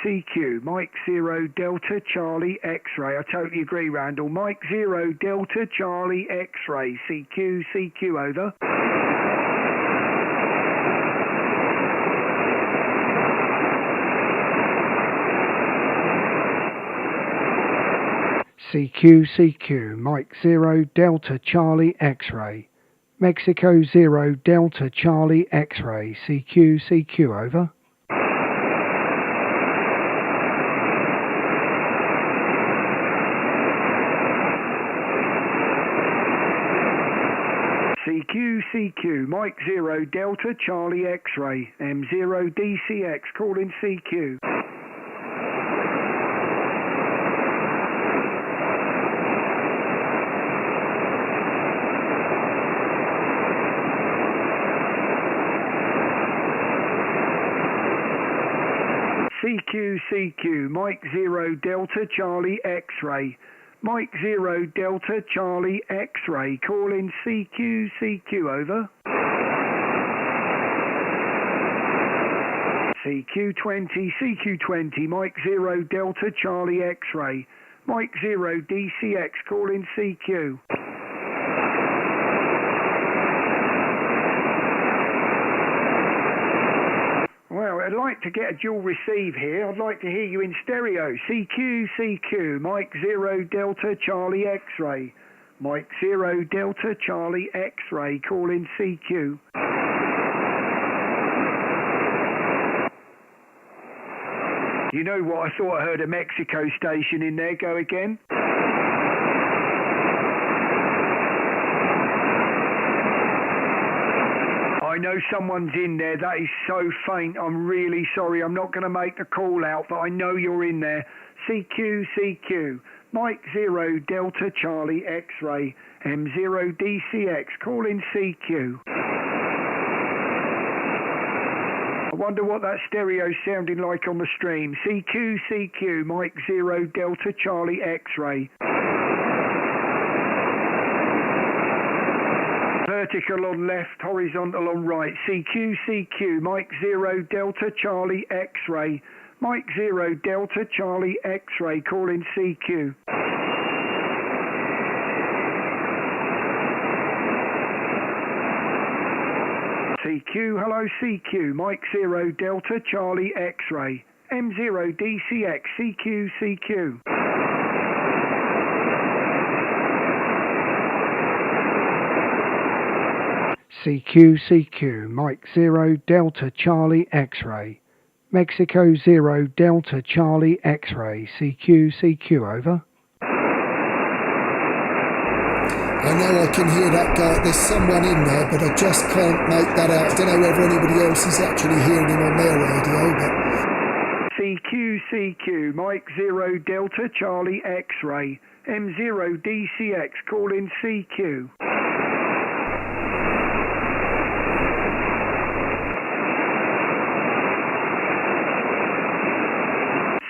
CQ, Mike 0 Delta Charlie X-ray. I totally agree, Randall. Mike 0 Delta Charlie X-ray. CQ, over. CQ, Mike 0 Delta Charlie X-ray. Mexico 0 Delta Charlie X-ray. CQ, over. CQ, Mike 0 Delta Charlie X-ray. M0DCX, calling CQ. CQ, Mike 0 Delta Charlie X-ray. Mike 0 Delta Charlie X-ray, calling CQ, over. CQ20, Mike 0 Delta Charlie X-ray. Mike 0 DCX, calling CQ. Well, I'd like to get a dual receive here. I'd like to hear you in stereo. CQ, Mike 0 Delta Charlie X-ray. Mike 0 Delta Charlie X-ray, calling CQ. You know what? I thought I heard a Mexico station in there. Go again. I know someone's in there. That is so faint. I'm really sorry. I'm not going to make the call out, but I know you're in there. CQ. Mike 0 Delta Charlie X-ray. M0DCX, calling CQ. I wonder what that stereo's sounding like on the stream. CQ, Mike 0 Delta Charlie X-ray. Vertical on left, horizontal on right. CQ, Mike 0 Delta Charlie X-ray. Mike 0 Delta Charlie X-ray, calling CQ. CQ, hello CQ, Mike 0 Delta Charlie X-ray. M0DCX, CQ. CQ, Mike 0 Delta Charlie X-ray. Mexico 0 Delta Charlie X-ray. CQ, over. I know I can hear that guy. There's someone in there, but I just can't make that out. I don't know whether anybody else is actually hearing him on their radio, but... CQ, Mike 0 Delta Charlie X-ray. M0 DCX, call in CQ.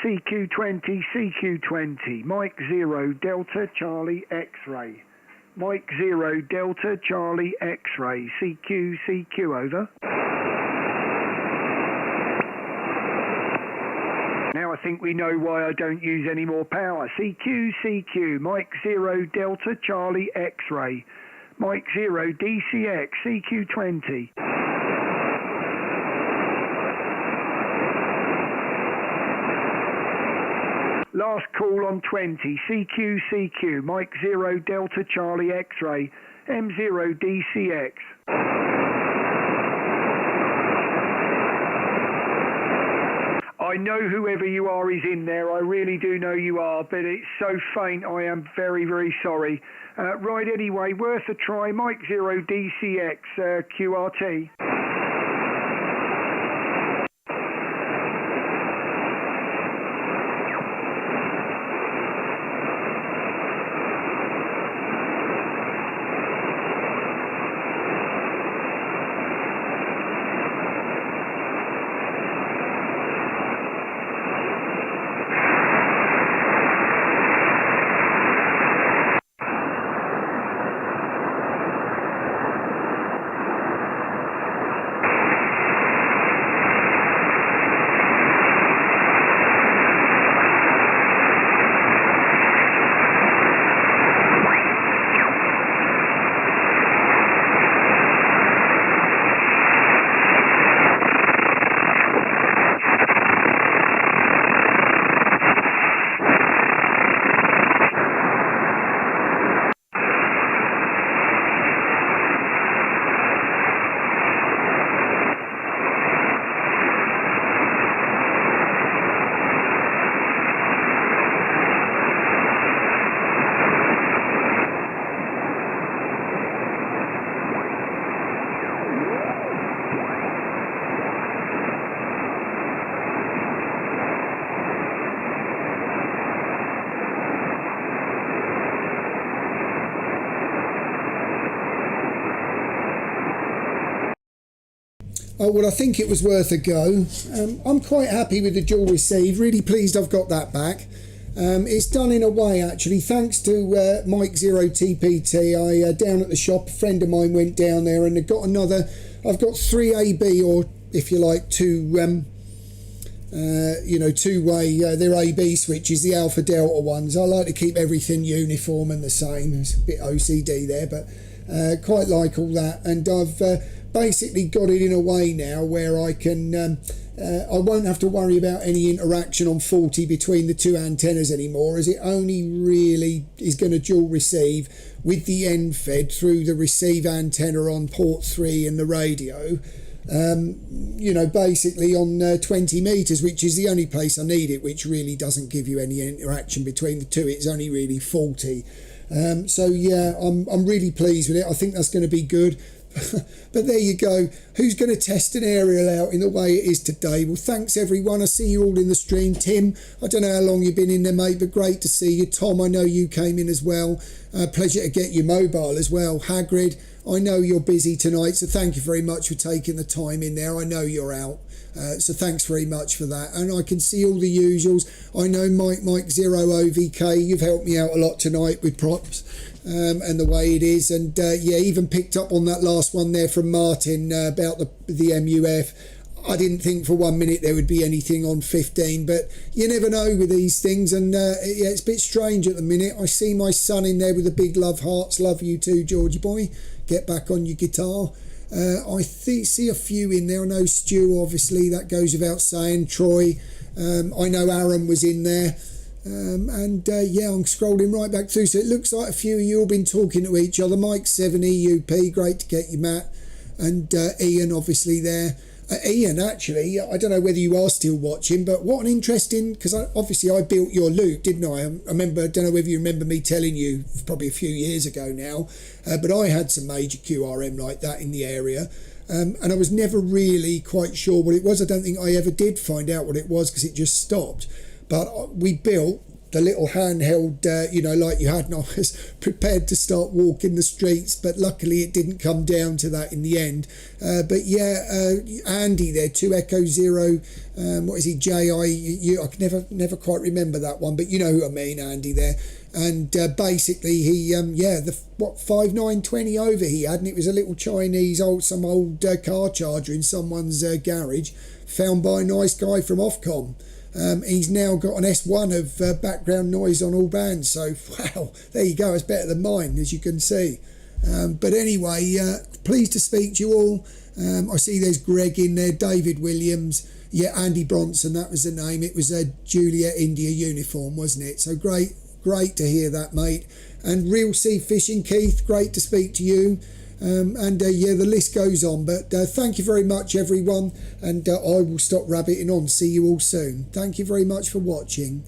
CQ20, Mike 0 Delta Charlie X-ray. Mike 0 Delta Charlie X-ray. CQ, over. Now I think we know why I don't use any more power. CQ, Mike 0 Delta Charlie X-ray. Mike 0 DCX, CQ20. Last call on 20, CQ, Mike 0 Delta Charlie X-ray, M0 DCX. I know whoever you are is in there, I really do know you are, but it's so faint, I am very, very sorry. Right, anyway, worth a try, Mike 0 DCX, QRT. Oh, well, I think it was worth a go. I'm quite happy with the dual receive. Really pleased I've got that back. It's done in a way, actually, thanks to Mike 0 TPT. I down at the shop, a friend of mine went down there and I've got 3 AB, or if you like, two-way, they're AB switches, the Alpha Delta ones. I like to keep everything uniform and the same. It's a bit OCD there, but quite like all that. And I've basically got it in a way now where I can I won't have to worry about any interaction on 40 between the two antennas anymore, as it only really is going to dual receive with the end fed through the receive antenna on port 3 in the radio, basically on 20 meters, which is the only place I need it, which really doesn't give you any interaction between the two. It's only really 40. So yeah, I'm really pleased with it. I think that's going to be good. But there you go. Who's going to test an aerial out in the way it is today? Well, thanks everyone. I see you all in the stream. Tim, I don't know how long you've been in there, mate, but great to see you. Tom, I know you came in as well. Pleasure to get you mobile as well. Hagrid, I know you're busy tonight, so thank you very much for taking the time in there. I know you're out. So thanks very much for that. And I can see all the usuals. I know Mike 0 OVK, you've helped me out a lot tonight with props and the way it is. And even picked up on that last one there from Martin about the MUF. I didn't think for 1 minute there would be anything on 15, but you never know with these things. And it's a bit strange at the minute. I see my son in there with the big love hearts. Love you too, Georgie boy. Get back on your guitar. I see a few in there. I know Stu, obviously, that goes without saying. Troy, I know Aaron was in there. I'm scrolling right back through. So it looks like a few of you have been talking to each other. Mike 7 EUP, great to get you, Matt. and Ian obviously there. Ian, actually, I don't know whether you are still watching, but what an interesting, because obviously I built your loop, didn't I? I remember, I don't know whether you remember me telling you probably a few years ago now, but I had some major QRM like that in the area. And I was never really quite sure what it was. I don't think I ever did find out what it was because it just stopped. But we built the little handheld, like you had, and I was prepared to start walking the streets, but luckily it didn't come down to that in the end. But yeah, Andy there, 2 Echo 0, what is he, JI, I can never quite remember that one, but you know who I mean, Andy there. And basically he, 5920 over he had, and it was a little Chinese some old car charger in someone's garage, found by a nice guy from Ofcom. He's now got an S1 of background noise on all bands, so wow, there you go, it's better than mine, as you can see. But anyway, pleased to speak to you all. I see there's Greg in there, David Williams, Andy Bronson, that was the name. It was a Juliet India uniform, wasn't it? So great to hear that, mate. And Real Sea Fishing, Keith, great to speak to you. The list goes on, but thank you very much, everyone, and I will stop rabbiting on. See you all soon. Thank you very much for watching.